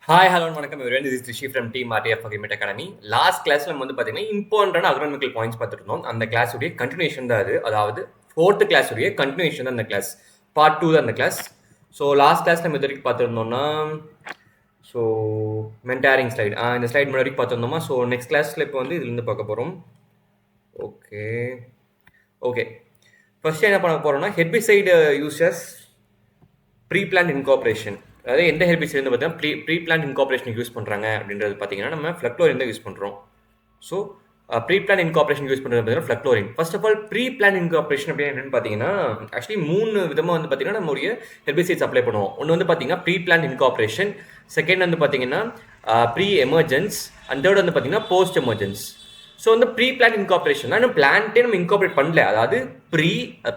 Hi hello வணக்கம் everyone. This is Rishi from team RTF agreement academy. Last கிளாஸ்ல நம்ம வந்து பார்த்தீங்கன்னா இம்பார்ட்டன்டான அக்ரானமிக்கல் பாயிண்ட்ஸ் பார்த்துருந்தோம். அந்த கிளாஸுடைய கண்டினியூஷன் தான் அது. அதாவது ஃபோர்த் கிளாஸுடைய கண்டினியூஷன் தான் அந்த கிளாஸ். பார்ட் 2 தான் அந்த கிளாஸ். ஸோ லாஸ்ட் கிளாஸ் நம்ம இது வரைக்கும் பார்த்துருந்தோம்னா ஸோ மென்டாரிங் ஸ்லைட் இந்த ஸ்லைட் முன்னாடி வரைக்கும் பார்த்துருந்தோமா. ஸோ நெக்ஸ்ட் கிளாஸில் இப்போ வந்து இதுலேருந்து பார்க்க போகிறோம். ஓகே ஓகே ஃபர்ஸ்ட் என்ன பண்ண போகிறோம்னா herbicide uses pre plant incorporation. அதாவது எந்த ஹெர்பிசைட் வந்து பார்த்தீங்கன்னா ப்ரீ பிளான் இன்கார்பரேஷனுக்கு யூஸ் பண்ணுறாங்க அப்படின்றது பார்த்தீங்கன்னா நம்ம ஃப்ளக்ளோரின் தான் யூஸ் பண்ணுறோம். So pre plant incorporation use பண்ணுறது பார்த்தீங்கன்னா fluchloralin. First of all pre plant incorporation அப்படின்னு என்னென்னு பார்த்தீங்கன்னா ஆக்சுவலி 3 விதமாக வந்து பார்த்தீங்கன்னா நம்மளுடைய ஹெர்பிசைட்ஸ் அப்ளை பண்ணுவோம். ஒன்று வந்து பார்த்தீங்கன்னா ப்ரீ பிளான் இன்கார்பரேஷன், செகண்ட் வந்து பார்த்தீங்கன்னா ப்ரீ எமர்ஜென்ஸ், அண்ட் தேர்ட் வந்து பார்த்தீங்கன்னா போஸ்ட் எமர்ஜென்ஸ். ஸோ வந்து ப்ரீ பிளான் இன்கார்பரேஷன் இன்னும் பிளான்ட்டே நம்ம இன்கார்பரேட் பண்ணல. அதாவது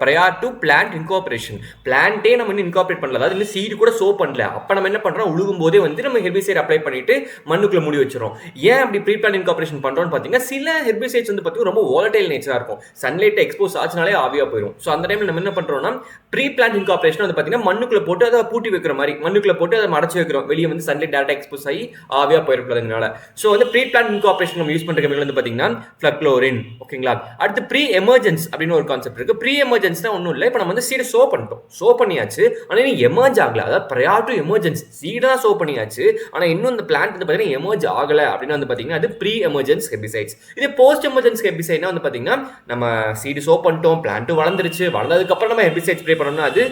ப்ரையார் டு பிளான்ட் இன்கார்பரேஷன். பிளான்ட்டே நம்ம இன்னும் இன்கார்பரேட் பண்ணல, அதாவது இன்னும் சீடு கூட சோ பண்ணல. அப்போ நம்ம என்ன பண்ணுறோம், உழுகும் போதே வந்து நம்ம ஹெர்பிசைட் அப்ளை பண்ணிட்டு மண்ணுக்குள்ள மூடி வச்சிரும். ஏன் அப்படி ப்ரீ பிளான் இன்கார்பரேஷன் பண்ணுறோம்னு பார்த்தீங்கன்னா சில ஹெர்பிசைட்ஸ் வந்து பார்த்தீங்கன்னா ரொம்ப வாலடைல் நேச்சராக இருக்கும். சன்லைட் எக்ஸ்போஸ் ஆச்சுனாலே ஆவியாக போயிடும். ஸோ அந்த டைமில் நம்ம என்ன பண்ணுறோம்னா ப்ரீ பிளான் இன்கார்பரேஷன் வந்து பார்த்தீங்கன்னா மண்ணுக்குள்ள போட்டு அதை பூட்டி வைக்கிற மாதிரி மண்ணுக்குள்ள போட்டு அதை மறைச்சு வைக்கிறோம். வெளியே வந்து சன்லைட் டேரக்டாக எக்ஸ்போஸ் ஆகி ஆவியாக போயிருக்கிறதுனால. ஸோ வந்து ப்ரீ பிளான் இன்கார்பரேஷன் நம்ம யூஸ் பண்ணுற வந்து பார்த்தீங்கன்னா ஃப்ளக்ளோரின். ஓகேங்களா. அடுத்து ப்ரீ எமர்ஜென்ஸ் அப்படின்னு ஒரு கான்செப்ட் இருக்கு. ப்ரீ எமர்ஜென்ஸ் ஒன்றும் இல்லை, இப்போ நம்ம வந்து சீடை சோ பண்ணிட்டோம், சோ பண்ணியாச்சு, ஆனால் இன்னும் எமர்ஜ் ஆகல. அதாவது ப்ரையார் டு எமர்ஜென்ஸ் சீடா சோ பண்ணியாச்சு, ஆனால் இன்னும் இந்த பிளான்ட் வந்து பார்த்தீங்கன்னா எமர்ஜ் ஆகலை அப்படின்னு வந்து பார்த்தீங்கன்னா அது ப்ரீ எமர்ஜென்ஸ் ஹெர்பிசைட்ஸ். இது போஸ்ட் எமர்ஜென்ஸ் ஹெர்பிசைட்னா வந்து பார்த்தீங்கன்னா நம்ம சீடு சோ பண்ணிட்டோம், பிளான்ட் வளர்ந்துருச்சு, வளர்ந்ததுக்கப்புறம் நம்ம ஹெர்பிசைட் ஸ்ப்ரே பண்ணோம்னா அது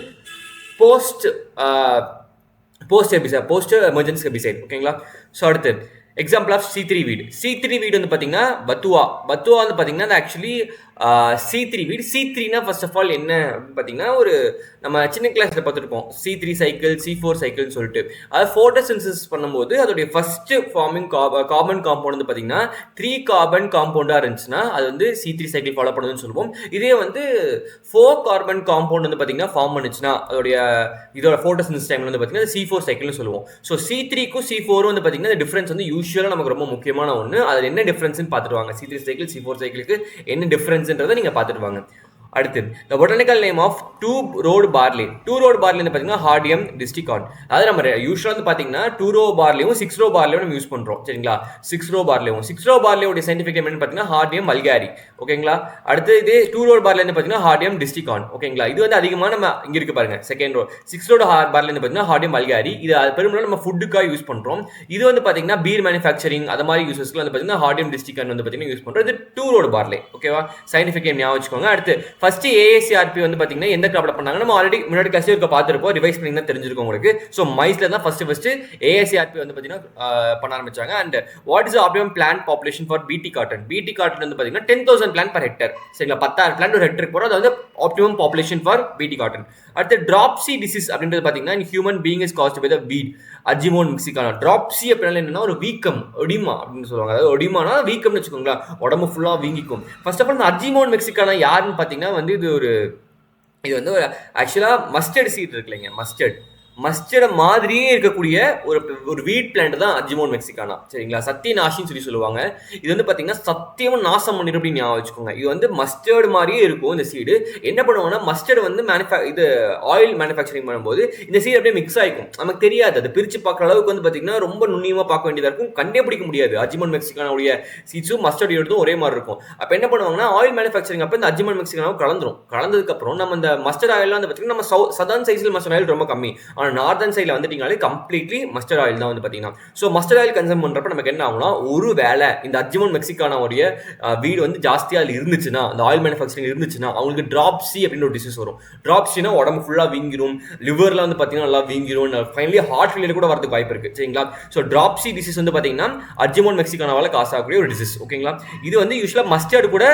post herbicide, post emergency herbicide. ஓகேங்களா. ஸோ அடுத்து எக்ஸாம்பிள் ஆஃப் C3 வீடு. C3 வீடு வந்து பார்த்தீங்கன்னா பத்துவா வந்து பார்த்தீங்கன்னா அது ஆக்சுவலி C3 வீடு. C3னா ஃபர்ஸ்ட் ஆஃப் ஆல் என்ன அப்படின்னு பார்த்தீங்கன்னா ஒரு நம்ம சின்ன கிளாஸில் பார்த்துருப்போம் C3 சைக்கிள், C4 சைக்கிள்னு சொல்லிட்டு. அது ஃபோட்டோசிந்தசிஸ் பண்ணும்போது அதோடைய ஃபர்ஸ்ட் ஃபார்மிங் கார்பன் காம்பவுண்ட் வந்து பார்த்தீங்கன்னா 3 கார்பன் காம்பவுண்டாக இருந்துச்சுன்னா அது வந்து C3 சைக்கிள் ஃபாலோ பண்ணுதுன்னு சொல்லுவோம். இதே வந்து 4 கார்பன் காம்பவுண்ட் வந்து பார்த்தீங்கன்னா ஃபார்ம் பண்ணுச்சுன்னா அதோடைய இதோட ஃபோட்டோசிந்தசிஸ் டைமில் வந்து பார்த்தீங்கன்னா C4 சைக்கிள்னு சொல்லுவோம். ஸோ C3க்கும் C4 வந்து பார்த்தீங்கன்னா டிஃபரன்ஸ் வந்து யூஸ்வலாக நமக்கு ரொம்ப முக்கியமான ஒன்று. அது என்ன டிஃபரன்ஸ்னு பார்த்துட்டு வாங்க. C3 சைக்கிள் C4 சைக்கிளுக்கு என்ன டிஃபரன்ஸ்ன்றதை நீங்கள் பார்த்துட்டு வாங்க. அடுத்து the botanical name of 2-rowed barley. 2-rowed barley வந்து பார்த்தீங்கன்னா Hardium distichon. அதாவது நம்ம யூஸ்வலாக வந்து பார்த்தீங்கன்னா 2-row barleyயும் 6-row barleyயும் நம்ம யூஸ் பண்ணுறோம். சரிங்களா. 6-row barleyயும் 6-row barleyயோட சயின்டிஃபிக் நேம் பார்த்தீங்கன்னா Hardium vulgare. ஓகேங்களா. அடுத்து இது 2-rowed barley வந்து பார்த்தீங்கன்னா Hardium distichon. ஓகேங்களா. இது வந்து அதிகமாக நம்ம இங்கே இருக்கு பாருங்க செகண்ட் ரோ. 6-rowed barley வந்து பார்த்தீங்கன்னா Hardium vulgare. இது பெரும்பாலும் நம்ம ஃபுட்டுக்காக யூஸ் பண்ணுறோம். இது வந்து பார்த்தீங்கன்னா பீர் மேனுஃபேக்சரிங் அது மாதிரி யூசஸ்க்கு வந்து பார்த்தீங்கன்னா Hardium distichon வந்து பார்த்தீங்கன்னா யூஸ் பண்ணுறோம். இது 2-rowed barley. ஓகேவா. சயின்டிஃபிக் நேம் ஞாபகம் வச்சுக்கோங்க. அடுத்து ஃபர்ஸ்ட் AACRP வந்து பாத்தீங்கன்னா எந்த கிராப்ல பண்ணாங்க நம்ம ஆல்ரெடி முன்னாடி கிளாஸ்ல இருக்க பார்த்திருப்போம். ரிவைஸ் பண்ணி தான் தெரிஞ்சிருக்கும் உங்களுக்கு. சோ மைஸ்ல தான் ஃபர்ஸ்ட் AACRP வந்து பாத்தீங்கன்னா பண்ண ஆரம்பிச்சாங்க. And what is optimum plant population for BT cotton. BT cotton வந்து பாத்தீங்கன்னா 10,000 பிளான்ட் பர் ஹெக்டர். சரிங்களா. 10,000 பிளான்ட் ஒரு ஹெக்டருக்கு போறோம். அது optimum population for BT cotton. அடுத்து ட்ராப்சி டிசீஸ் அப்படின்றது பாத்தீங்கன்னா in human being is caused by the weed Ajimon mexicana. ட்ராப்சி அப்படின்னா என்னன்னா ஒரு வீக்கம், ஒடிமா அப்படின்னு சொல்லுவாங்க. அதாவது ஒடிமானா வீக்கம்னு வச்சுக்கோங்களேன், உடம்பு ஃபுல்லா வீங்கிக்கும். ஃபர்ஸ்ட் ஆஃப் ஆல் இந்த அஜிமோன் மெக்சிகானா யாருன்னு பாத்தீங்கன்னா வந்து இது வந்து ஒரு ஆக்சுவலா மஸ்டர்ட் சீட் இருக்கு இல்லைங்க, மஸ்டர்ட் மாதிரியே இருக்கக்கூடிய ஒரு வீட் பிளான்ட் தான் அஜிமோன் மெக்சிகானா. சரிங்களா. சத்தியநாசின்னு சொல்லுவாங்க. இது வந்து பார்த்தீங்கன்னா சத்தியமா நாசம் பண்ணிடும் அப்படின்னு ஞாபகம் வச்சுக்கோங்க. இது வந்து மஸ்டர்ட் மாதிரியே இருக்கும் இந்த சீடு. என்ன பண்ணுவாங்கன்னா மஸ்டர்ட் வந்து இது ஆயில் மேனுஃபேக்சரிங் பண்ணும்போது இந்த சீடு அப்படியே மிக்ஸ் ஆகிக்கும். நமக்கு தெரியாது, அது பிரித்து பார்க்குற அளவுக்கு வந்து பார்த்தீங்கன்னா ரொம்ப நுண்ணியமாக பார்க்க வேண்டியதாக இருக்கும். கண்டுபிடிக்க முடியாது அஜிமோன் மெக்சிகானாவுடைய சீட்ஸும் மஸ்டர்ட் எடுத்தும் ஒரே மாதிரி இருக்கும். அப்போ என்ன பண்ணுவாங்கன்னா ஆயில் மேனுஃபேக்சரிங் அப்போ இந்த அஜிமோன் மெக்சிகானாவும் கலந்ததுக்கப்புறம் நம்ம இந்த மஸ்டர்ட் ஆயிலாம் வந்து பார்த்தீங்கன்னா நம்ம சதர்ன் சைஸில் மஸ்டர்ட் ஆயில் ரொம்ப கம்மி, நார்தன் சைடில் வந்துட்டீங்கனாலே கம்ப்ளீட்லி மஸ்டர்ட் ஆயில் தான் வந்து பார்த்தீங்கன்னா. ஸோ மஸ்டர்ட் ஆயில் கன்சூம் பண்ணுறப்ப நமக்கு என்ன ஆகும்னா ஒரு வேலை இந்த அஜிமோன் மெக்சிகானாவுடைய வீடு வந்து ஜாஸ்தியாக அதில் இருந்துச்சுன்னா, அந்த ஆயில் மேனுஃபேக்சரிங் இருந்துச்சுன்னா அவங்களுக்கு ட்ராப்சி அப்படின்னு ஒரு டிசீஸ் வரும். ட்ராப்சினா உடம்பு ஃபுல்லாக வீங்கிரும், லிவரில் வந்து பார்த்தீங்கன்னா நல்லா வீங்கிரும், ஃபைனலி ஹார்ட் ஃபெயிலியர் கூட வரதுக்கு வாய்ப்பு இருக்குது. சரிங்களா. ஸோ ட்ராப்சி டிசீஸ் வந்து பார்த்தீங்கன்னா அஜிமோன் மெக்சிகானாவால் காசு ஆகக்கூடிய ஒரு டிசீஸ். ஓகேங்களா. இது வந்து யூஸ்வலாக மஸ்டர்ட் கூட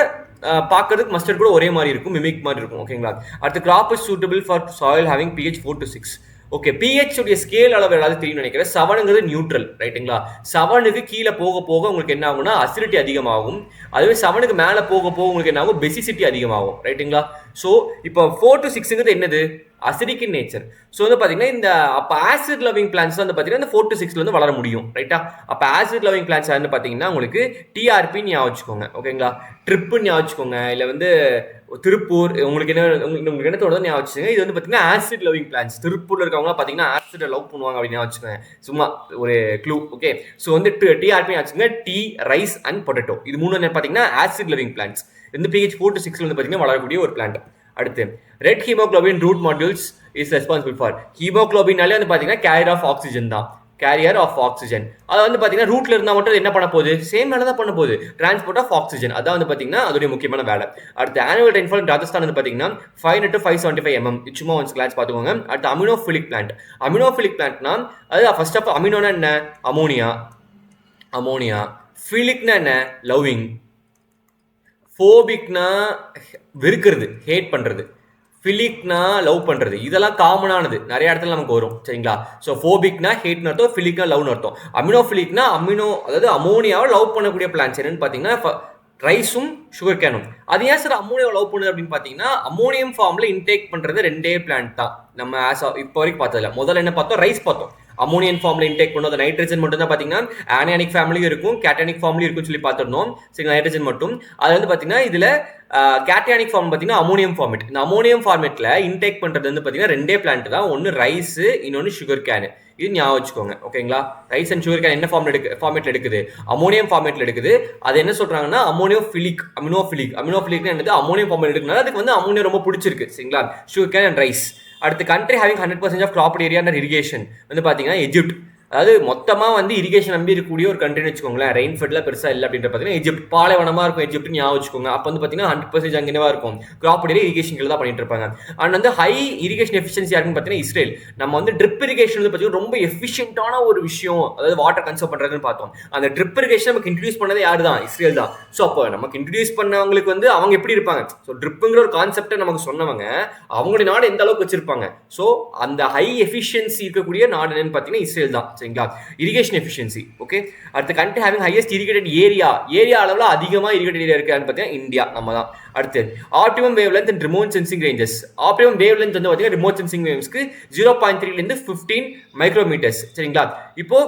பார்க்கறதுக்கு மஸ்டர்ட் கூட ஒரே மாதிரி இருக்கும், மிமிக் மாதிரி இருக்கும். ஓகேங்களா. அடுத்து crop is suitable for soil having pH 4 to 6. Okay. pH உடைய ஸ்கேல் அளவு ஏதாவது தெரியும் நினைக்கிறேன். 7ங்கிறது நியூட்ரல். ரைட்டுங்களா. 7க்கு கீழே போக போக உங்களுக்கு என்ன ஆகும்னா அசிடிட்டி அதிகமாகும். அதுவே 7க்கு மேலே போக போக உங்களுக்கு என்ன ஆகும், பெசிசிட்டி அதிகமாகும். ரைட்டுங்களா. ஸோ இப்போ 4 to 6ங்கிறது என்னது, அசிடிக் இன் நேச்சர். ஸோ வந்து பார்த்தீங்கன்னா இந்த அப்போ ஆசிட் லவிங் பிளான்ஸ் வந்து பார்த்தீங்கன்னா இந்த 4 to 6 வந்து வளர முடியும், ரைட்டா? அப்போ ஆசிட் லவிங் பிளான்ஸ் வந்து பார்த்தீங்கன்னா உங்களுக்கு டிஆர்பி ஞாபகம் வச்சுக்கோங்க, ஓகேங்களா? ட்ரிப்பு ஞாபகம் வச்சுக்கோங்க, இல்லை வந்து திருப்பூர், உங்களுக்கு என்ன தோணுதோ ஞாபகம் வச்சுக்கோங்க. இது வந்து பார்த்தீங்கன்னா ஆசிட் லவிங் பிளான்ஸ். திருப்பூர்ல இருக்கவங்க பார்த்தீங்கன்னா ஆசிட் லவ் பண்ணுவாங்க அப்படின்னு ஞாபகம் வச்சுக்கோங்க, சும்மா ஒரு க்ளூ, ஓகே? ஸோ வந்து டிஆர்பி வச்சுக்கோங்க, டீ, ரைஸ் அண்ட் பொட்டேட்டோ, இது மூணு என்ன பார்த்தீங்கன்னா ஆசிட் லவிங் பிளான்ஸ். இந்த pH 4 to 6 வந்து பார்த்தீங்கன்னா வளரக்கூடிய ஒரு பிளான்ட். அடுத்து red haemoglobin root nodules is responsible for. ஹீமோகுளோபின்னாலே வந்து பார்த்தீங்கன்னா கேரியர் ஆஃப் ஆக்சிஜன் தான், கேரியர் ஆஃப் ஆக்சிஜன். அது வந்து பார்த்தீங்கன்னா ரூட்ல இருந்தால் மட்டும் என்ன பண்ண போகுது, சேம் வேலை தான் பண்ண போகுது, டிரான்ஸ்போர்ட் ஆஃப் ஆக்சிஜன். அதான் வந்து பார்த்தீங்கன்னா அதோடைய முக்கியமான வேலை. அடுத்து ஆனுவல் ரெயின்ஃபால் இன் ராஜஸ்தான் வந்து பார்த்தீங்கன்னா 500 to 575 mm. சும்மா ஒன்ஸ் கிளாஸ் பார்த்துக்கோங்க. அடுத்து அமினோஃபிலிக் பிளான்ட். அமினோஃபிலிக் பிளான்ட்னா அது ஃபர்ஸ்ட் ஆஃப் அமினோனா என்ன, அமோனியா, அமோனியா. ஃபிலிக்னா என்ன, லவ்விங். ஃபோபிக்னா வெறுக்கிறது, ஹேட் பண்றது. ஃபிலிக்னா லவ் பண்றது. இதெல்லாம் காமனானது, நிறைய இடத்துல நமக்கு வரும், சரிங்களா? ஸோ ஃபோபிக்னா ஹேட்னு அர்த்தம், ஃபிலிக்னா லவ்னு அர்த்தம். அமினோஃபிலிக்னா அதாவது அமோனியாவை லவ் பண்ணக்கூடிய பிளான்ஸ் என்னன்னு பார்த்தீங்கன்னா ரைஸும் சுகர் கேனும். அது ஏன் சார் அமோனியாவை லவ் பண்ணுது அப்படின்னு பார்த்தீங்கன்னா அமோனியம் ஃபார்ம்ல இன்டேக் பண்றது ரெண்டே பிளான்ட் தான் நம்ம இப்போ வரைக்கும் பார்த்ததில்ல. முதல்ல என்ன பார்த்தோம், ரைஸ் பார்த்தோம். அமோனியன் ஃபார்ம்ல இன்டேக் பண்ணும், அந்த நைட்ரஜன் மட்டும் தான் பார்த்தீங்கன்னா ஆனியானிக் ஃபேமிலியும் இருக்கும், கேட்டானிக் ஃபேமிலியும் இருக்குன்னு சொல்லி பார்த்துருந்தோம், சரி? நைட்ரஜன் மட்டும். அது வந்து பார்த்தீங்கன்னா இதுல கேட்டானிக் ஃபார்ம் பார்த்தீங்கன்னா அமோனியம் ஃபார்மேட். இந்த அமோனியம் ஃபார்மேட்ல இன்டேக் பண்றது வந்து பார்த்தீங்கன்னா ரெண்டே பிளான்ட் தான், ஒன்று ரைஸ், இன்னொன்று சுகர் கேன். இது ஞாபகம் வச்சுக்கோங்க, ஓகேங்களா? ரைஸ் அண்ட் சுகர் கேன் என்ன ஃபார்மேட்ல எடுக்குது, அமோனியம் ஃபார்மேட்ல எடுக்குது. அது என்ன சொல்றாங்கன்னா அமோனியோஃபிலிக். அமினோஃபிலிக்னா என்னது, அமோனியம் ஃபார்மேட் எடுக்கனால அதுக்கு வந்து அமோனியா ரொம்ப பிடிச்சிருக்கு, சரிங்களா? Sugar cane and rice. அடுத்து country having 100% of cropped area under irrigation வந்து பார்த்தீங்கன்னா எஜிப்ட். அதாவது மொத்தமாக வந்து இரிகேஷன் நம்பி இருக்கக்கூடிய ஒரு கண்ட்ரின்னு வச்சுக்கோங்களேன். ரெயின்ஃபெட்ல பெருசாக இல்லை அப்படின்ற பார்த்தீங்கன்னா எஜிப்ட். பாலைவனமாக இருக்கும் எஜிப்ட் ஞாபகம் வச்சுக்கோங்க. அப்போ வந்து பார்த்தீங்கன்னா 100% அங்கேவா இருக்கும், கிராப் ஏரியா இரிகேஷன் கீழே தான் பண்ணிட்டு இருப்பாங்க. அண்ட் வந்து ஹை இரிகேஷன் எஃபிஷியன்சி யாருன்னு பார்த்தீங்கன்னா இஸ்ரேல். நம்ம வந்து ட்ரிப் இரிகேஷன் வந்து பார்த்தீங்கன்னா ரொம்ப எஃபிஷியன்டான ஒரு விஷயம், அதாவது வாட்டர் கன்சர்வ் பண்ணுறதுன்னு பார்த்தோம். அந்த ட்ரிப் இரிகேஷன் நமக்கு இன்ட்ரடியூஸ் பண்ணதே யாரு தான், இஸ்ரேல் தான். ஸோ அப்போ நமக்கு இன்ட்ரடியூஸ் பண்ணவங்களுக்கு வந்து அவங்க எப்படி இருப்பாங்க, ஸோ ட்ரிப்புங்கிற ஒரு கான்செப்டை நமக்கு சொன்னவங்க அவங்களுடைய நாடு எந்த அளவுக்கு வச்சிருப்பாங்க. ஸோ அந்த ஹை எஃபிஷியன்சி இருக்கக்கூடிய நாடு என்னன்னு பார்த்தீங்கன்னா இஸ்ரேல் தான், சரிங்களா? Irrigation efficiency, okay? அடுத்து country having highest irrigated area அளவில் அதிகமாக இரிகேட்டட் ஏரியா இருக்கான்னு பார்த்தீங்கன்னா இந்தியா, நம்ம தான். அடுத்து optimum wave length and remote sensing ranges. Optimum wave length வந்து பார்த்தீங்கன்னா ரிமோட் சென்சிங் வேவ்ஸ்க்கு 0.3 to 15 மைக்ரோமீட்டர்ஸ், சரிங்களா? இப்போ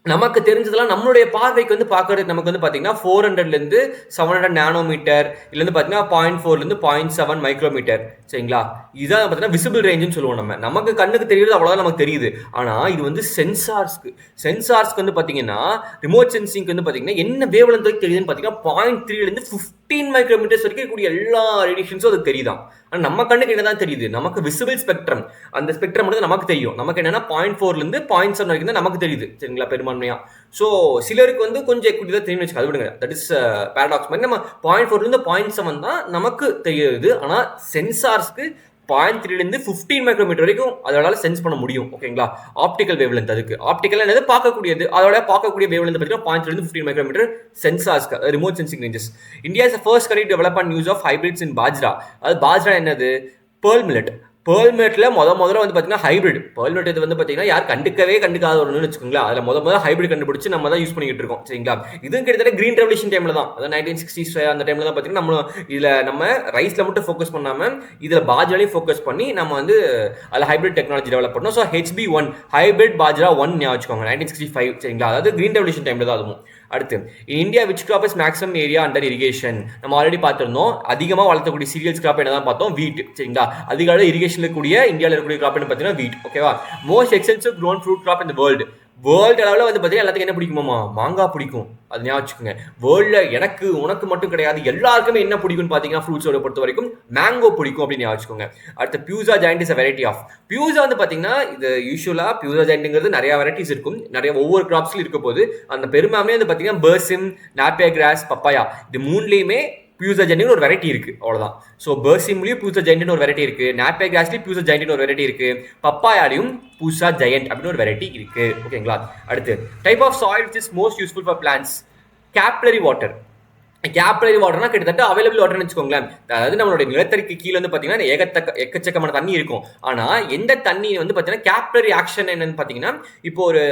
நமக்கு தெரிஞ்சதெல்லாம் நம்மளுடைய பார்வைக்கு வந்து பார்க்கறதுக்கு நமக்கு வந்து பார்த்தீங்கன்னா 400 700 நானோமீட்டர், இல்லைன்னு பார்த்தீங்கன்னா 0.4 0.7 மைக்ரோமீட்டர், சரிங்களா? இதுதான் பார்த்தீங்கன்னா விசிபிள் ரேஞ்சுன்னு சொல்லுவோம். நமக்கு கண்ணுக்கு தெரியுது, அவ்வளோதான் நமக்கு தெரியுது. ஆனால் இது வந்து சென்சார்ஸ்க்கு வந்து பார்த்தீங்கன்னா ரிமோட் சென்சிங்க்கு வந்து பார்த்தீங்கன்னா என்ன வேவ் லென்த் தெரியுதுன்னு பார்த்தீங்கன்னா 0.3 15 மைக்ரோமீட்டர்ஸ் வரைக்கும் இருக்கக்கூடிய எல்லா ரேடியேஷன்ஸும் அது தெரியுதான். ஆனால் நம்ம கண்ணுக்கு என்னதான் தெரியுது, நமக்கு விசிபிள் ஸ்பெக்ட்ரம், அந்த ஸ்பெக்ட்ரம் மட்டும் நமக்கு தெரியும். நமக்கு என்னன்னா 0.4 0.7 வரைக்கும் தான் நமக்கு தெரியுது, சரிங்களா? பெரும்பான்மையா. ஸோ சிலருக்கு வந்து கொஞ்சம் எக்விட்டி தான் தெரியும் வச்சுக்க, அது விடுங்க, தட் இஸ் பேரடாக்ஸ். மாதிரி நம்ம 0.4 0.7 தான் நமக்கு தெரியுது. ஆனால் சென்சார்ஸ்க்கு 0.3 15 மைக்ரோமீட்டர் வரைக்கும் அதோட சென்ஸ் பண்ண முடியும், ஓகேங்களா? Optical wavelength. அதுக்கு ஆப்டிக்கல் என்னது, பார்க்கக்கூடியது. அதோட பார்க்கக்கூடிய வேவ் லென்த் பார்த்தீங்கன்னா 0.3 15 மைக்ரோமீட்டர் சென்சார்ஸ்க்கு, remote sensing ranges. India is first country develop and use of hybrids in bajra. அது பாஜ்ரா என்னது, பேர்ல் மில்லட். பேர்ல் மில்லட்ல முதல்ல வந்து பார்த்தீங்கன்னா ஹைபிரிட். பேர்ல் மில்லட் இது வந்து பார்த்தீங்கன்னா யார் கண்டுக்காத ஒன்றுன்னு வச்சுக்கோங்களேன். அதில் முதல்ல ஹைபிரிட் கண்டுபிடிச்சு நம்ம தான் யூஸ் பண்ணிக்கிட்டு இருக்கோம், சரிங்களா? இதுவும் கிட்டத்தட்ட கிரீன் ரெவல்யூஷன் டைம்ல தான், அதாவது 1960s அந்த டைம்ல தான் பார்த்தீங்கன்னா நம்ம ரைஸ்ல மட்டும் ஃபோக்கஸ் பண்ணாமல் இதில் பாஜ்ராலையும் ஃபோக்கஸ் பண்ணி நம்ம வந்து அதில் ஹைபிரிட் டெக்னாலஜி டெவலப் பண்ணோம். ஸோ HB1 ஹைபிரிட் பாஜ்ரா 1 ஞாபகம் வச்சுக்கோங்க, 1965, சரிங்களா? அதாவது கிரீன் ரெவல்யூஷன் டைம்ல தான் அதுவும். அடுத்து India which crop is maximum area under irrigation. நம்ம ஆல்ரெடி பார்த்துருந்தோம். அதிகமாக வளர்த்தக்கூடிய சீரியல்ஸ் கிராப் என்ன தான் பார்த்தோம், வீட், சரிங்களா? அதிக அளவு இரிகேஷன் இருக்கக்கூடிய இந்தியாவில் இருக்கக்கூடிய கிராப் பார்த்தீங்கன்னா வீட், ஓகேவா? Most extensive grown fruit crop in the world. World அளவில் வந்து பார்த்தீங்கன்னா எல்லாத்துக்கும் என்ன பிடிக்குமாமா, மாங்காய் பிடிக்கும். அது ஞாபகம் வச்சுக்கோங்க. வேர்ல்டில் எனக்கு உனக்கு மட்டும் கிடையாது, எல்லாருக்குமே என்ன பிடிக்கும்னு பார்த்தீங்கன்னா ஃப்ரூட்ஸோட பொறுத்த வரைக்கும் மேங்கோ பிடிக்கும் அப்படின்னு ஞாபகம் வச்சுக்கோங்க. அடுத்து Pusa joint is a variety of. Pusa வந்து பார்த்தீங்கன்னா இது யூஸ்வலாக பியூசா ஜாயிண்ட்ங்கிறது நிறைய வெரைட்டிஸ் இருக்கும், நிறைய ஒவ்வொரு கிராப்ஸ்லையும் இருக்க போது. அந்த பெரும்பான்மையாக வந்து பார்த்தீங்கன்னா பெர்சிம், நாப்பியர் கிராஸ், பப்பாயா, இது மூணுலேயுமே பியூசா ஜெயின்ட்னு ஒரு வெரைட்டி இருக்கு, அவ்வளவுதான். ஸோ பெர்சிம்லயும் பியூசா ஜெயின்ட்னு ஒரு வெரைட்டி இருக்கு, நாப்பியர் கிராஸ்லயும் பியூசா ஜெயின்ட்னு ஒரு வெரைட்டி இருக்கு, பப்பாயாலையும் பியூசா ஜெயண்ட் அப்படின்னு ஒரு வெரைட்டி இருக்கு, ஓகேங்களா? அடுத்து type of soil which is most useful for plants. Capillary water. Capillary வாட்டர்னா கிட்டத்தட்ட அவைலபிள் வாட்டர்னு வச்சுக்கோங்களேன். அதாவது நம்மளுடைய நிலத்தடிக்கு கீழே வந்து பார்த்தீங்கன்னா எக்கச்சக்கமான தண்ணி இருக்கும். ஆனால் எந்த தண்ணி வந்து பார்த்தீங்கன்னா கேப்லரி ஆக்ஷன் என்னன்னு பார்த்தீங்கன்னா, இப்போ ஒரு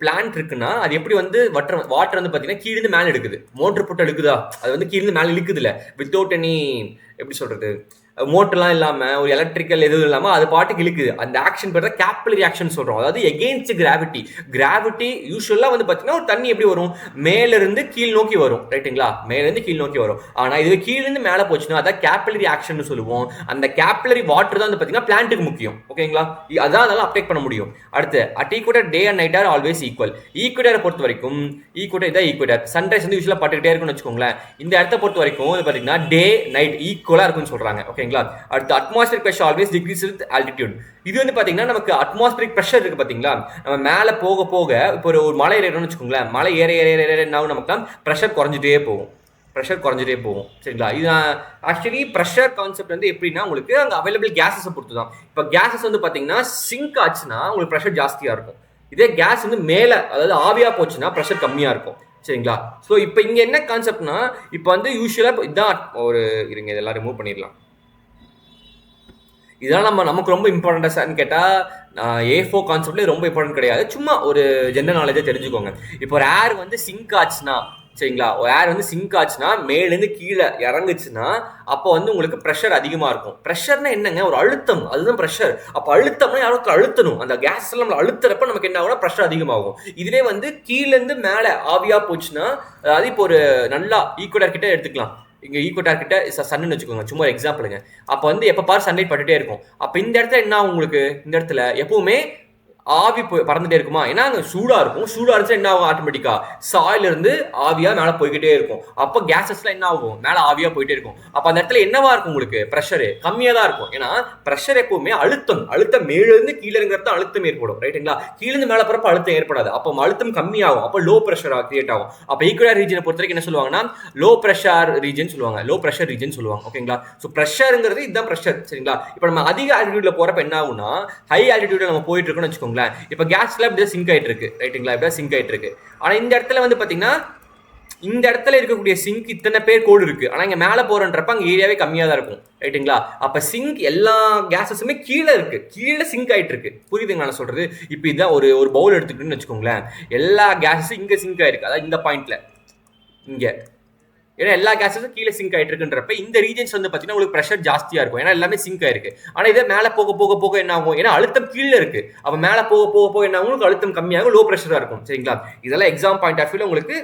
பிளான்ட் இருக்குன்னா அது எப்படி வந்து வாட்டர் வந்து பார்த்தீங்கன்னா கீழே மேலே எடுக்குது, மோட்டர் போட்டு எடுக்குதா, அது வந்து கீழே மேலே இழுக்குது இல்லை, வித்தவுட் எனி எப்படி சொல்றது, மோட்டர்லாம் இல்லாமல் ஒரு எலக்ட்ரிக்கல் எதுவும் இல்லாமல் அது பாட்டுக்கு இழுக்குது. அந்த ஆக்ஷன் பேர் தான் கேபிலரி ஆக்ஷன் சொல்கிறோம். அதாவது எகெயின்ஸ்ட் கிராவிட்டி யூஸ்வலாக வந்து பார்த்தீங்கன்னா ஒரு தண்ணி எப்படி வரும், மேலேருந்து கீழ் நோக்கி வரும், ரைட்டுங்களா, மேலேருந்து கீழ் நோக்கி வரும். ஆனால் இதுவே கீழேருந்து மேலே போச்சுன்னா அதான் கேபிலரி ஆக்ஷன் சொல்லுவோம். அந்த கேபிலரி வாட்டர் தான் வந்து பார்த்தீங்கன்னா பிளான்ட்டுக்கு முக்கியம். ஓகேங்களா, அதான் அதெல்லாம் அப்டேக் பண்ண முடியும். அடுத்து at equator day and night are always equal. ஈக்குவேட்டரை பொறுத்த வரைக்கும் இதான் ஈக்குவேட்டர். சன்ரைஸ் வந்து யூஸ்வலாக பட்டுக்கிட்டே இருக்குன்னு வச்சுக்கோங்களேன். இந்த இடத்த பொறுத்த வரைக்கும் வந்து பார்த்தீங்கன்னா டே நைட் ஈக்குவலாக இருக்குன்னு சொல்கிறாங்க. ஓகேங்களா, அடுத்து atmospheric pressure always decreases with altitude. இது வந்து பார்த்தீங்கன்னா நமக்கு அட்மாஸ்பியரிக் ப்ரெஷர் இருக்குது பார்த்தீங்களா, நம்ம மேலே போக போக இப்போ ஒரு மலை ஏறணும்னு வச்சுக்கோங்களேன், மலை ஏற ஏற ஏற நமக்கு ப்ரெஷர் குறைஞ்சிட்டே போகும். சரிங்களா, இது ஆக்சுவலி ப்ரெஷர் கான்செப்ட் வந்து எப்படின்னா உங்களுக்கு அங்கே அவைலபிள் கேஸஸை பொறுத்து தான். இப்போ கேஸஸ் வந்து பார்த்தீங்கன்னா சிங்க் ஆச்சுன்னா உங்களுக்கு ப்ரெஷர் ஜாஸ்தியாக இருக்கும். இதே கேஸ் வந்து மேலே அதாவது ஆவியாக போச்சுன்னா ப்ரெஷர் கம்மியாக இருக்கும். சரிங்களா, ஸோ இப்போ இங்கே என்ன கான்செப்ட்னா இப்போ வந்து யூஸ்வலாக இதுதான் ஒரு இருங்க இதெல்லாம் ரிமூவ் பண்ணிடலாம். இதெல்லாம் நமக்கு ரொம்ப இம்பார்ட்டன்டா சார்னு கேட்டால் A4 கான்செப்ட்லேயே ரொம்ப இம்பார்ட்டன்ட் கிடையாது. சும்மா ஒரு ஜென்ரல் நாலேஜை தெரிஞ்சுக்கோங்க. இப்போ ஒரு ஏர் வந்து சிங்க் ஆச்சுன்னா, சரிங்களா, ஒரு ஏர் வந்து சிங்க் ஆச்சுன்னா மேலேருந்து கீழே இறங்குச்சுன்னா அப்போ வந்து உங்களுக்கு ப்ரெஷர் அதிகமாக இருக்கும். ப்ரெஷர்னா என்னங்க, ஒரு அழுத்தம், அதுதான் ப்ரெஷர். அப்போ அழுத்தம்னா யாருக்கு அழுத்தணும், அந்த கேஸ் எல்லாம் நம்ம அழுத்துறப்ப நமக்கு என்ன ஆகும்னா ப்ரெஷர் அதிகமாகும். இதுவே வந்து கீழேருந்து மேலே ஆவியாக போச்சுன்னா, அதாவது இப்போ ஒரு நல்லா ஈக்குவேட்டர் கிட்ட எடுத்துக்கலாம். இங்கே ஈக்குவேட்டர் கிட்ட சன்னு வச்சுக்கோங்க, சும்மா ஒரு எக்ஸாம்பிளுங்க. அப்போ வந்து எப்போ பாரு சன்லைட் பட்டுட்டே இருக்கும். அப்போ இந்த இடத்துல என்ன ஆகும் உங்களுக்கு, இந்த இடத்துல எப்பவுமே ஆவி பறந்துட்டே இருக்குமா, ஏன்னா அங்கே சூடாக இருந்துச்சு என்ன ஆகும், ஆட்டோமேட்டிக்காக சாயில இருந்து ஆவியாக மேலே போய்கிட்டே இருக்கும். அப்போ கேஸஸ்லாம் என்ன ஆகும், மேலே ஆவியாக போயிட்டே இருக்கும். அப்போ அந்த இடத்துல என்னவா இருக்கும் உங்களுக்கு, ப்ரெஷரு கம்மியாக தான் இருக்கும். ஏன்னா ப்ரெஷர் எப்பவுமே அழுத்தம் மேலேருந்து கீழேங்கிறது அழுத்தம் ஏற்படும், ரைட்டுங்களா, கீழேருந்து மேலே போகிறப்ப அழுத்தம் ஏற்படாது. அப்போ அழுத்தம் கம்மியாகும், அப்போ லோ ப்ரெஷர் கிரியேட் ஆகும். அப்போ ஈக்குவேட்டர் ரீஜனை பொறுத்த வரைக்கும் என்ன சொல்லுவாங்கன்னா லோ ப்ரெஷர் ரீஜன் சொல்லுவாங்க. ஓகேங்களா, ஸோ ப்ரெஷருங்கிறது இதுதான் ப்ரெஷர். சரிங்களா, இப்போ நம்ம அதிக ஆல்டிடியூட்ல போகிறப்ப என்ன ஆகும்னா ஹை ஆல்டிடியூட்ல நம்ம போயிட்டு இருக்கோம்னு வச்சுக்கோங்க. இப்ப கேஸ்ல இப்படி சிங்க் ஆயிட்டு இருக்கு, ரைட்டுங்களா, இப்படி சிங்க் ஆயிட்டு இருக்கு. ஆனா இந்த இடத்துல வந்து பாத்தீங்கன்னா இந்த இடத்துல இருக்கக்கூடிய சிங்க் இத்தனை பேர் கோடு இருக்கு, ஆனா இங்க மேல போறன்றப்ப அங்க ஏரியாவே கம்மியா தான் இருக்கும், ரைட்டுங்களா. அப்ப சிங்க் எல்லா கேஸஸுமே கீழே சிங்க் ஆயிட்டு இருக்கு. புரியுதுங்களா நான் சொல்றது. இப்ப இதான் ஒரு பவுல் எடுத்துக்கிட்டுன்னு வச்சுக்கோங்களேன், எல்லா கேஸஸும் இங்க சிங்க் ஆயிருக்கு, அதாவது இந்த பாயிண்ட்ல இங்க, ஏன்னா எல்லா கேஸஸும் கீழே சிங்க் ஆயிட்டு இருக்குன்றப்ப இந்த ரீஜன்ஸ் வந்து பார்த்தீங்கன்னா உங்களுக்கு ப்ரெஷர் ஜாஸ்தியாக இருக்கும், ஏன்னா எல்லாமே சிங்க் ஆயிருக்கு. ஆனால் இதே மேலே போக என்ன ஆகும், ஏன்னா அழுத்தம் கீழே இருக்கு, அப்போ மேலே போக என்ன ஆகும், உங்களுக்கு அழுத்தம் கம்மியாகும், லோ ப்ரெஷராக இருக்கும். சரிங்களா, இதெல்லாம் எக்ஸாம் பாயிண்ட் ஆஃப் வியூல உங்களுக்கு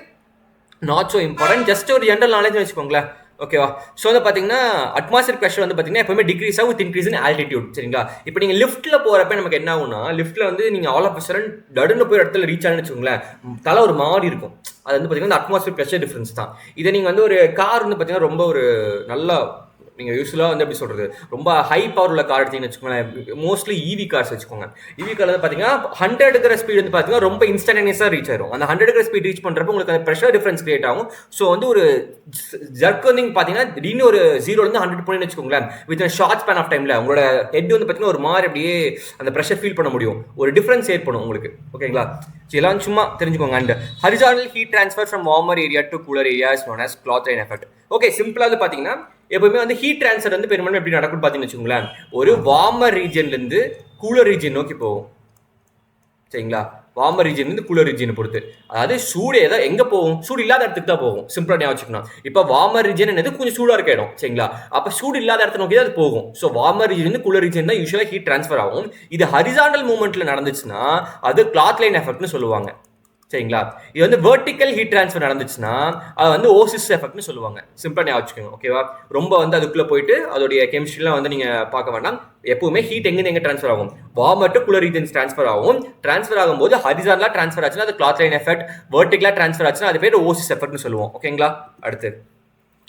நாட் ஸோ இம்பார்ட்டன்ட், ஜஸ்ட் ஒரு ஜென்ரல் நாலேஜ் வச்சுக்கோங்களேன். ஓகேவா, ஸோ வந்து பார்த்தீங்கன்னா அட்மாஸ்பியர் ப்ரெஷர் வந்து பார்த்தீங்கன்னா எப்பவுமே டிக்ரீஸ் ஆகும் வித் இன்க்ரீஸ் இன் ஆல்டிடியூட். சரிங்களா, இப்போ நீங்கள் லிஃப்ட்டில் போகிறப்ப நமக்கு என்ன ஆகும்னா, லிஃப்ட்டில் வந்து நீங்கள் ஆல் ஆஃப் சடன் டடுன்னு போய் இடத்துல ரீச் ஆகுன்னு வச்சுக்கோங்களேன், தலை ஒரு மாறி இருக்கும். அது வந்து பார்த்தீங்கன்னா அட்மாஸ்பியர் ப்ரெஷர் டிஃபரன்ஸ் தான். இதை நீங்கள் வந்து ஒரு கார் வந்து பார்த்தீங்கன்னா ரொம்ப ஒரு நல்ல நீங்கள் யூஸ்வலாக வந்து எப்படி சொல்கிறது, ரொம்ப ஹை பவர் உள்ள கார் எடுத்தீங்கன்னு வச்சுக்கோங்களேன், மோஸ்ட்லி இவி கார்ஸ் வச்சுக்கோங்க. இவி கார் வந்து பார்த்தீங்கன்னா 100 இருக்கிற ஸ்பீட் வந்து பார்த்தீங்கன்னா ரொம்ப இன்ஸ்டன்டேனியஸாக ரீச் ஆயிரும். அந்த 100 இருக்கிற ஸ்பீட் ரீச் பண்ணுறப்போ உங்களுக்கு அந்த ப்ரெஷர் டிஃபரன்ஸ் கிரியேட் ஆகும். ஸோ வந்து ஒரு ஜர்க் வந்து பார்த்தீங்கன்னா திடீர்னு ஒரு 0லேருந்து 100 போனீங்கன்னு வச்சுக்கோங்களேன், வித் ஷார்ட் ஸ்பேன் ஆஃப் டைமில் உங்களோட ஹெட் வந்து பார்த்தீங்கன்னா ஒரு மாதிரி அப்படியே அந்த ப்ரெஷர் ஃபீல் பண்ண முடியும், ஒரு டிஃபரன்ஸ் ஏற்படும் உங்களுக்கு. ஓகேங்களா, எல்லாம் சும்மா தெரிஞ்சுக்கோங்க. And horizontal heat transfer from warmer area to cooler area is known as clothesline effect. Okay, சிம்பிளாக வந்து பார்த்தீங்கன்னா எப்பவுமே வந்து ஹீட் ட்ரான்ஸ்ஃபர் வந்து பெரும்பாலும் எப்படி நடக்கும்னு பார்த்தீங்கன்னு வச்சுக்கோங்களேன், ஒரு வார்மர் ரீஜன்லேருந்து கூலர் ரீஜன் நோக்கி போகும். சரிங்களா, வார்மர் ரீஜன் கூலர் ரீஜனை பொறுத்து, அதாவது சூடு ஏதாவது எங்கே போகும், சூடு இல்லாத இடத்துக்கு தான் போகும். சிம்பிளாக ஞாபகம் வச்சுக்கணும். இப்போ வார்மர் ரீஜன் என்னது கொஞ்சம் சூடாக இருக்க இடம், சரிங்களா, அப்போ சூடு இல்லாத இடத்த நோக்கி தான் அது போகும். So warmer region cooler region தான் யூஸ்வலாக ஹீட் ட்ரான்ஸ்ஃபர் ஆகும். இது ஹரிசாண்டல் மூவ்மெண்ட்ல நடந்துச்சுன்னா அது கிளாத் லைன் எஃபெக்ட்னு சொல்லுவாங்க. சரிங்களா, இது வந்து வெர்டிக்கல் ஹீட் ட்ரான்ஸ்ஃபர் நடந்துச்சுன்னா அது வந்து ஓசிஸ் எஃபெக்ட்னு சொல்லுவாங்க. சிம்பிளா ஞாபகம் வச்சுக்கோங்க. ஓகேவா, ரொம்ப வந்து அதுக்குள்ள போயிட்டு அதோடைய கெமிஸ்ட்ரிலாம் வந்து நீங்க பார்க்க வேண்டாம். எப்பவுமே ஹீட் எங்க ட்ரான்ஸ்ஃபர் ஆகும், warmer to cooler regions transfer ஆகும். ட்ரான்ஸ்ஃபர் ஆகும்போது ஹரிசாண்டலா ட்ரான்ஸ்ஃபர் ஆச்சுன்னா அது கிளாத் லைன் எஃபெக்ட், வெர்டிக்கலா ட்ரான்ஸ்ஃபர் ஆச்சுன்னா அது பேர் ஓசிஸ் எஃபெக்ட்னு சொல்லுவோம். ஓகேங்களா, அடுத்து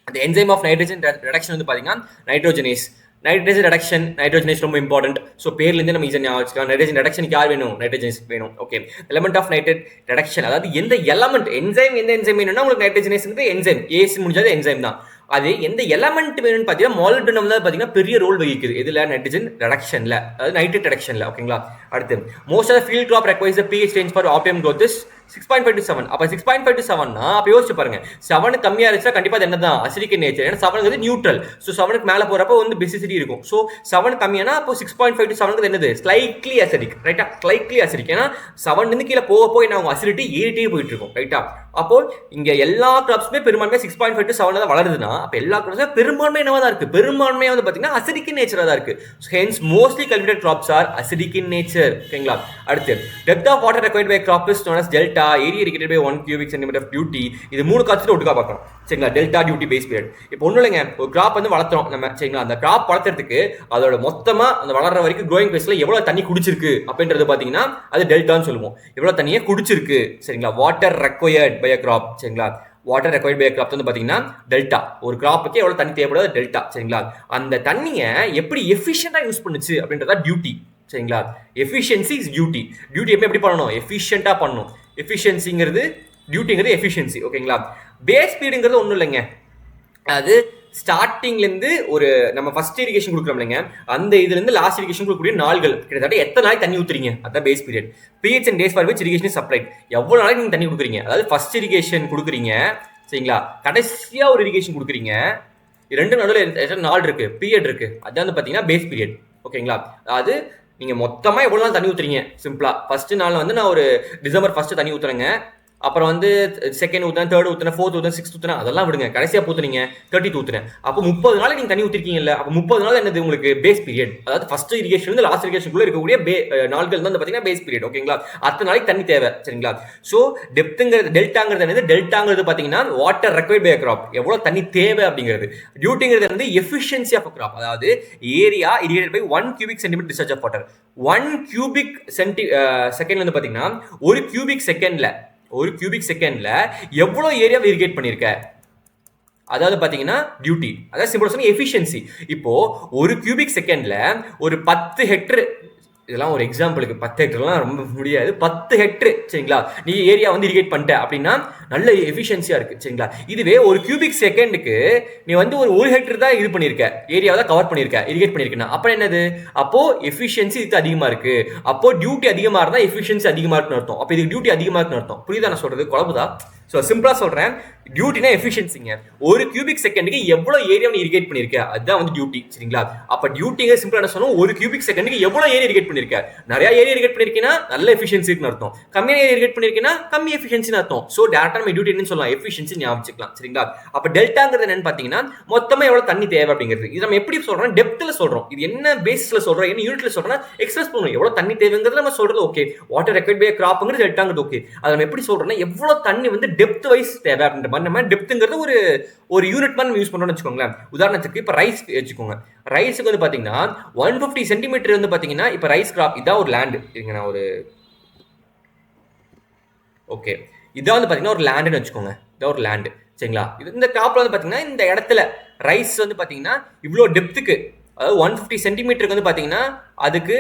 அந்த என்சைம் ஆஃப் நைட்ரஜன் ரிடக்ஷன் வந்து பாத்தீங்கன்னா நைட்ரோஜனேஸ். நைட்ரஜன் ரிடக்ஷன், நைட்ரோஜனேஸ் ரொம்ப இம்பார்ட்டன்ட். ஸோ பேர்லேருந்து நம்ம ஈஸியாக ஞாபகம் வச்சுக்கலாம். நைட்ரஜன் ரிடக்ஷனுக்கு யார் வேணும், நைட்ரஜனேஸ் வேணும். Okay, element of nitrate reduction, அதாவது எந்த எலமெண்ட் எந்த என்சைம் வேணும்னா உங்களுக்கு நைட்ரஜனேஸ்ங்கிறது என்சைம், ஏசி முடிஞ்சாது என்சைம் தான். அது எந்த எலமெண்ட் வேணும்னு பார்த்தீங்கன்னா மாலிப்டினம் தான் பார்த்தீங்கன்னா பெரிய ரோல் வகிக்குது. இதில் நைட்ரஜன் ரிடக்ஷனில், அதாவது நைட்ரேட் ரிடக்ஷனில். ஓகேங்களா, அடுத்து most of field crop requires the pH range for optimum growth is 6.5 to 7. அப்ப 6.5 to 7னா அப்ப யோசிச்சு பாருங்க. 7 கம்மியா இருந்துச்சா கண்டிப்பா அது என்னதான் அசிடிக் நேச்சர். ஏன்னா 7ங்கிறது நியூட்ரல். சோ 7க்கு மேல போறப்ப வந்து பேசிசிட்டி இருக்கும். சோ 7 கம்மியானா அப்போ 6.5 to 7ங்கிறது என்னது? Slightly acidic. ரைட்டா? Slightly acidic. ஏன்னா 7 இருந்து கீழ போக என்ன ஆகும்? அசிடிட்டி ஏறிட்டே போயிட்டு இருக்கும். ரைட்டா? அப்போ இங்க எல்லா கிராப்ஸ்மே பெரும்பான்மையா 6.5 to 7ல தான் வளருதுன்னா அப்ப எல்லா கிராப்ஸ்மே பெரும்பான்மை என்னவா தான் இருக்கு? பெரும்பான்மையா வந்து பாத்தீங்கன்னா அசிடிக் நேச்சரா தான் இருக்கு. Hence mostly cultivated crops are acidic in nature. ஓகேங்களா? அடுத்து depth of water required by crop is known as delta, area irrigated by 1 cubic centimeter of duty. இது மூணு கான்செப்ட் ஒட்டுக்கா பார்க்கணும். சரிங்களா? Delta, duty, base period. இப்போ ஒண்ணும் இல்லைங்க, ஒரு கிராப் வந்து வளர்த்துறோம் நம்ம. சரிங்களா? அந்த கிராப் வளர்த்துறதுக்கு அதோட மொத்தமா அந்த வளர்ற வரைக்கும் க்ரோயிங் பேஸ்ல எவ்வளவு தண்ணி குடிச்சிருக்கு அப்படின்றது பாத்தீங்கன்னா அது டெல்டான்னு சொல்லுவோம். எவ்வளவு தண்ணியை குடிச்சிருக்கு. சரிங்களா? Water required by a crop. சரிங்களா? Water required by a crop வந்து பாத்தீங்கன்னா டெல்டா. ஒரு கிராப்புக்கு எவ்வளவு தண்ணி தேவைப்படுது டெல்டா. சரிங்களா? அந்த தண்ணியை எப்படி எஃபிஷியண்டா யூஸ் பண்ணுச்சு அப்படின்றதா டியூட்டி. சரிங்களா? Efficiency is duty. டியூட்டி எப்படி பண்ணணும்? எஃபிஷியண்டா பண்ணணும். எஃபிஷியன்சிங்கிறது டியூட்டிங்கிறது எஃபிஷியன்சி. ஓகேங்களா? பேஸ் பீரியடுங்கிறது ஒன்றும் இல்லைங்க, அது ஸ்டார்டிங்ல இருந்து ஒரு நம்ம ஃபர்ஸ்ட் இரிகேஷன் கொடுக்குறோம் இல்லைங்க, அந்த இதுல இருந்து லாஸ்ட் இரிகேஷன் கொடுக்கக்கூடிய நாள்கள் கிட்டத்தட்ட எத்தனை நாளைக்கு தண்ணி ஊத்துறீங்க, அதான் base period. Periods and days for which irrigation supplied, எவ்வளவு நாளைக்கு நீங்க தண்ணி கொடுக்குறீங்க. அதாவது ஃபர்ஸ்ட் இரிகேஷன் கொடுக்குறீங்க, சரிங்களா, கடைசியா ஒரு இரிகேஷன் கொடுக்குறீங்க, ரெண்டு நடுவில் நாள் இருக்கு, பீரியட் இருக்கு, அதான் வந்து பாத்தீங்கன்னா பேஸ் பீரியட். ஓகேங்களா? அதாவது நீங்க மொத்தமா எவ்வளவு நாள் தண்ணி ஊத்துறீங்க. சிம்பிளா ஃபர்ஸ்ட் நாள் வந்து நான் ஒரு டிசம்பர் ஃபர்ஸ்ட் தண்ணி ஊத்துறேங்க, அப்புறம் வந்து செகண்ட் ஊத்துறேன், தேர்ட் ஊத்துறேன், ஃபோர்த் ஊத்துறேன், சிக்ஸ்த் ஊத்துறேன், அதெல்லாம் விடுங்க, கடைசியா ஊத்துறீங்க 30 ஊத்துறேன். அப்போ 30 நாள் நீங்க தண்ணி ஊத்திருக்கீங்கல்ல, அப்போ 30 நாள் என்னது உங்களுக்கு பேஸ் பீரியட். அதாவது ஃபர்ஸ்ட் இரிகேஷன் வந்து லாஸ்ட் இரிகேஷனுக்குள்ள இருக்கக்கூடிய நாள்கள் தான் பாத்தீங்கன்னா பேஸ் பீரியட். ஓகேங்களா? அத்தனை நாளைக்கு தண்ணி தேவை. சரிங்களா? சோ டெப்த்ங்கிறது டெல்டாங்கிறது என்னது? டெல்டாங்கிறது பாத்தீங்கன்னா வாட்டர் ரெக்வயர்ட் பை கிராப், எவ்வளவு தண்ணி தேவை அப்படிங்கிறது. டியூட்டிங்கிறது வந்து எஃபிஷியன்சி ஆஃப் கிராப், அதாவது area irrigated by 1 cubic centimeter discharge of water. 1 cubic செகண்ட்ல வந்து பாத்தீங்கன்னா ஒரு கியூபிக் செகண்ட்ல எவ்வளவு ஏரியா இரிகேட் பண்ணிருக்க, அதாவது பாத்தீங்கன்னா டியூட்டி, அதாவது சிம்பிளா சொன்னா எஃபிஷியன்சி. இப்போ ஒரு கியூபிக் செகண்ட்ல ஒரு 10 ஹெக்டர், இதெல்லாம் ஒரு எக்ஸாம்பிளுக்கு, 10 ஹெக்டர்லாம் ரொம்ப முடியாது, 10 ஹெக்டர் சரிங்களா, நீ ஏரியா வந்து இரிகேட் பண்ணிட்ட அப்படின்னா நல்ல எஃபிஷியன்சியா இருக்கு. சரிங்களா? இதுவே ஒரு கியூபிக் செகண்டுக்கு நீ வந்து ஒரு ஹெக்டர் தான் இது பண்ணிருக்க, ஏரியாவை தான் கவர் பண்ணிருக்க, இரிகேட் பண்ணிருக்கா, அப்ப என்னது? அப்போ எஃபிஷியன்சி இது அதிகமா இருக்கு, அப்போ டியூட்டி அதிகமா இருந்தா எஃபிஷியன்சி அதிகமா இருக்குன்னு அர்த்தம். அப்ப இதுக்கு டியூட்டி அதிகமா இருக்குன்னு அர்த்தம். புரியுதா நான் சொல்றது? குழம்புதா? ஸோ சிம்பிளா சொல்றேன், டியூட்டினா எஃபிஷியன்சிங்க. ஒரு கியூபிக் செகண்டுக்கு எவ்வளவு ஏரியா நீ இரிகேட் பண்ணிருக்க, அதுதான் வந்து டியூட்டி. சரிங்களா? அப்ப டியூட்டிங்க சிம்பிளா என்ன சொன்னோம், ஒரு கியூபிக் செகண்டுக்கு எவ்வளவு ஏரியா இரிகேட் பண்ணிருக்க. நிறைய ஏரியா இரிகேட் பண்ணிருக்கீங்கன்னா நல்ல எஃபிஷியன்சின்னு அர்த்தம், கம்மியான ஏரியா இரிகேட் பண்ணிருக்கீங்கன்னா கம்மி எஃபிஷியன்சின்னு அர்த்தம். ஸோ டேரக்டா நம்ம டியூட்டி என்னன்னு சொல்லலாம், எஃபிஷியன்சி ஞாபகம் வச்சுக்கலாம். சரிங்களா? அப்ப டெல்டாங்கிறது என்னன்னு பாத்தீங்கன்னா மொத்தமா எவ்வளவு தண்ணி தேவை அப்படிங்கிறது. இது நம்ம எப்படி சொல்றோம்? டெப்த்ல சொல்றோம். இது என்ன பேசிஸ்ல சொல்றோம், என்ன யூனிட்ல சொல்றோம், எக்ஸ்பிரஸ் பண்ணணும் எவ்வளவு தண்ணி தேவைங்கிறது நம்ம சொல்றது. ஓகே, வாட்டர் ரெக்வயர்ட் பை கிராப்ங்கிறது டெல்டாங்கிறது. ஓகே, அதை நம்ம எப்படி சொல்றோம்னா எவ்வளவு தண்ணி வந்து டெப்த் வைஸ் தேவை அப்படின்ற மாதிரி நம்ம டெப்த்ங்கிறது ஒரு யூனிட் மாதிரி நம்ம யூஸ் பண்றோம்னு வச்சுக்கோங்களேன். உதாரணத்துக்கு இப்ப ரைஸ் வச்சுக்கோங்க. ரைஸுக்கு வந்து பாத்தீங்கன்னா 150 சென்டிமீட்டர் வந்து பாத்தீங்கன்னா இப்ப ரைஸ் கிராப் இதான் ஒரு லேண்ட் இருங்க, நான் ஒரு ஓகே இதான் வந்து பாத்தீங்கன்னா ஒரு லேண்டுன்னு வச்சுக்கோங்க, இதான் ஒரு லேண்டு. சரிங்களா? இது இந்த கிராப்ல வந்து பாத்தீங்கன்னா இந்த இடத்துல ரைஸ் வந்து பாத்தீங்கன்னா இவ்வளவு டெப்த்துக்கு, அதாவது 150 சென்டிமீட்டருக்கு வந்து பாத்தீங்கன்னா அதுக்கு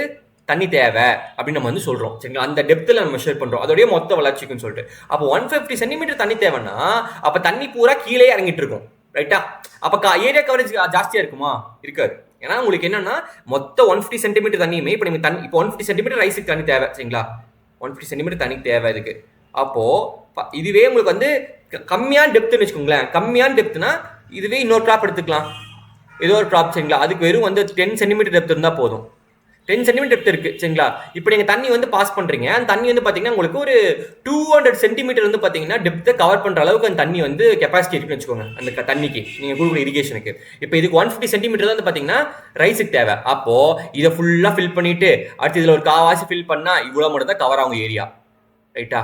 தண்ணி தேவை அப்படின்னு நம்ம வந்து சொல்றோம். சரிங்களா? அந்த டெப்த்ல நம்ம மெஷர் பண்றோம் அதோடைய மொத்த வளர்ச்சிக்குன்னு சொல்லிட்டு. அப்போ 150 சென்டிமீட்டர் தண்ணி தேவைன்னா அப்ப தண்ணி பூரா கீழே இறங்கிட்டு இருக்கும். ரைட்டா? அப்ப ஏரியா கவரேஜ் ஜாஸ்தியா இருக்குமா? இருக்காது. ஏன்னா உங்களுக்கு என்னன்னா மொத்த 150 சென்டிமீட்டர் தண்ணியுமே இப்ப நீங்க இப்போ 150 சென்டிமீட்டர் ரைஸுக்கு தண்ணி தேவை. சரிங்களா? 150 சென்டிமீட்டர் தண்ணி தேவை இருக்கு. அப்போ இதுவே உங்களுக்கு வந்து கம்மியான டெப்த்னு வச்சுக்கோங்களேன். கம்மியான டெப்த்னா இதுவே இன்னொரு கிராப் எடுத்துக்கலாம், ஏதோ ஒரு கிராப். சரிங்களா? அதுக்கு வெறும் வந்து 10 சென்டிமீட்டர் டெப்த் இருந்தா போதும். 10 சென்டிமீட்டர் டெப்த் இருக்கு. சரிங்களா? இப்போ நீங்க தண்ணி வந்து பாஸ் பண்றீங்க, அந்த தண்ணி வந்து பாத்தீங்கன்னா உங்களுக்கு ஒரு 200 சென்டிமீட்டர் வந்து பாத்தீங்கன்னா டெப்த்தை கவர் பண்ற அளவுக்கு அந்த தண்ணி வந்து கெப்பாசிட்டி இருக்குன்னு வச்சுக்கோங்க. அந்த தண்ணிக்கு நீங்க கொடுக்குற இரிகேஷனுக்கு. இப்போ இதுக்கு 150 சென்டிமீட்டர் தான் பாத்தீங்கன்னா ரைஸுக்கு தேவை. அப்போ இதை ஃபுல்லா ஃபில் பண்ணிட்டு அடுத்து இதுல ஒரு காவாசி ஃபில் பண்ணா இவ்வளவு மட்டும் தான் கவர் ஆகும் ஏரியா. ரைட்டா?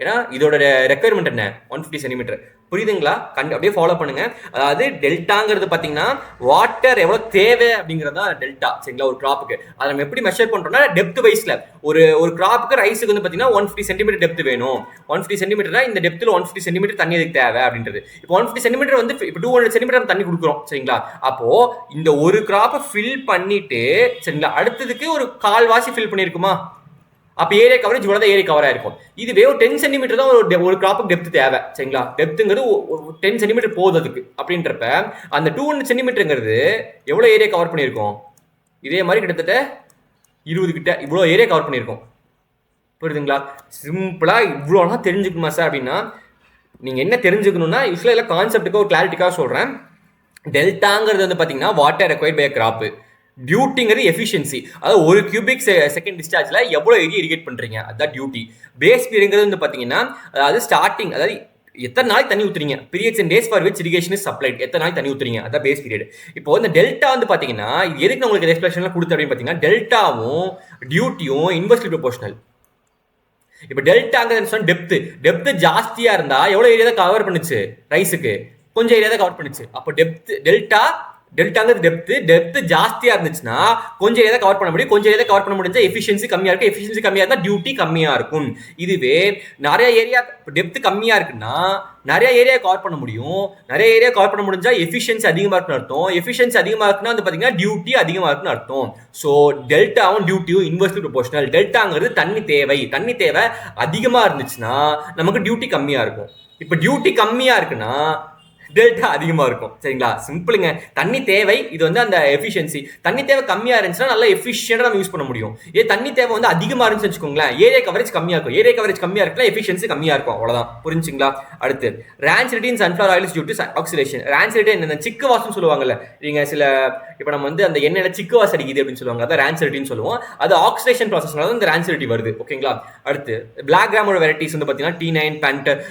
ஏன்னா இதோட ரெக்குயர்மெண்ட் என்ன? 150 சென்டிமீட்டர். புரியுதுங்களா? அப்படியே ஃபாலோ பண்ணுங்க. அதாவது டெல்டாங்கிறது பாத்தீங்கன்னா வாட்டர் எவ்வளவு தேவை அப்படிங்கறதா டெல்டா. சரிங்களா? ஒரு கிராப்புக்கு அதை நம்ம எப்படி மெஷர் பண்றோம்னா டெப்த் வைஸ்ல. ஒரு கிராப்புக்கு ரைஸுக்கு வந்து பாத்தீங்கன்னா 150 சென்டிமீட்டர் டெப்த் வேணும். 150 சென்டிமீட்டர் இந்த டெப்த்ல 150 சென்டிமீட்டர் தண்ணி அதுக்கு தேவை அப்படின்றது. இப்போ 150 சென்டிமீட்டர் வந்து இப்போ 200 சென்டிமீட்டர் தண்ணி கொடுக்குறோம். சரிங்களா? அப்போ இந்த ஒரு கிராப்பை ஃபில் பண்ணிட்டு சரிங்களா அடுத்ததுக்கு ஒரு கால்வாசி ஃபில் பண்ணிருக்குமா, அப்ப ஏரியா கவரேஜ் இவ்வளவு ஏரியா கவர் ஆயிருக்கும். இதுவே ஒரு 10 சென்டிமீட்டர் தான் ஒரு கிராப்புக்கு டெப்த் தேவை. சரிங்களா? டெப்த்ங்கிறது 10 சென்டிமீட்டர் போகுது அதுக்கு. அப்படின்றப்ப அந்த 200 சென்டிமீட்டருங்கிறது எவ்வளவு ஏரியா கவர் பண்ணியிருக்கோம்? இதே மாதிரி கிட்டத்தட்ட 20 கிட்ட இவ்வளவு ஏரியா கவர் பண்ணியிருக்கோம். புரியுதுங்களா? சிம்பிளா இவ்வளோலாம் தெரிஞ்சுக்கணுமா சார் அப்படின்னா, நீங்க என்ன தெரிஞ்சுக்கணும்னா யூஸ்வலா இல்லை கான்செப்டுக்கு ஒரு கிளாரிட்டிக்காக சொல்றேன். டெல்டாங்கிறது வந்து பார்த்தீங்கன்னா வாட்டர் ரெக்வயர்ட் பை கிராப். டியூட்டிங்கிறது எஃபிஷியன்சி, அதாவது ஒரு கியூபிக் செகண்ட் டிஸ்சார்ஜ்ல எவ்வளோ ஏரியா இரிகேட் பண்றீங்க, அதுதான் டியூட்டி. பேஸ் பீரியட்ங்கிறது வந்து பார்த்தீங்கன்னா அதாவது ஸ்டார்டிங், அதாவது எத்தனை நாளைக்கு தண்ணி ஊத்துறீங்க, periods and days for which irrigation is supplied, எத்தனை நாளைக்கு தண்ணி ஊத்துறீங்க, அதான் பேஸ் பீரியட். இப்போ இந்த டெல்டா வந்து பார்த்தீங்கன்னா இது எதுக்கு நான் உங்களுக்கு எக்ஸ்பிளேஷன்லாம் கொடுத்து அப்படின்னு பார்த்தீங்கன்னா, டெல்டாவும் டியூட்டியும் இன்வெர்ஸ்லி ப்ரொபோஷனல். இப்போ டெல்டாங்க டெப்த் ஜாஸ்தியா இருந்தா எவ்வளவு ஏரியா தான் கவர் பண்ணுச்சு, ரைஸுக்கு கொஞ்சம் ஏரியா தான் கவர் பண்ணுச்சு. அப்போ டெல்டாங்கிறது டெப்த் ஜாஸ்தியா இருந்துச்சுன்னா கொஞ்சம் ஏரியா கவர் பண்ண முடியும், கொஞ்சம் ஏரியா கவர் பண்ண முடிஞ்சா எஃபிஷியன்சி கம்மியா இருக்கு, எஃபிஷியன்சி கம்மியா இருந்தா டியூட்டி கம்மியா இருக்கும். இதுவே நிறைய ஏரியா டெப்த் கம்மியா இருக்குன்னா நிறைய ஏரியா கவர் பண்ண முடியும், நிறைய ஏரியா கவர் பண்ண முடிஞ்சா எஃபிஷியன்சி அதிகமா இருக்குன்னு அர்த்தம், எஃபிஷியன்சி அதிகமா இருக்குன்னா வந்து பாத்தீங்கன்னா டியூட்டி அதிகமா இருக்குன்னு அர்த்தம். ஸோ டெல்டாவும் டியூட்டியும் இன்வெர்ஸ்லி ப்ரொபோஷனல். டெல்டாங்கிறது தண்ணி தேவை அதிகமா இருந்துச்சுன்னா நமக்கு டியூட்டி கம்மியா இருக்கும். இப்போ டியூட்டி கம்மியா இருக்குன்னா டெல்டா அதிகமா இருக்கும். சரிங்களா? சிம்பிளுங்க. தண்ணி தேவை, இது வந்து அந்த எஃபிஷியன்சி. தண்ணி தேவை கம்மியா இருந்துச்சுன்னா நல்லா எஃபிஷியன்டா நம்ம யூஸ் பண்ண முடியும். தண்ணி தேவை வந்து அதிகமா இருந்துச்சு வச்சுக்கோங்களேன், ஏரியா கவரேஜ் கம்மியா இருக்கும். ஏரியா கவரேஜ் கம்மியா இருக்குன்னா எஃபிஷியன்சி கம்மியா இருக்கும். அவ்வளவுதான். புரிஞ்சுங்களா? அடுத்து rancidity in sunflower oil is due to oxidation. Rancidity என்ன, சிக்கு வாசம் சொல்லுவாங்கல்ல நீங்க, சில இப்போ நம்ம வந்து அந்த எண்ணெயில சிக்கு வாசம் அடிக்குது அப்படின்னு சொல்லுவாங்க, அதான் ரான்சிடிட்டின்னு சொல்லுவோம். அது ஆக்சிடேஷன் ப்ராசஸ்னால இந்த ரான்சிடிட்டி வருது. ஓகேங்களா? அடுத்து பிளாக் கிராமோட வெரைட்டிஸ் வந்து பார்த்தீங்கன்னா T9, பேண்டர்,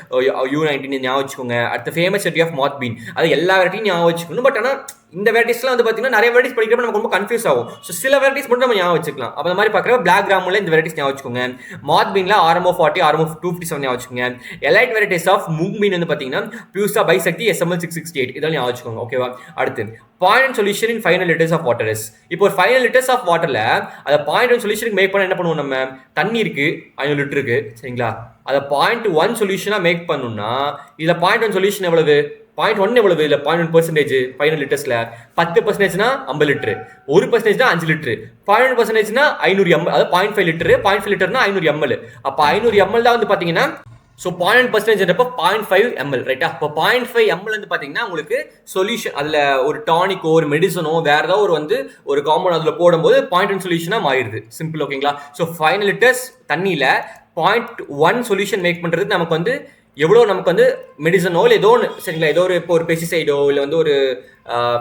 U19 ஞாபகம் வச்சுக்கோங்க. அடுத்து famous variety of moth bean, அது எல்லா வெரைட்டியும் ஞாபகம் வச்சுக்கணும். பட் ஆனால் இந்த வெரைட்டிஸ்லாம் வந்து பார்த்தீங்கன்னா நிறைய வெரைட்டிஸ் படிக்கிறப்ப நமக்கு ரொம்ப கன்ஃபியூஸ் ஆகும். ஸோ சில வெரைட்டிஸ் மட்டும் நம்ம ஞாபகம் வச்சுக்கலாம். அப்போ அந்த மாதிரி பார்க்குறப்ப பிளாக் கிராமில் இந்த வெரைட்டிஸ் ஞாபகம் வச்சுக்கோங்க. மாத் பீனில் RMO 40, RMO 257 ஞாபகம் வச்சுக்கோங்க. Elite varieties of moong bean வந்து பார்த்தீங்கன்னா பியூசா, பைசக்தி, SML 668 இதெல்லாம் ஞாபகம் வச்சுக்கோங்க. ஓகேவா? அடுத்து point and solution in 500 liters of water is. இப்போ ஒரு 500 liters ஆஃப் வாட்டரில் அதை பாயிண்ட் அண்ட் சொல்யூஷனுக்கு மேக் பண்ண என்ன பண்ணுவோம், நம்ம தண்ணி இருக்கு 500 லிட்டர் இருக்கு. சரிங்களா? அதை 0.1 சொல்யூஷனாக மேக் பண்ணணும்னா இதில் 0.1 சொல்யூஷன் எவ்வளவு, 0.1 எவ்வளவு, இல்லை 0.1% 500 லிட்டர்ஸ்ல 10%னா 50 லிட்டரு, 1%னா 5 லிட்டரு, 0.1%னா 500 ml, அதாவது 0.5 லிட்டரு, 0.5 லிட்டர்னா 500 ml. அப்போ 500 ml தான் வந்து பார்த்தீங்கன்னா, ஸோ 0.1% 0.5 ml, ரைட்டா? இப்போ 0.5 ml வந்து பார்த்தீங்கன்னா உங்களுக்கு சொல்யூஷன், அதில் ஒரு டானிக்கோ ஒரு மெடிசனோ வேற ஏதாவது ஒரு காம்பவுண்ட் அதில் போடும்போது 0.1 சொல்யூஷனாக மாறிடுது. சிம்பிள். ஓகேங்களா? ஸோ 500 லிட்டர்ஸ் தண்ணியில் 0.1 சொல்யூஷன் மேக் பண்ணுறதுக்கு நமக்கு வந்து எவ்வளோ, நமக்கு வந்து மெடிசனோ இல்லை ஏதோ ஒன்று, சரிங்களா, ஏதோ இப்போ ஒரு பெஸ்டிசைடோ இல்லை வந்து ஒரு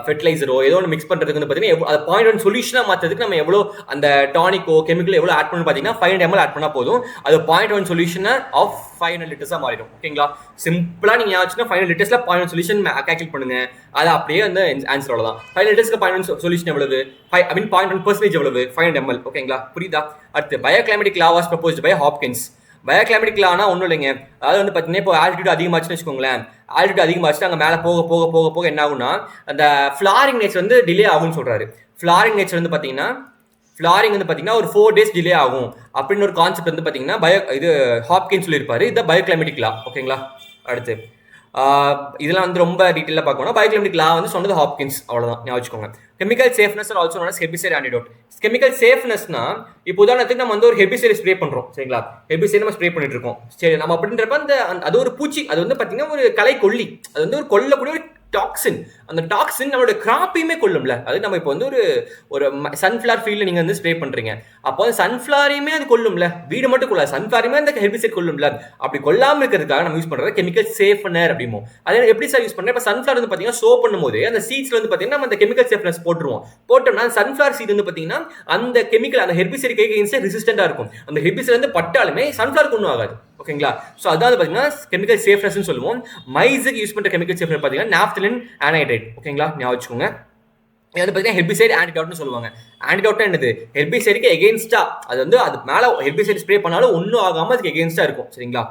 ஃபெர்டிலைசரோ ஏதோ ஒன்று மிக்ஸ் பண்ணுறதுக்கு வந்து பார்த்தீங்கன்னா அது 0.1 சொல்யூஷனாக மாற்றுறதுக்கு நம்ம எவ்வளோ அந்த டானிக்கோ கெமிக்கல் எவ்வளோ ஆட் பண்ணணும் பார்த்தீங்கன்னா 500 ml ஆட் பண்ணால் போதும். அது 0.1 சொல்யூஷனை ஆஃப் 500 லிட்டர்ஸாக மாறிடும். ஓகேங்களா? சிம்பிளாக நீங்கள் ஆச்சுன்னா 500 லிட்டர்ஸில் 0.1 சொல்யூஷன் கால்குலேட் பண்ணுங்க, அது அப்படியே வந்து ஆன்சர் அவ்வளோதான். 500 லிட்டர்ஸ்க்கு 0.1 சொல்யூஷன் எவ்வளவு, 0.1% எவ்வளவு, 500 ml. ஓகேங்களா? புரியுதா? அடுத்து bioclimatic law was proposed by Hopkins. Bioclimatic லானா ஒன்றும் இல்லைங்க, அதாவது வந்து பார்த்தீங்கன்னா இப்போ ஆல்டிடியூட் அதிகமாச்சுன்னு வச்சுக்கோங்களேன், ஆல்டிடியூட் அதிகமாச்சு அங்கே மேலே போக போக போக போக என்ன ஆகும்னா அந்த ஃப்ளாரிங் நேச்சர் வந்து டிலே ஆகும்னு சொல்கிறாரு. ஃப்ளாரிங் நேச்சர் வந்து பார்த்தீங்கன்னா ஒரு 4 days டிலே ஆகும் அப்படின்னு ஒரு கான்செப்ட் வந்து பார்த்தீங்கன்னா இது ஹாப்கின்ஸ் சொல்லியிருப்பாரு. இதுதான் பயோகிளைமேட்டிக் லா. ஓகேங்களா? அடுத்து இதெல்லாம் வந்து ரொம்ப டீட்டெயிலாக பார்க்கணும். பயோகிளைமேட்டிக் லா வந்து சொன்னது ஹாப்கின்ஸ், அவ்வளோதான். ஞாபகம் வச்சுக்கோங்க. Chemical safeners are also known as herbicide antidote. Chemical சேஃப்னஸ்னா இப்போ உதாரணத்துக்கு நம்ம வந்து ஒரு ஹெர்பிசைட் ஸ்ப்ரே பண்ணுறோம். சரிங்களா? ஹெர்பிசைட் நம்ம ஸ்ப்ரே பண்ணிட்டு இருக்கோம். சரி, நம்ம அப்படின்றப்ப அது ஒரு பூச்சி, அது வந்து பார்த்தீங்கன்னா ஒரு கலை கொல்லி, அது வந்து ஒரு கொல்லக்கூடிய ஒரு டாக்ஸின். அந்த டாக்ஸின் நம்மளோட கிராப்பையுமே கொல்லும்ல. அது நம்ம இப்போ வந்து ஒரு சன்ஃப்ளவர் ஃபீல்டில் நீங்கள் வந்து ஸ்ப்ரே பண்ணுறீங்க, அப்போ அந்த சன்ஃப்ளவரையுமே அது கொல்லும்ல, வீடு மட்டும் கொள்ளாது, சன்ஃப்ளவரையுமே அந்த ஹெர்பிசைட் கொல்லும்ல. அப்படி கொல்லாமல் இருக்கிறதுக்காக நம்ம யூஸ் பண்ணுறது கெமிக்கல் சேஃப்னர் அப்படிமோ. அதே எப்படி சார் யூஸ் பண்ணுறேன், இப்போ சன்ஃப்ளவர் வந்து பார்த்தீங்கன்னா சோப் பண்ணும்போது அந்த சீட்ஸ்ல வந்து பார்த்தீங்கன்னா நம்ம அந்த கெமிக்கல் சேஃப்னஸ் போட்டோம்னா சன்ஃப்ளவர் சீட் வந்து பார்த்தீங்கன்னா அந்த கெமிக்கல் அந்த ஹெர்பிசைட் எகெயின்ஸ்ட் ரெசிஸ்டண்டா இருக்கும். அந்த ஹெர்பிசைட் வந்து பட்டாலுமே சன்ஃப்ளவருக்கு ஒன்றும் ஆகாது. ஓகேங்களா? ஸோ அதாவது பார்த்தீங்கன்னா கெமிக்கல் சேஃப்னஸ் சொல்லுவோம். மைஸுக்கு யூஸ் பண்ணுற கெமிக்கல் சேஃப்னர் பார்த்தீங்கன்னா நாப்தலின் ஆனைட்ரேட். ஓகேங்களா? ஞாபகம் வச்சுக்கோங்க. இது வந்து பார்த்தீங்கன்னா ஹெர்பிசைட் ஆன்டிடோட்னு சொல்லுவாங்க. ஆன்டிடோட்னா என்னது, ஹெர்பிசைடுக்கு எகெயின்ஸ்டா, அது வந்து அது மேலே ஹெர்பிசைட் ஸ்ப்ரே பண்ணாலும் ஒன்றும் ஆகாமல் அதுக்கு எகெயின்ஸ்டா இருக்கும். சரிங்களா?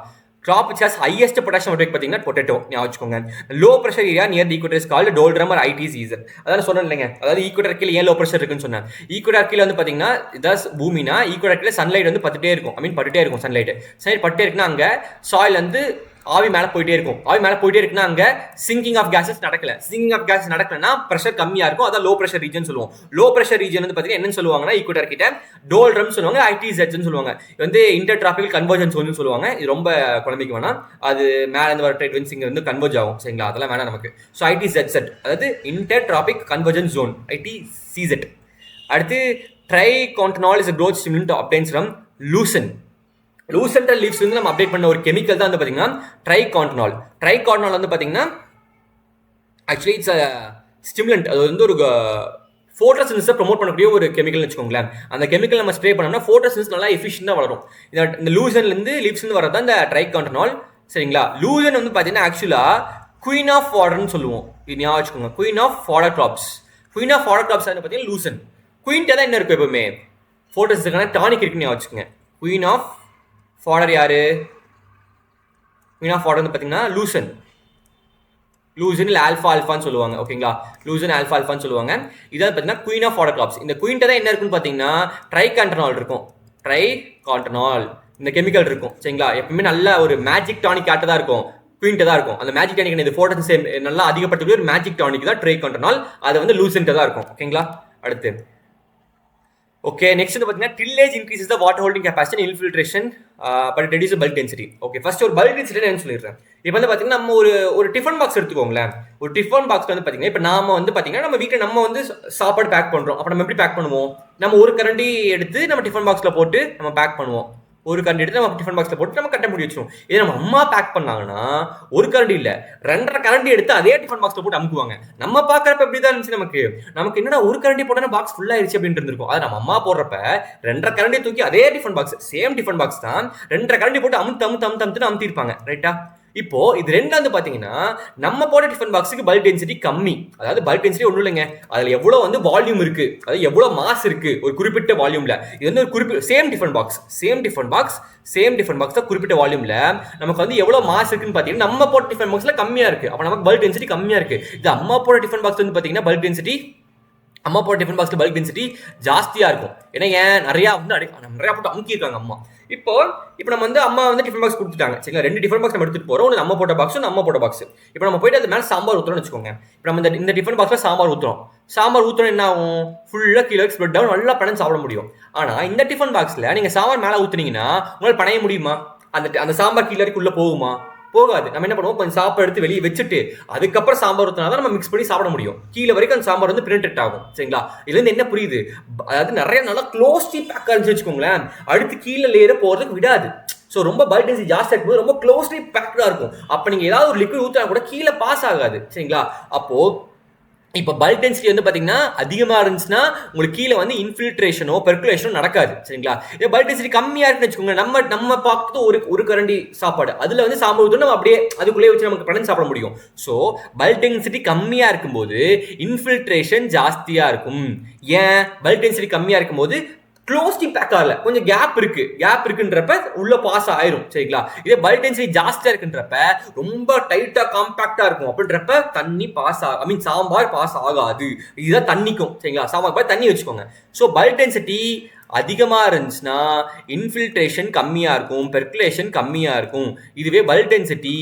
crop which has highest potassium intake பார்த்தீங்கன்னா பொட்டேட்டோ. ஞாபகம் வச்சுக்கோங்க. Low pressure area near the equator is called doldrum or ITCZ. அதான் சொன்னேன் இல்லைங்க, அதாவது ஈக்குவேட்டர் கீழே ஏன் லோ ப்ரெஷர் இருக்குன்னு சொன்னேன். ஈக்குவேட்டர் கீழே வந்து பார்த்தீங்கன்னா இதான் பூமினா, ஈக்குவேட்டர் கீழே சன்லைட் வந்து பட்டுட்டே இருக்கும். சன்லைட் பட்டுட்டே இருக்குன்னா அங்கே சாயில் வந்து ஆவி மேலே போயிட்டே இருக்கும். ஆவி மேலே போயிட்டே இருக்குன்னா அங்கே சிங்கிங் ஆஃப் கேஸஸ் நடக்கலன்னா ப்ரெஷர் கம்மியாக இருக்கும். அதான் லோ ப்ரெஷர் ரீஜன் சொல்லுவோம். லோ ப்ரெஷர் ரீஜன் வந்து பார்த்தீங்கன்னா என்னன்னு சொல்லுவாங்கன்னா ஈக்குவேட்டர் கிட்ட டோல்ட்ரம் சொல்லுவாங்க, ஐடிசெட்னு சொல்லுவாங்க. இது வந்து இன்டர் டிராபிக்கல் கன்வர்ஜன்ஸ் வந்து சொல்லுவாங்க. இது ரொம்ப குழம்பிக்க வேணாம், அது மேலே இருந்து வர ட்ரேட் வின்ஸ் இங்கே வந்து கன்வர்ஜ் ஆகும். சரிங்களா? அதெல்லாம் வேணாம் நமக்கு. ஸோ ஐடிசெட் அதாவது inter tropic convergence zone, ITCZ. அடுத்து triacontanol is a growth stimulant obtains from lucerne. லூசென்டல் லீவ்ஸ் வந்து நம்ம அப்டேட் பண்ண ஒரு கெமிக்கல் தான் வந்து பார்த்தீங்கன்னா ட்ரைகான்டனால். ட்ரைகான்டனால் வந்து பார்த்தீங்கன்னா ஆக்சுவலி இட்ஸ் ஸ்டிமுலண்ட். அது வந்து ஒரு ஃபோட்டோசிந்தசிஸை ப்ரொமோட் பண்ணக்கூடிய ஒரு கெமிக்கல்னு வச்சுக்கோங்களேன். அந்த கெமிக்கல் நம்ம ஸ்ப்ரே பண்ணோம்னா ஃபோட்டோசிந்தசிஸ் நல்லா எஃபிஷியண்டாக வளரும். இந்த லூசன்லேருந்து லீவ்ஸ்லேருந்து வரது தான் இந்த ட்ரைகான்டனால். சரிங்களா? லூசன் வந்து பார்த்தீங்கன்னா ஆக்சுவலாக குயின் ஆஃப் ஃபாடர்னு சொல்லுவோம். இது ஞாபகம் வச்சுக்கோங்க, queen of fodder crops. Queen of fodder crops வந்து பார்த்தீங்கன்னா லூசன். குயின்ட்டே தான் என்ன இருக்கும் எப்பவுமே ஃபோட்டோசிந்தசிஸ்க்கான டானிக் இருக்குன்னு ஞாபகம் வச்சுக்கோங்க. குயின் ஆஃப் ஃபாடர் யாரு? குயின் ஆஃப் ஃபாடர் வந்து பார்த்தீங்கன்னா லூசன். லூசன் இல்லை ஆல்ஃபா ஆல்ஃபான்னு சொல்லுவாங்க. ஓகேங்களா? லூசன் ஆல்ஃபா ஆல்ஃபான்னு சொல்லுவாங்க. இதாவது பார்த்தீங்கன்னா குயின் ஆஃப் ஃபாடர் கிராப்ஸ். இந்த குயின்ட்டை தான் என்ன இருக்குன்னு பார்த்தீங்கன்னா ட்ரைகான்டனால் இருக்கும். ட்ரைகான்டனால் இந்த கெமிக்கல் இருக்கும். சரிங்களா? எப்பவுமே நல்ல ஒரு மேஜிக் டானிக் ஆட்ட தான் இருக்கும், குயின்ட்டை தான் இருக்கும். அந்த மேஜிக் டானிக் இது ஃபோட்டோசிந்தசிஸ் நல்லா அதிகப்படுத்தக்கூடிய ஒரு மேஜிக் டானிக் தான் ட்ரைகான்டனால். அது வந்து லூசன்ட்டை தான் இருக்கும். ஓகேங்களா? அடுத்து ஓகே, நெக்ஸ்ட் வந்து பார்த்தீங்கன்னா tillage increases the water holding capacity and infiltration but reduce bulk density. Okay, first ஒரு பல்க் டென்சிட்டி என்ன சொல்லிடுறேன். இப்போ வந்து பார்த்தீங்கன்னா நம்ம ஒரு டிஃபன் பாக்ஸ் எடுத்துக்கோங்களேன். ஒரு டிஃபன் பாக்ஸ் வந்து பார்த்தீங்கன்னா இப்போ நாம வந்து பார்த்தீங்கன்னா நம்ம வீட்டில் நம்ம வந்து சாப்பாடு பேக் பண்ணுறோம். அப்போ நம்ம எப்படி பேக் பண்ணுவோம்? நம்ம ஒரு கரண்டி எடுத்து நம்ம டிஃபன் பாக்ஸில் போட்டு நம்ம பேக் பண்ணுவோம். ஒரு கரண்டி எடுத்து நம்ம டிஃபன் பாக்ஸில் போட்டு நம்ம கட்ட முடி வச்சிருவோம். இதே நம்ம அம்மா பேக் பண்ணாங்கன்னா ஒரு கரண்டி இல்லை 2.5 கரண்டி எடுத்து அதே டிஃபன் பாக்ஸில் போட்டு அமுக்குவாங்க. நம்ம பார்க்குறப்ப எப்படி தான் இருந்துச்சு, நமக்கு என்னடா ஒரு கரண்டி போட்டா பாக்ஸ் ஃபுல்லாக ஆயிடுச்சு அப்படின்னு இருந்திருக்கும். அது நம்ம அம்மா போடுறப்ப 2.5 கரண்டி தூக்கி அதே tiffin box, same tiffin box தான் 2.5 கரண்டி போட்டு அமுத்து அமுத்திருப்பாங்க. ரைட்டா? இப்போ இது ரெண்டு வந்து பாத்தீங்கன்னா நம்ம போட்ட டிஃபன் பாக்ஸுக்கு பல்க் டென்சிட்டி கம்மி. அதாவது பல்க் டென்சிட்டி ஒன்றும் இல்லைங்க, அதுல எவ்வளவு வந்து வால்யூம் இருக்கு, அதாவது எவ்வளவு மாஸ் இருக்கு ஒரு குறிப்பிட்ட வால்யூம்ல. இது வந்து ஒரு குறிப்பிட்ட சேம் டிஃபன் பாக்ஸ் தான் குறிப்பிட்ட வால்யூம்ல நமக்கு வந்து எவ்வளவு மாஸ் இருக்குன்னு பாத்தீங்கன்னா நம்ம போட்ட டிஃபன் பாக்ஸ்ல கம்மியா இருக்கு. அப்ப நமக்கு பல்க் டென்சிட்டி கம்மியா இருக்கு. இது அம்மா போட்ட டிஃபன் பாக்ஸ் வந்து பாத்தீங்கன்னா பல்க் டென்சிட்டி ஜாஸ்தியா இருக்கும். ஏன்னா ஏன் நிறைய போட்டு அமுக்கிருக்காங்க அம்மா. இப்போ நம்ம வந்து அம்மா வந்து டிஃபன் பாக்ஸ் கொடுத்துட்டாங்க. சரிங்களா? 2 டிஃபன் பாக்ஸ் நம்ம எடுத்துட்டு போறோம். ஒன்று நம்ம போட்ட பாக்ஸ், நம்ம போட்ட பாக்ஸ். இப்போ நம்ம போயிட்டு அது மேலே சாம்பார் ஊற்றுறோம்னு வச்சுக்கோங்க. இப்போ நம்ம இந்த டிஃபன் பாக்ஸ்ல சாம்பார் ஊற்றுறோம் என்ன ஆகும்? ஃபுல்லாக கீழே ஸ்ப்ரெட் டவுன், நல்லா பணம் சாப்பிட முடியும். ஆனால் இந்த டிஃபன் பாக்ஸ்ல நீங்க சாம்பார் மேலே ஊத்துனீங்கன்னா உங்களால் பணைய முடியுமா? அந்த சாம்பார் கீழே உள்ள போகுமா? போகாது. நம்ம என்ன பண்ணுவோம், கொஞ்சம் சாப்பாடு எடுத்து வெளியே வச்சுட்டு அதுக்கப்புறம் சாம்பார் ஊற்றினா தான் நம்ம மிக்ஸ் பண்ணி சாப்பிட முடியும். கீழே வரைக்கும் அந்த சாம்பார் வந்து பிரிண்டட் ஆகும். சரிங்களா? இதுல இருந்து என்ன புரியுது? அதாவது நிறைய நல்லா க்ளோஸ்லி பேக் ஆகிச்சு வச்சுக்கோங்களேன், அடுத்து கீழே லேயர போறதுக்கு விடாது. ஸோ ரொம்ப பல்க் டென்சிட்டி ஜாஸ்தியாக இருக்கும்போது ரொம்ப க்ளோஸ்லி பேக்டாக இருக்கும். அப்போ நீங்கள் ஏதாவது ஒரு லிக்விட் ஊற்றினா கூட கீழே பாஸ் ஆகாது. சரிங்களா? அப்போ இப்போ பல்க் டென்சிட்டி வந்து பார்த்தீங்கன்னா அதிகமாக இருந்துச்சுன்னா உங்களுக்கு கீழே வந்து இன்ஃபில்ட்ரேஷனோ பெர்குலேஷனோ நடக்காது. சரிங்களா? இதே பல்க் டென்சிட்டி கம்மியாக இருக்குன்னு வச்சுக்கோங்க, நம்ம பார்த்து ஒரு கரண்டி சாப்பாடு அதில் வந்து சாம்பார் ஊற்றி நம்ம அப்படியே அதுக்குள்ளேயே வச்சு நமக்கு பணம் சாப்பிட முடியும். ஸோ பல்க் டென்சிட்டி கம்மியாக இருக்கும்போது இன்ஃபில்ட்ரேஷன் ஜாஸ்தியாக இருக்கும். ஏன்? பல்க் டென்சிட்டி கம்மியாக இருக்கும்போது க்ளோஸ்டி பேக் ஆகல, கொஞ்சம் கேப் இருக்குன்றப்ப உள்ள பாஸ் ஆயிரும். சரிங்களா? இதே பல்க் டென்சிட்டி ஜாஸ்தியா இருக்குன்றப்ப ரொம்ப டைட்டா காம்பாக்டா இருக்கும். அப்படின்றப்ப தண்ணி பாஸ் சாம்பார் பாஸ் ஆகாது. இதுதான் தண்ணிக்கும். சரிங்களா? சாம்பார் பாய் தண்ணி வச்சுக்கோங்க. ஸோ பல்க் டென்சிட்டி அதிகமா இருந்துச்சுன்னா இன்ஃபில்ட்ரேஷன் கம்மியா இருக்கும், பெர்குலேஷன் கம்மியா இருக்கும். இதுவே பல்க் டென்சிட்டி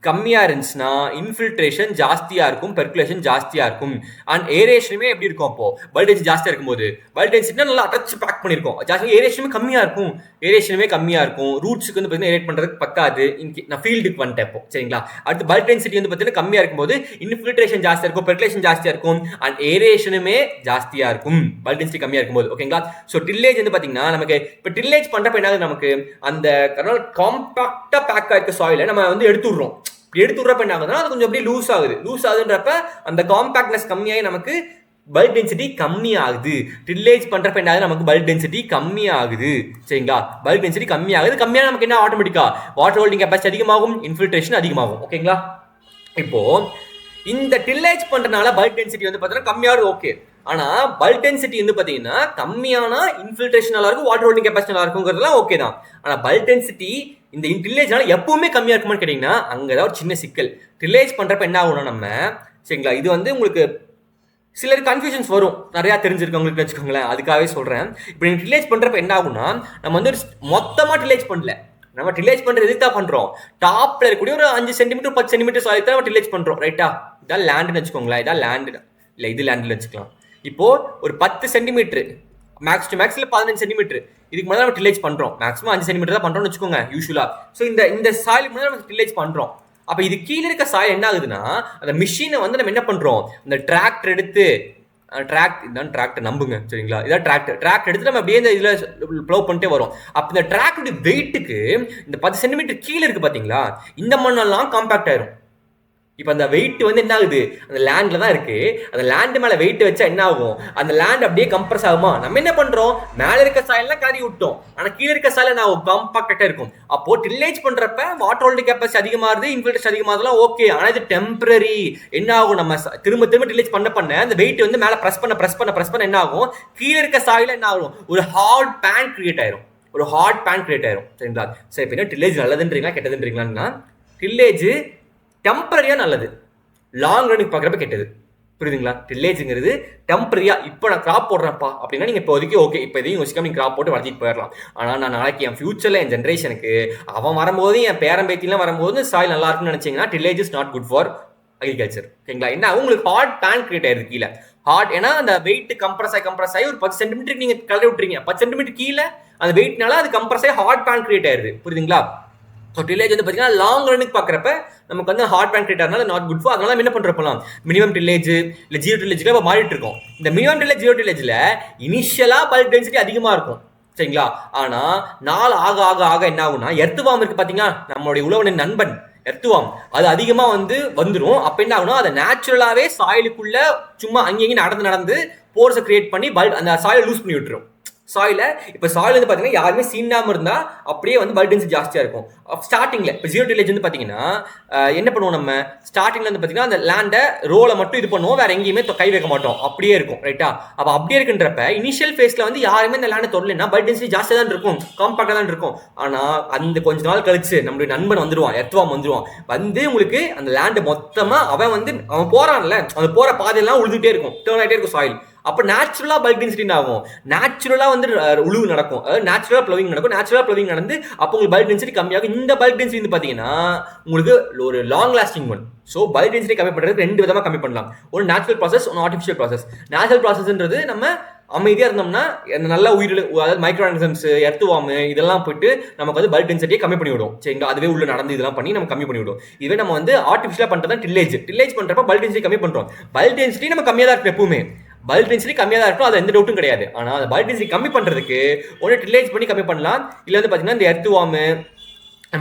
கம்மியா இருந்துச்சுன்னா இன்ஃபில்ட்ரேஷன் ஜாஸ்தியா இருக்கும், பெர்குலேஷன் ஜாஸ்தியா இருக்கும். அண்ட் ஏரேஷனுமே எப்படி இருக்கும்? அப்போ பல்க் டென்சிட்டி ஜாஸ்தியா இருக்கும்போது பல்க் டென்சிட்டி நல்லா அட்டாச் பேக் பண்ணிருக்கோம், ஜாஸ்தி ஏரேஷனுமே கம்மியா இருக்கும். ரூட்ஸுக்கு வந்து பார்த்தீங்கன்னா ஏரேட் பண்றதுக்கு பத்தாது. நான் ஃபீல்டுக்கு வந்துட்டேன் இப்போ. சரிங்களா? அடுத்து பல்க் டென்சிட்டி வந்து பார்த்தீங்கன்னா கம்மியா இருக்கும்போது இன்ஃபில்ட்ரேஷன் ஜாஸ்தியா இருக்கும், பெர்குலேஷன் ஜாஸ்தியா இருக்கும், அண்ட் ஏரேஷனுமே ஜாஸ்தியா இருக்கும் பல்க் டென்சிட்டி கம்மியா இருக்கும்போது. ஓகேங்களா? ஸோ டில்லேஜ் வந்து பார்த்தீங்கன்னா நமக்கு இப்போ டில்லேஜ் பண்றப்ப என்ன நமக்கு அந்த காம்பாக்டா பேக் ஆயிருக்க சாயில நம்ம வந்து எடுத்துடுறோம். என்ன ஆகுதுன்னா அது கொஞ்சம் அப்படியே லூஸ் ஆகுதுன்றப்ப அந்த காம்பாக்ட்னஸ் கம்மியாகி நமக்கு பல்க் டென்சிட்டி கம்மியாகுது. டில்லேஜ் பண்றப்ப என்ன ஆகுது? நமக்கு பல்க் டென்சிட்டி கம்மியாகுது. சரிங்களா? பல்க் டென்சிட்டி கம்மியாக நமக்கு என்ன ஆட்டோமேட்டிக்கா வாட்டர் ஹோல்டிங் கெப்பாசிட்டி அதிகமாகும், இன்ஃபில்ட்ரேஷன் அதிகமாகும். ஓகேங்களா? இப்போ இந்த டில்லேஜ் பண்றதுனால பல்க் டென்சிட்டி வந்து பார்த்தீங்கன்னா கம்மியாகுது. ஓகே, ஆனா பல்க் டென்சிட்டி வந்து பாத்தீங்கன்னா கம்மியானா இன்ஃபில்ட்ரேஷன் நல்லா இருக்கும், வாட்டர் ஹோல்டிங் கெப்பாசிட்டி நல்லா இருக்குங்கிறதுலாம் ஓகே தான். ஆனா பல்க் டென்சிட்டி இந்த டில்லேஜ்னால எப்பவுமே கம்மியா இருக்குமான்னு கேட்டீங்கன்னா அங்கதான் ஒரு சின்ன சிக்கல். டில்லேஜ் பண்றப்ப என்ன ஆகும்னா நம்ம, சரிங்களா, இது வந்து உங்களுக்கு சிலர் கன்ஃபியூஷன்ஸ் வரும், நிறையா தெரிஞ்சிருக்கவங்களுக்கு வச்சுக்கோங்களேன், அதுக்காகவே சொல்கிறேன். இப்போ நீங்கள் டில்லேஜ் பண்ணுறப்ப என்ன ஆகும்னா நம்ம வந்து மொத்தமாக டில்லேஜ் பண்ணல, நம்ம டில்லேஜ் பண்ணுறது எதுக்கு தான் பண்ணுறோம்? டாப்பில் இருக்கக்கூடிய ஒரு 5 சென்டிமீட்டர் 10 சென்டிமீட்டர் சாயில் தான் நம்ம டில்லேஜ் பண்ணுறோம். ரைட்டா? இதான் லேண்டுன்னு வச்சுக்கோங்களேன், இதான் லேண்டு இல்லை, இது லேண்டில் வச்சுக்கலாம். இப்போது ஒரு 10 சென்டிமீட்டர் மேக்ஸ் டு மேக்ஸில் 15 சென்டிமீட்டர் இதுக்கு முதல்ல நம்ம டில்லேஜ் பண்ணுறோம். மேக்ஸிமம் 5 சென்டிமீட்டர் தான் பண்ணுறோம்னு வச்சுக்கோங்க யூஸ்வலாக. ஸோ இந்த சாயிலுக்கு முதல்ல நம்ம டில்லேஜ் பண்ணுறோம். அப்போ இது கீழே இருக்க சாயில் என்ன ஆகுதுன்னா அந்த மிஷினை வந்து நம்ம என்ன பண்ணுறோம், அந்த டிராக்டர் எடுத்து ட்ராக் இதுதான் டிராக்டர் நம்புங்க சரிங்களா. இதான் டிராக்டர் எடுத்து நம்ம அப்படியே இந்த இதில் ப்ளோ பண்ணிட்டே வரும். அப்போ இந்த டிராக்டோட வெயிட்டுக்கு இந்த 10 சென்டிமீட்டர் கீழே இருக்கு பார்த்தீங்களா, இந்த மண்ணெல்லாம் காம்பாக்ட் ஆயிரும். இப்போ அந்த வெயிட் வந்து என்ன ஆகுது, அந்த லேண்ட்ல தான் இருக்கு. அந்த லேண்ட் மேல வெயிட் வச்சா என்ன ஆகும், அந்த லேண்ட் அப்படியே கம்ப்ரஸ் ஆகுமா. நம்ம என்ன பண்றோம், மேல இருக்க சாயல்லாம் கலரி விட்டோம், ஆனா கீழே இருக்க சாயல் என்ன ஆகும், காம்பாக்டா இருக்கும். அப்போ டில்லேஜ் பண்றப்ப வாட்டர் ஹோல்டிங் கெப்பாசிட்டி அதிகமாகுது, இன்ஃபில்ட்ரேஷன் அதிகமாகுதுலாம் ஓகே. ஆனா இது டெம்பரரி. என்ன ஆகும், நம்ம திரும்ப திரும்ப டில்லேஜ் பண்ண அந்த வெயிட் வந்து மேல பிரஸ் பண்ண என்ன ஆகும், கீழே இருக்க சாயில என்ன ஆகும், ஒரு ஹார்ட் பேன் கிரியேட் ஆயிரும். சரிங்களா. சரி, இப்போ டில்லேஜ் நல்லதுன்றீங்களா கெட்டதுன்றீங்களா? டில்லேஜ் டெம்பரரியா நல்லது, லாங் ரன்னுக்கு பார்க்குறப்ப கெட்டது. புரியுதுங்களா. டில்லேஜுங்கிறது டெம்பரரியா, இப்போ நான் கிராப் போடுறேன்ப்பா அப்படின்னா நீங்கள் இப்போதைக்கு ஓகே, இப்போ எதையும் யோசிக்காம நீங்கள் கிராப் போட்டு வளர்த்திட்டு போயிடலாம். ஆனால் நான் நாளைக்கு என் ஃபியூச்சரில் என் ஜென்ரேஷனுக்கு அவன் வரும்போது, என் பேரம்பேத்திலாம் வரும்போது சாயில் நல்லா இருக்குன்னு நினைச்சீங்கன்னா tillage is not good for agriculture. ஓகேங்களா. என்ன உங்களுக்கு ஹார்ட் பேன் கிரியேட் ஆயிருது கீழே. ஹார்ட் ஏன்னா அந்த வெயிட் கம்ப்ரஸ் ஆகி ஒரு 10 சென்டிமீட்டர் நீங்கள் கலரி விட்டுறீங்க, 10 சென்டிமீட்டர் கீழே அந்த வெயிட்னால அது கம்ப்ரஸ் ஆகி ஹார்ட் பேன் கிரியேட் ஆயிருது. புரியுதுங்களா. ஸோ டில்லேஜ் வந்து பார்த்தீங்கன்னா லாங் ரன்னுக்கு பார்க்குறப்ப நமக்கு வந்து ஹார்ட் பேன் கிரியேட் ஆகிறதுனால நாட் குட் ஃபார். அதனால என்ன பண்ணுறப்பலாம் மினிமம் டில்லேஜ் இல்லை ஜீரோ டில்லேஜில் இப்போ மாறிட்டு இருக்கோம். இந்த மினிமம் டில்லேஜ் ஜீரோ டில்லேஜில் இனிஷியலாக பல்க் டென்சிட்டி அதிகமாக இருக்கும் சரிங்களா. ஆனால் நாள் ஆக ஆக ஆக என்ன ஆகும்னா, எர்த்துவாம் இருக்கு பார்த்தீங்கன்னா, நம்மளுடைய உழவனின் நண்பன் எர்த்துவாம், அது அதிகமாக வந்துடும். அப்போ என்ன ஆகுனா, அதை நேச்சுரலாகவே சாயிலுக்குள்ள சும்மா அங்கேயும் நடந்து போர்ஸை கிரியேட் பண்ணி அந்த சாயிலை லூஸ் பண்ணி விட்டுரும். சாயில இப்போ சாயில் வந்து பார்த்தீங்கன்னா யாருமே சீனாமல் இருந்தால் அப்படியே வந்து பல்க் டென்சிட்டி ஜாஸ்தியாக இருக்கும். ஸ்டார்டிங்கில் இப்போ ஜீரோ டில்லேஜ் வந்து பார்த்தீங்கன்னா என்ன பண்ணுவோம், நம்ம ஸ்டார்டிங்கில் வந்து பார்த்தீங்கன்னா அந்த லேண்டை ரோலை மட்டும் இது பண்ணுவோம், வேற எங்கேயுமே கை வைக்க மாட்டோம், அப்படியே இருக்கும் ரைட்டா. அப்போ அப்படியே இருக்குன்றப்ப இனிஷியல் ஃபேஸில் வந்து யாருமே இந்த லேண்டை தொடலைன்னா பல்க் டென்சிட்டி ஜாஸ்தியாக தான் இருக்கும், காம்பாக்டாக தான் இருக்கும். ஆனால் அந்த கொஞ்ச நாள் கழிச்சு நம்மளுடைய நண்பன் வந்துடுவான், எர்த்துவாம் வந்துடுவான். வந்து உங்களுக்கு அந்த லேண்டு மொத்தமாக அவன் போகிறான்ல, அந்த போகிற பாதையெல்லாம் உழுதுகிட்டே இருக்கும், டேர்ன் ஆகிட்டே இருக்கும் சாயில். அப்போ நேச்சுரலா பல்க் டென்சிட்டி ஆகும், நேச்சுரலா வந்து உழுவு நடக்கும், அதாவது நேச்சுரலா ப்ளவிங் நடக்கும். நேச்சுரலா ப்ளவிங் நடந்து அப்போ உங்களுக்கு பல்க் டென்சிட்டி கம்மியாகும். இந்த பல்க் டென்சிட்டி வந்து பார்த்தீங்கன்னா உங்களுக்கு ஒரு long lasting one. So bulk density கம்மி பண்ணுறதுக்கு 2 விதமாக கம்மி பண்ணலாம். ஒரு நேச்சுரல் ப்ராசஸ், ஒன்று ஆர்டிஃபிஷியல் ப்ராசஸ். நேச்சுரல் ப்ராசஸ்ன்றது நம்ம அமைதியாக இருந்தோம்னா நல்ல அதாவது மைக்ரோ ஆர்கானிசம்ஸ், எர்த்துவாம் இதெல்லாம் போயிட்டு நமக்கு வந்து பல்க் டென்சிட்டியை கம்மி பண்ணி விடும் சரிங்களா. அதுவே உள்ள நடந்து இதெல்லாம் பண்ணி நம்ம கம்மி பண்ணி விடும். இதுவே நம்ம வந்து ஆர்டிஃபிஷியலாக பண்ணுறது தான் டில்லேஜ் பண்ணுறப்ப பல்க் டென்சிட்டி கம்மி பண்ணுறோம். பல்க் டென்சிட்டி நம்ம கம்மியாக தான் இருக்கும், எப்பவுமே பல்க் டென்சிட்டி கம்மியாக தான் இருக்கும், அது எந்த டவுட்டும் கிடையாது. ஆனால் அந்த பல்க் டென்சிட்டி கம்மி பண்ணுறதுக்கு ஒன்று டில்லேஜ் பண்ணி கம்மி பண்ணலாம், இல்லை வந்து பார்த்தீங்கன்னா இந்த எர்த்துவாம்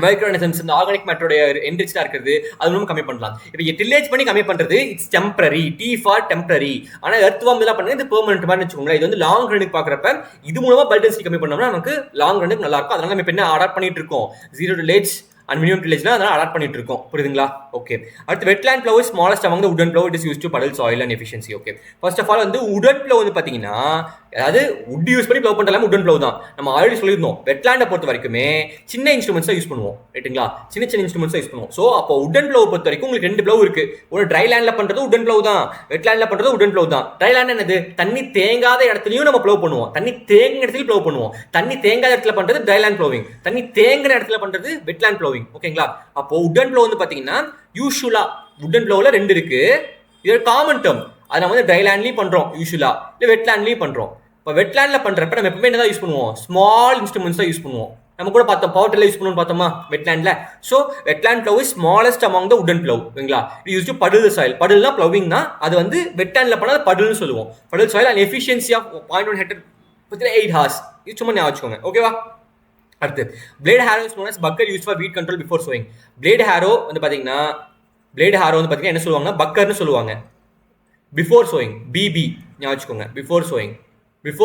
மைக்ரோ ஆர்கானிசம்ஸ் இந்த ஆர்கானிக் மேட்டரோட என்ரிச்சாக இருக்கிறது அது மூலம் கம்மி பண்ணலாம். இப்போ டில்லேஜ் பண்ணி கம்மி பண்ணுறது it's temporary, T for temporary. ஆனால் எர்த்துவாம் இதெல்லாம் பண்ணுறது இது பெர்மனன்ட் மாதிரி வச்சுக்கோங்களேன். இது வந்து லாங் ரன்னுக்கு பார்க்குறப்ப இது மூலமாக பல்க் டென்சிட்டி கம்மி பண்ணோம்னா நமக்கு லாங் ரன்னுக்கு நல்லா இருக்கும். அதனால நம்ம இப்போ என்ன அடாப்ட் பண்ணிட்டு இருக்கோம், ஜீரோ டில்லேஜ் அண்ட் மினிமம் டில்லேஜ்னா அதனால அடாப்ட் பண்ணிட்டு இருக்கோம். புரியுதுங்களா. ஓகே. அடுத்து wetland plough is smallest among the wooden plough, it is used to puddle soil and efficiency. Okay. First of all வந்து வுடன் ப்ளவ் வந்து பார்த்தீங்கன்னா, அதாவது வுட் யூஸ் பண்ணி ப்ளவ் பண்ணுறலாம் வுடன் ப்ளவ் தான். நம்ம ஆல்ரெடி சொல்லியிருந்தோம், வெட்லேண்டை பொறுத்த வரைக்குமே சின்ன இன்ஸ்ட்ருமெண்ட்ஸ் தான் யூஸ் பண்ணுவோம் ரைட்டுங்களா. சின்ன இன்ஸ்ட்ருமெண்ட்ஸ் தான் யூஸ் பண்ணுவோம். ஸோ அப்போ வுடன் ப்ளவ் பொறுத்த வரைக்கும் உங்களுக்கு 2 ப்ளவ் இருக்கு. ஒரு ட்ரை லேண்டில் பண்ணுறது வுடன் ப்ளவ் தான், வெட்லேண்டில் பண்ணுறது வுடன் ப்ளவ் தான். ட்ரை லேண்ட் என்னது, தண்ணி தேங்காத இடத்துலையும் நம்ம ப்ளவ் பண்ணுவோம், தண்ணி தேங்கின இடத்துல ப்ளவ் பண்ணுவோம். தண்ணி தேங்காத இடத்துல பண்ணுறது ட்ரை லேண்ட் ப்ளவிங், தண்ணி தேங்கின இடத்துல பண்ணுறது வெட்லேண்ட் ப்ளவிங். ஓகேங்களா. அப்போ வுடன் ப்ளவ் வந்து பார்த்தீங்கன்னா யூஷுவலா வுடன் ப்ளவ்ல 2 இருக்கு. இது காமன் டேர்ம், அதை நம்ம வந்து ட்ரை லேண்ட்லயும் பண்றோம் யூஷுவலா, இல்லை வெட்லேண்ட்லயும் பண்றோம். இப்போ வெட்லேண்ட்ல பண்றப்ப நம்ம எப்பவுமே என்ன யூஸ் பண்ணுவோம், ஸ்மால் இன்ஸ்ட்ருமெண்ட்ஸ் தான் யூஸ் பண்ணுவோம். நம்ம கூட பார்த்தோம் பவர் டில்லர் யூஸ் பண்ணணும்னு பார்த்தோமா வெட்லேண்ட்ல. So wetland plough is smallest among the wooden plough. ஓகேங்களா. இது யூஸ் டு படுல் சாயில். படுல்னா ப்ளவிங் தான், அது வந்து வெட்லேண்ட்ல பண்ணால் படுல்னு சொல்லுவோம். Puddle soil and efficiency of 0.1 hectare 8 hours. இது சும்மா ஞாபகம் வச்சுக்கோங்க. ஓகேவா. அடுத்து blade harrow is known as bakhar used for weed control before sowing. Blade harrow வந்து பார்த்தீங்கன்னா என்ன சொல்லுவாங்கன்னா பக்கர்னு சொல்லுவாங்க. பிஃபோர் சோயிங் பிபி ஞாபகம் வச்சுக்கோங்க. பிஃபோர்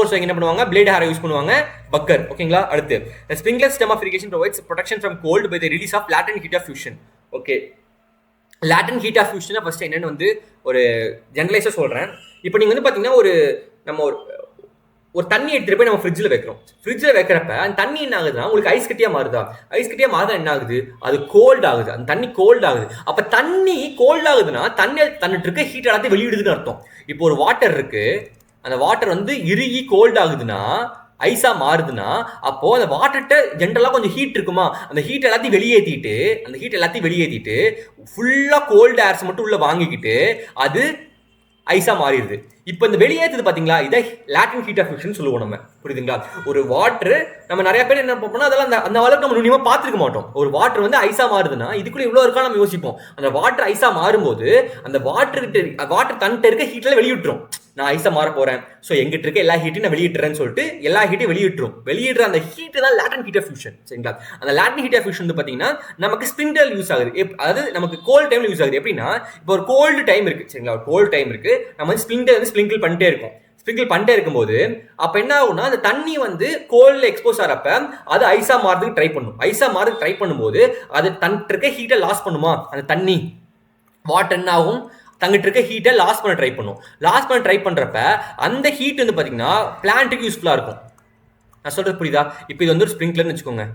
சோயிங் என்ன பண்ணுவாங்க, பிளேட் ஹேரோ யூஸ் பண்ணுவாங்க, பக்கர். ஓகேங்களா. அடுத்து sprinkler system of irrigation provides protection from cold by the release of latent heat of fusion. Okay. Latent heat of fusion first என்னன்னு வந்து ஒரு ஜெனரலைஸாக சொல்கிறேன். இப்போ நீங்கள் வந்து பார்த்தீங்கன்னா ஒரு தண்ணி எடுத்துகிட்டு போய் நம்ம ஃப்ரிட்ஜில் வைக்கிறோம். ஃப்ரிட்ஜில் வைக்கிறப்ப அந்த தண்ணி என்ன ஆகுதுன்னா உங்களுக்கு ஐஸ் கட்டியாக மாறுதா, என்ன ஆகுது, அது கோல்ட் ஆகுது, அந்த தண்ணி கோல்ட் ஆகுது. அப்போ தண்ணி கோல்ட் ஆகுதுன்னா தன்னிட்டு இருக்க ஹீட் எல்லாத்தையும் வெளியிடுதுன்னு அர்த்தம். இப்போ ஒரு வாட்டர் இருக்கு, அந்த வாட்டர் வந்து இறுகி கோல்ட் ஆகுதுன்னா ஐஸா மாறுதுன்னா அப்போ அந்த வாட்டர்கிட்ட ஜென்ரலாக கொஞ்சம் ஹீட் இருக்குமா, அந்த ஹீட் எல்லாத்தையும் வெளியேற்றிட்டு ஃபுல்லாக கோல்டு ஏர்ஸ் மட்டும் உள்ள வாங்கிக்கிட்டு அது ஐஸா மாறிடுது. இப்போ இந்த வெளியேற்றது பார்த்தீங்களா, இதை லேட்டன்ட் ஹீட் ஆஃப் ஃபியூஷன் சொல்லுவோம் நம்ம. புரியுதுங்களா. ஒரு வாட்டர் நம்ம நிறைய பேர் என்ன பார்ப்போம்னா அதெல்லாம் அந்த அளவுக்கு நம்ம நுண்ணியமாக பார்த்துருக்க மாட்டோம். ஒரு வாட்டர் வந்து ஐஸா மாறுதுன்னா இதுக்குள்ள இவ்வளோ இருக்கா நம்ம யோசிப்போம். அந்த வாட்டர் ஐஸா மாறும்போது அந்த வாட்டர் தன்னிட்ட இருக்க ஹீட்ல வெளியிட்டுரும். நான் ஐஸா மாற போறேன், ஸோ எங்கிட்ட இருக்க எல்லா ஹீட்டையும் நான் வெளியிட்டுறேன்னு சொல்லிட்டு எல்லா ஹீட்டையும் வெளியிடுற அந்த ஹீட் தான் லேட்டன் ஹீட் ஆஃப் ஃபியூஷன். சரிங்களா? அந்த லேட்டன் ஹீட் ஆஃப் ஃபியூஷன் வந்து பாத்தீங்கன்னா நமக்கு ஸ்பிரிங்க்லர் யூஸ் ஆகுது. அதாவது நமக்கு கோல்டு டைம்ல யூஸ் ஆகுது. எப்படின்னா இப்போ ஒரு கோல்டு டைம் இருக்கு, சரிங்களா? ஒரு கோல்டு டைம் இருக்கு, நம்ம வந்து ஸ்ப்ரிங்கிள் பண்ணிட்டே இருக்கோம். ஸ்ப்ரிங்கிள் பண்ணிட்டே இருக்கும்போது அப்ப என்ன ஆகும்னா அந்த தண்ணி வந்து கோல்ட்ல எக்ஸ்போஸ் ஆகிறப்ப அது ஐஸா மாறதுக்கு ட்ரை பண்ணும்போது அது தன்கிட்ட இருக்க ஹீட்டை லாஸ் பண்ணுமா? அந்த தண்ணி வாட்டர் என்ன ஆகும், தங்கிட்டு இருக்க ஹீட்டை லாஸ் பண்ண ட்ரை பண்றப்ப அந்த ஹீட் வந்து பாத்தீங்கன்னா பிளான்ட்டுக்கு யூஸ்ஃபுல்லா இருக்கும். நான் சொல்றது புரியுதா? இப்போ இது வந்து ஒரு ஸ்ப்ரிங்க்லர்னு வச்சுக்கோங்க.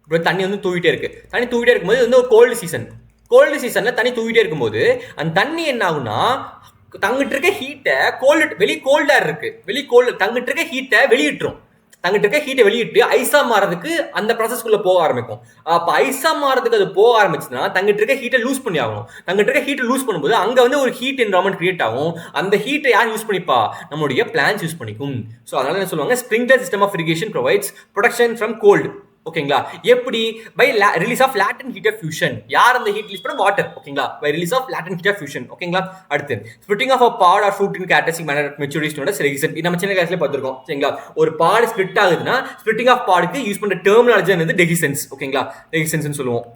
இப்போ தண்ணி வந்து தூவிட்டே இருக்கும்போது இது வந்து ஒரு கோல்டு சீசன்ல தண்ணி தூவிட்டே இருக்கும்போது அந்த தண்ணி என்ன ஆகும்னா தங்கிட்டு இருக்க ஹீட்டை தங்கிட்டு இருக்க ஹீட்டை வெளியிட்டு ஐஸா மாறதுக்கு அந்த ப்ராசஸ்க்குள்ள போக ஆரம்பிக்கும். அப்ப ஐஸா மாறதுக்கு அது போக ஆரம்பிச்சுன்னா தங்கிட்டு இருக்க ஹீட்டை லூஸ் பண்ணி ஆகணும். தங்கிட்டு இருக்க ஹீட்டை லூஸ் பண்ணும்போது அங்க வந்து ஒரு ஹீட் என்வரான்மெண்ட் கிரியேட் ஆகும். அந்த ஹீட்டை யார் யூஸ் பண்ணிப்பா? நம்மளுடைய பிளான்ஸ் யூஸ் பண்ணிக்கும். ஸோ அதனால என்ன சொல்லுவாங்க, sprinkler system of irrigation provides protection from cold. ஓகேங்களா? எப்படி? By release of latent heat of fusion. யார் அந்த ஹீட் ரிலீஸ் பண்ண? வாட்டர். ஓகேங்களா? By release of latent heat of fusion. ஓகேங்களா? அடுத்து splitting of a pod or fruit in characteristic manner at maturity known as resin. இது நம்ம சின்ன கிளாஸ்ல பார்த்திருக்கோம். சரிங்களா? ஒரு பாட் ஸ்பிளிட் ஆகுதுன்னா ஸ்பிளிட்டிங் ஆஃப் பாடுக்கு யூஸ் பண்ற டெர்மினாலஜி என்னது? டெஹிசன்ஸ். ஓகேங்களா? டெஹிசன்ஸ்னு சொல்லுவோம்.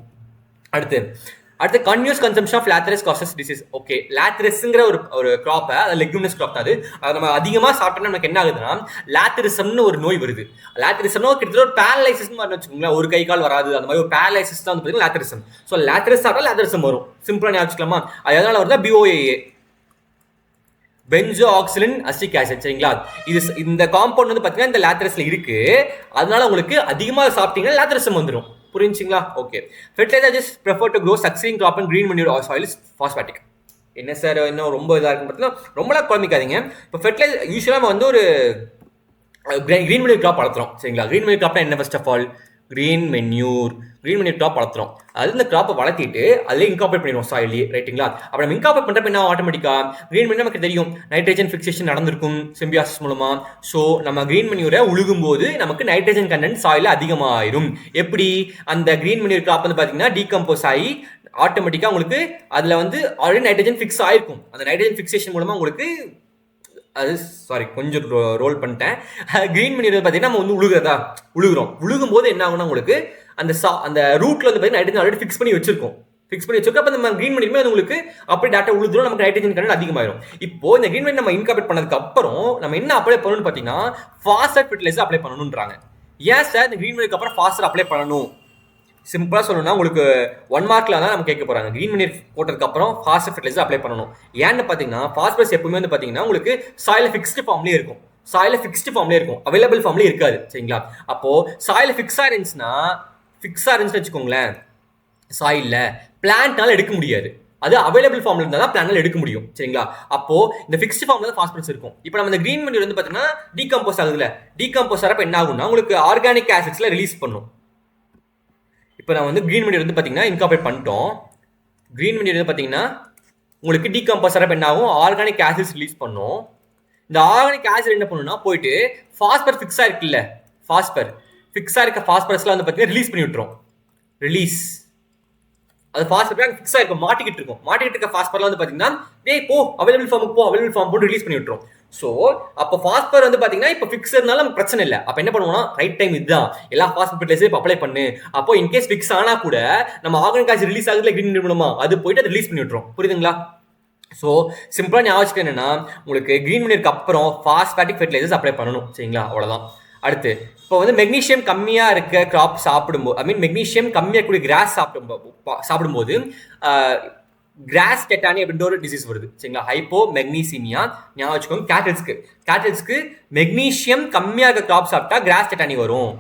அடுத்து continuous consumption of Lathyrus causes disease. Okay, லாத்தரஸ்ங்கிற ஒரு கிராப்பை, அது லெக்யூமினஸ் கிராப் தான். அது நம்ம அதிகமாக சாப்பிட்டோம்னா நமக்கு என்ன ஆகுதுன்னா லாத்தரிசம்னு ஒரு நோய் வருது. லாத்தரிசம்னா கிட்டத்தட்ட ஒரு பேரலைசிஸ் மாதிரி வச்சுக்கோங்களேன். ஒரு கை கால் வராது, அந்த மாதிரி ஒரு பேரலைசிஸ் தான் வந்து பார்த்தீங்கன்னா லாத்தரிசம். ஸோ லாத்தரஸ் சாப்பிட்டா லாத்தரிசம் வரும். சிம்பிளாக ஞாபகம். அதனால வருதா BOAA, பென்சோ ஆக்சிலின் அசிட்டிக் ஆசிட். சரிங்களா? இந்த காம்பவுண்ட் வந்து பார்த்தீங்கன்னா இந்த லாத்தரஸ்ல இருக்கு. அதனால உங்களுக்கு அதிகமாக சாப்பிட்டீங்கன்னா லாத்தரிசம் வந்துடும். புரிஞ்சுங்களா? Okay. Fertiliser just prefer to grow succeeding crop and green manure soil is phosphatic. என்ன சார் இன்னும் ரொம்ப இதாக இருக்குன்னு பார்த்தீங்கன்னா ரொம்பலாம் குழம்பிக்காதீங்க. இப்போ ஃபெர்டிலைசர் யூஸ்வலாக வந்து ஒரு கிரீன் மன்யூர் கிராப் வளர்த்துறோம். சரிங்களா? கிரீன் மன்யூர் கிராப்னா என்ன? First of all green manure crop வளர்த்துறோம். அது இந்த கிராப்பை வளர்த்திட்டு அதிலே இன்கார்பரேட் பண்ணிடுவோம் சாயிலே. ரைட்டுங்களா? அப்போ நம்ம இன்கார்பரேட் பண்ணுறப்ப என்ன ஆட்டோமேட்டிக்கா கிரீன் மன்யூர் நமக்கு தெரியும் நைட்ரஜன் ஃபிக்சேஷன் நடந்திருக்கும் சிம்பியாசிஸ் மூலமா. ஸோ நம்ம கிரீன் மன்யூரை உழுகும் போது நமக்கு நைட்ரஜன் கண்டென்ட் சாயில அதிகமாயிரும். எப்படி? அந்த கிரீன் மன்யூர் கிராப் வந்து பார்த்தீங்கன்னா டீகம்போஸ் ஆகி ஆட்டோமேட்டிக்கா உங்களுக்கு அதுல வந்து ஆல்ரெடி நைட்ரஜன் ஃபிக்ஸ் ஆயிருக்கும். அந்த நைட்ரஜன் ஃபிக்சேஷன் மூலமா உங்களுக்கு கொஞ்சம் ரோல் பண்ணிட்டேன். கிரீன் மன்யூர் பார்த்தீங்கன்னா நம்ம வந்து உழுகும் போது என்ன ஆகும்னா உங்களுக்கு அந்த ரூட்ல வந்து பார்த்தீங்கன்னா நைட்ரஜன் ஆல்ரெடி ஃபிக்ஸ் பண்ணி வச்சிருக்கோம். அப்போ நம்ம கிரீன் மன்யூர் உங்களுக்கு அப்படி டேட்டா உழுதுரும், நமக்கு நைட்ரஜன் கண்டென்ட் அதிகமாயிரும். இப்போ இந்த கிரீன் மன்யூர் நம்ம இன்கார்பரேட் பண்ணதுக்கு அப்புறம் நம்ம என்ன அப்ளை பண்ணணும்னு பார்த்தீங்கன்னா ஃபாஸ்பேட் ஃபெர்டிலைசர் அப்ளை பண்ணணும்ன்றாங்க. ஏன் சார் இந்த கிரீன் மன்யூருக்கு அப்புறம் ஃபாஸ்பேட் அப்ளை பண்ணணும்? சிம்பிளா சொல்லணும்னா உங்களுக்கு 1 மார்க்ல தான் நம்ம கேட்க போறாங்க. கிரீன் மன்யூர் போட்டதுக்கு அப்புறம் ஃபாஸ்பேட் ஃபெர்டிலைசர் அப்ளை பண்ணணும். ஏன்னு பாத்தீங்கன்னா ஃபாஸ்பரஸ் எப்பவுமே வந்து பாத்தீங்கன்னா உங்களுக்கு சாயில ஃபிக்ஸ்டு ஃபார்ம்லயே இருக்கும். அவைலபிள் ஃபார்ம்லயே இருக்காது. சரிங்களா? அப்போ சாயில ஃபிக்ஸா இருந்துச்சுன்னு வச்சுக்கோங்களேன், சாயில்ல பிளான்ட்னால எடுக்க முடியாது. அது அவைலபிள் ஃபார்ம்ல இருந்தா தான் பிளான்ட்னால எடுக்க முடியும். சரிங்களா? அப்போ இந்த ஃபிக்ஸ்டு ஃபார்ம்ல தான் ஃபாஸ்பரஸ் இருக்கும். இப்போ நம்ம இந்த கிரீன் மன்யூர் வந்து பாத்தீங்கன்னா டீகம்போஸ் ஆகுதுல, டீகம்போஸ் ஆகிறப்ப என்ன ஆகும்னா உங்களுக்கு ஆர்கானிக் ஆசிட்ஸ்ல ரிலீஸ் பண்ணும். இப்போ நான் வந்து கிரீன் மன்யூர் வந்து பார்த்தீங்கன்னா இன்கார்பரேட் பண்ணிட்டோம். கிரீன் மன்யூர் வந்து பார்த்தீங்கன்னா உங்களுக்கு டீகம்போஸ் ஆகிறப்ப என்ன ஆகும்? ஆர்கானிக் ஆசிட்ஸ் ரிலீஸ் பண்ணும். இந்த ஆர்கானிக் ஆசிட் என்ன பண்ணுன்னா போயிட்டு ஃபாஸ்பர் ஃபிக்ஸாக இருக்குல்ல, ஃபிக்ஸாக இருக்க ஃபாஸ்பரஸ்லாம் வந்து பார்த்தீங்கன்னா ரிலீஸ் பண்ணி விட்டுரும். அது ஃபாஸ்பர் ஃபிக்ஸாக இருக்கும், மாட்டிக்கிட்டு இருக்க ஃபாஸ்பர்லாம் வந்து பார்த்தீங்கன்னா போ அவைலபிள் ஃபார்ம் போட்டு ரிலீஸ் பண்ணி விட்டுரும். ஸோ அப்போ ஃபாஸ்பர் வந்து பார்த்தீங்கன்னா இப்போ ஃபிக்ஸர்னால நமக்கு பிரச்சனை இல்லை. அப்போ என்ன பண்ணுவோம்னா ரைட் டைம் இதுதான், எல்லா ஃபாஸ்பர் ஃபெர்டிலைசரும் இப்போ அப்ளை பண்ணு. அப்போ இன்கேஸ் ஃபிக்ஸ் ஆனா கூட நம்ம ஆர்கானிக் ஆசிட் ரிலீஸ் ஆகுதுல கிரீன் மன்யூர் மூலமா, அது போயிட்டு அதை ரிலீஸ் பண்ணி விட்டுரும். புரியுதுங்களா? ஸோ சிம்பிளா ஞாபகம் என்னன்னா உங்களுக்கு கிரீன் மன்யூருக்கு அப்புறம் ஃபாஸ்பேட்டிக் ஃபெர்டிலைசர்ஸ் அப்ளை பண்ணணும். சரிங்களா? அவ்வளோதான். அடுத்து இப்போ வந்து மெக்னீஷியம் கம்மியா இருக்க கிராப் சாப்பிடும்போது, மெக்னீஷியம் கம்மியா இருக்கக்கூடிய கிராஸ் சாப்பிடும்போது கிராஸ் டெட்டானி அப்படின்ற ஒரு டிசீஸ் வருது. சரிங்களா? ஹைப்போ மெக்னீசிமியா. ஞாபகம் வச்சுக்கோங்க. கேட்டல்ஸ்க்கு மெக்னீஷியம் கம்மியா இருக்க கிராப் சாப்பிட்டா கிராஸ் டெட்டானி வரும்.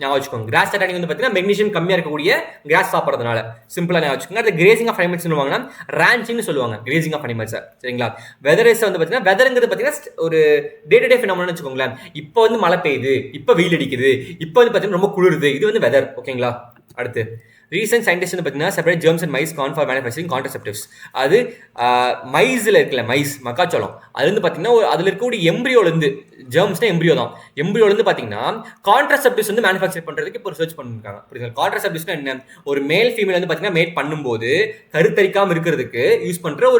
ஞாபகம் வச்சுக்கோங்க. கிராஸ் டெட்டானி வந்து பார்த்தீங்கன்னா மெக்னீஷியம் கம்மியா இருக்கக்கூடிய கிராஸ் சாப்பிட்றதுனால. சிம்பிளா ஞாபகம் வச்சுக்கோங்க. அது கிரேசிங் ஆஃப் அனிமல்ஸ் சொல்லுவாங்கன்னா ரான்ச்சிங்னு சொல்லுவாங்க. Grazing of animals. சரிங்களா? வெதர்ஸ் வந்து பார்த்தீங்கன்னா வெதருங்கிறது பார்த்தீங்கன்னா ஒரு டே டு டே ஃபினாமினன் வச்சுக்கோங்களேன். இப்போ வந்து மழை பெய்யுது, இப்போ வெயில் அடிக்குது, இப்போ வந்து பார்த்தீங்கன்னா ரொம்ப குளிருது, இது வந்து வெதர். ஓகேங்களா? அடுத்து ரீசன்ட் சயின்டிஸ்ட் வந்து பார்த்தீங்கன்னா separate germs and maize corn for manufacturing contraceptives. அது மைஸில் இருக்குல்ல, மைஸ் மக்காச்சோளம், அது வந்து பார்த்தீங்கன்னா அதில் இருக்கக்கூடிய எம்பிரியோலேருந்து, ஜெர்ம்ஸ்னா எம்பிரியோ தான், எம்பிரியோலேருந்து பார்த்தீங்கன்னா கான்ட்ரசெப்டிவ்ஸ் வந்து மேனுஃபேக்சர் பண்ணுறதுக்கு இப்போ ரிசர்ச் பண்ணிருக்காங்க. புரியுது? கான்ட்ரசெப்டிவ்ஸ்னா என்ன? ஒரு மேல் ஃபீமேல் வந்து பார்த்தீங்கன்னா மேட் பண்ணும்போது கருத்தரிக்காமல் இருக்கிறதுக்கு யூஸ் பண்ணுற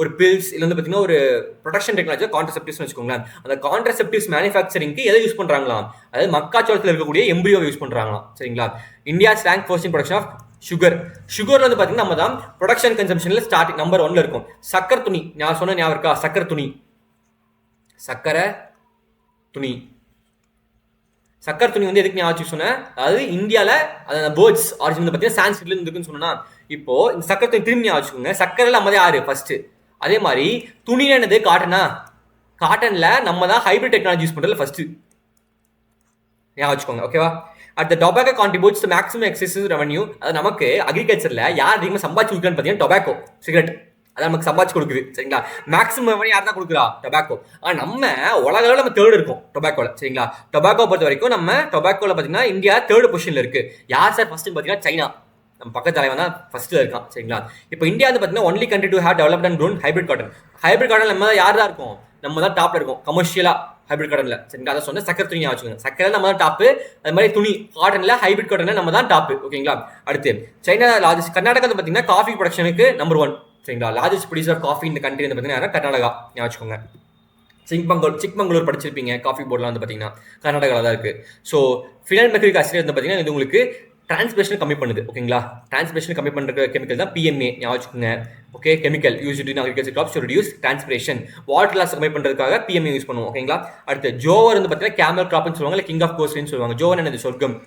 ஒரு பில்ஸ் இல்லை வந்து பார்த்தீங்கன்னா ஒரு ப்ரொடக்ஷன் டெக்னாலஜி கான்ட்ரசெப்டிவ்ஸ் வச்சுக்கோங்களேன். அந்த கான்ட்ரசெப்டிவ்ஸ் மேனுஃபேக்சரிங்க்கு எதை யூஸ் பண்ணுறாங்களாம்? அதாவது மக்காச்சோளத்தில் இருக்கக்கூடிய எம்பிரியோ யூஸ் பண்ணுறாங்களாம். சரிங்களா? India rank first in production of சுகர்ல வந்து பார்த்தீங்கன்னா நம்ம தான் ப்ரொடக்ஷன் கன்சம்ஷன்ல ஸ்டார்டிங் நம்பர் 1ல இருக்கும். சக்கரை துணி நான் சொன்ன ஞாபகம் இருக்கா? சக்கரை துணி வந்து எதுக்கு ஞாபகம் சொன்னேன்? அதாவது இந்தியாவில் அந்த பேர்ட்ஸ் ஆரிஜின் வந்து பார்த்தீங்கன்னா சான்ஸ்கிரிட்ல இருக்குன்னு சொன்னா, இப்போ இந்த சக்கரை துணி திரும்பி ஞாபகம் வச்சுக்கோங்க. சக்கரையில் நம்ம தான் யாரு ஃபர்ஸ்ட். அதே மாதிரி துணி என்னது? காட்டன்ல நம்ம தான் ஹைபிரிட் டெக்னாலஜி யூஸ் பண்றதுல ஃபர்ஸ்ட் ஞாபகம் வச்சுக்கோங்க. ஓகேவா? At the tobacco contributes to maximum excessive revenue. அது நமக்கு அக்ரிகல்ச்சர்ல யார் அதிகமாக சம்பாதிச்சு கொடுக்குறான்னு பார்த்தீங்கன்னா டொபாக்கோ, சிகரெட். அது நமக்கு சம்பாதிச்சு கொடுக்குது. சரிங்களா? மேக்ஸிமம் ரெவன்யூ யார் தான் கொடுக்குறா? டொபாக்கோ. ஆனால் நம்ம உலக அளவில் நம்ம தேர்ட் இருக்கும் டொபாக்கோல. சரிங்களா? டொபாக்கோ பொறுத்த வரைக்கும் நம்ம டொபாக்கோல பார்த்தீங்கன்னா இந்தியா தேர்ட் பொசிஷன்ல இருக்கு. யார் சார் ஃபர்ஸ்ட் பார்த்தீங்கன்னா சைனா, நம்ம பக்கத்து தலைவன் தான் ஃபர்ஸ்ட்ல இருக்கான். சரிங்களா? இப்போ இந்தியா வந்து பார்த்தீங்கன்னா only country to have developed and grown hybrid cotton. Hybrid cotton நம்ம தான் யார் தான் இருக்கும்? நம்ம தான் டாப்ல இருக்கும் கமர்ஷியலா ஹைபிரிட் காட்டன்ல. சரிங்களா? அதை சொன்ன சக்கரை துணி வச்சுக்கோங்க. சக்கரை நம்ம தான் டாப்பு. அது மாதிரி துணி காட்டன்ல ஹைபிரிட் காட்டன்ல நம்ம தான் டாப்பு. ஓகேங்களா? அடுத்து சைனா லார்ஜஸ்ட். கர்நாடகா வந்து பார்த்தீங்கன்னா காஃபி ப்ரொடக்ஷனுக்கு நம்பர் 1. சரிங்களா? லார்ஜஸ்ட் ப்ரொடியூசர் ஆஃப் காஃபி இந்த கண்ட்ரி வந்து பார்த்தீங்கன்னா கர்நாடகா வச்சுக்கோங்க. சிக்மங்களூர் படிச்சிருப்பீங்க. காஃபி போர்ட்லாம் வந்து பார்த்தீங்கன்னா கர்நாடகாவில் தான் இருக்கு. ஸோ ஃபினால் மெக்ரிக் ஆசிட் வந்து பார்த்தீங்கன்னா இது உங்களுக்கு டிரான்ஸ்பிரேஷன் கம்மி பண்ணுது. ஓகேங்களா? டிரான்ஸ்பிரேஷன் கம்மி பண்ணுற கெமிக்கல் தான் PMA வச்சுக்கோங்க. Okay, chemical use in agriculture crops to reduce transpiration. Water loss கம்மி பண்ணுறதுக்காக PMA யூஸ் பண்ணுவோம். ஓகேங்களா? அடுத்து ஜோவர் வந்து பார்த்தீங்கன்னா கேமல் கிராப்னு சொல்லுவாங்க, இல்லை கிங் ஆஃப் கோஸ் கிரெயின்ஸ் சொல்லுவாங்க. ஜோவர் என்னது? சொர்க்கம்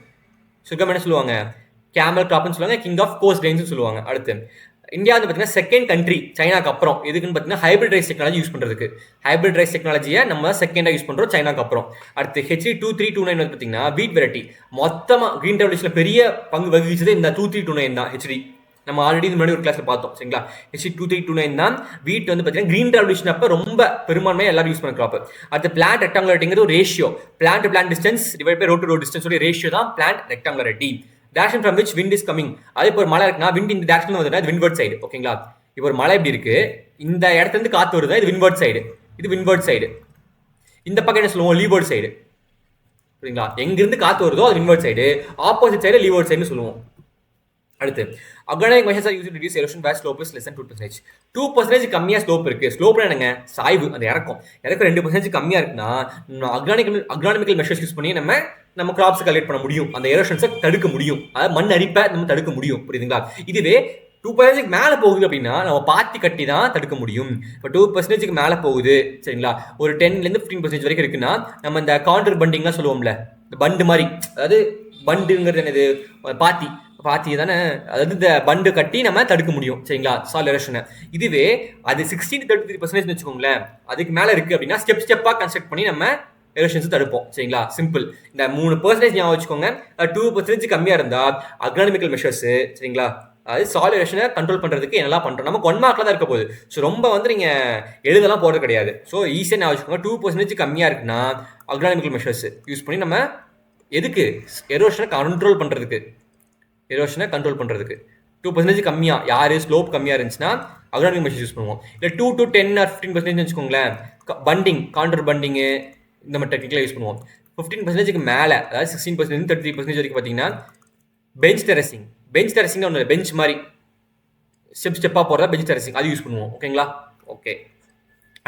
என்ன சொல்லுவாங்க? கேமல் கிராப்னு சொல்லுவாங்க, கிங் ஆஃப் கோஸ் கிரெயின்ஸ் சொல்லுவாங்க. அடுத்து இந்தியா வந்து பார்த்தீங்கன்னா செகண்ட் கண்ட்ரி சைனாக்கு அப்புறம் எதுக்குன்னு பார்த்தீங்கன்னா ஹைபிரிட் ரைஸ் டெக்னாலஜி யூஸ் பண்ணுறதுக்கு. ஹைபிரிட் ரைஸ் டெக்னாலஜியை நம்ம செகண்டாக யூஸ் பண்ணுறோம் சைனாக்கு அப்புறம். அடுத்து HT2329 வந்து பார்த்தீங்கன்னா வீட் வெரைட்டி. மொத்தமாக கிரீன் ரெவல்யூஷனில் பெரிய பங்கு வகிச்சது இந்த 2329 தான். HD நம்ம ஆல்ரெடி இந்த முன்னாடி ஒரு கிளாஸ்ல பார்த்தோம். சரிங்களா? HT2329 தான் வீட் வந்து பார்த்தீங்கன்னா கிரீன் ரெவல்யூஷன் அப்போ ரொம்ப பெரும்பான்மையாக எல்லாரும் யூஸ் பண்ண கிராப். அடுத்து பிளான்ட் ரெக்டாங்குலரிட்டிங்கிறது ஒரு ratio. Plant to plant distance divide by row to row distance ratio தான் plant rectangularity. Direction from which wind is coming. அது இப்போ ஒரு மழை இருக்குன்னா விண்ட் இந்த டைரக்ஷன் வருதுன்னா இது விண்ட்வர்ட் சைடு. ஓகேங்களா? இப்போ ஒரு மழை எப்படி இருக்கு, இந்த இடத்துல இருந்து காத்து வருது, இது விண்ட்வர்ட் சைடு, இது விண்ட்வர்ட் சைடு. இந்த பக்கம் என்ன சொல்லுவோம்? Leeward side. சரிங்களா? எங்கிருந்து காத்து வருதோ அது windward side, opposite side leeward சைடுன்னு சொல்லுவோம். அடுத்து agronomic measures are used to reduce erosion where slope is less than 2%. 2% கம்மியா ஸ்லோப் இருக்கு. ஸ்லோப்னா என்னங்க? சாய்வு, அந்த இறக்கம் 2% கம்மியா இருக்குன்னா அக்ரானிமிக்கல் மெஷர்ஸ் யூஸ் பண்ணி நம்ம கிராப்ஸ் கலெக்ட் பண்ண முடியும், அந்த எரோஷன்ஸை தடுக்க முடியும், அதாவது மண் அரிப்பை நம்ம தடுக்க முடியும். புரியுதுங்களா? இதுவே 2% மேலே போகுது அப்படின்னா நம்ம பாத்தி கட்டி தான் தடுக்க முடியும். இப்போ 2% மேலே போகுது, சரிங்களா, ஒரு 10லேருந்து 15% வரைக்கும் இருக்குன்னா நம்ம இந்த கான்டர் பண்டிங்லாம் சொல்லுவோம்ல, இந்த பண்டு மாதிரி, அதாவது பண்டுங்கிறது என்னது? பாத்தி தானே, அதாவது இந்த பண்டு கட்டி நம்ம தடுக்க முடியும். சரிங்களா? சால் எரோஷனை. இதுவே அது 16 to 33% வச்சுக்கோங்களேன், அதுக்கு மேலே இருக்குது அப்படின்னா ஸ்டெப்பாக கன்ஸ்ட்ரக்ட் பண்ணி நம்ம எரோஷன்ஸ் தடுப்போம். சரிங்களா? சிம்பிள். இந்த 3% ஞாபகம் வச்சுக்கோங்க. 2% கம்மியாக இருந்தால் அக்ரானிமிக்கல் மெஷர்ஸு, சரிங்களா, அது சால் எரோஷனை கண்ட்ரோல் பண்ணுறதுக்கு என்னெல்லாம் பண்ணுறோம். நமக்கு 1 மார்க்கில் தான் இருக்க போகுது. ஸோ ரொம்ப வந்து நீங்கள் எழுதலாம் போகிறது கிடையாது. ஸோ ஈஸியாக ஞாபகம் வச்சுக்கோங்க. 2% கம்மியாக இருக்குன்னா அக்ரானிமிக்கல் மெஷர்ஸ் யூஸ் பண்ணி நம்ம எதுக்கு? எரோஷனை கண்ட்ரோல் பண்ணுறதுக்கு. 2% கம்மியாக யார் ஸ்லோப் கம்மியாக இருந்துச்சுன்னா அக்ரானிமிக் மெஷர்ஸ் யூஸ் பண்ணுவோம். இல்லை 2 to 10 or 15% வச்சுக்கோங்களேன், பண்டிங், கான்டர் பண்டிங்கு இந்த மாதிரி டெக்னிக்கலாக யூஸ் பண்ணுவோம். 15% மேலே, அதாவது 16% 33% வரைக்கும் பார்த்தீங்கன்னா பெஞ்ச் டெரசிங் ஒன்று, பெஞ்ச் மாதிரி ஸ்டெப்பாக போகிறதா பெஞ்ச் டெரசிங், அது யூஸ் பண்ணுவோம். ஓகேங்களா? ஓகே.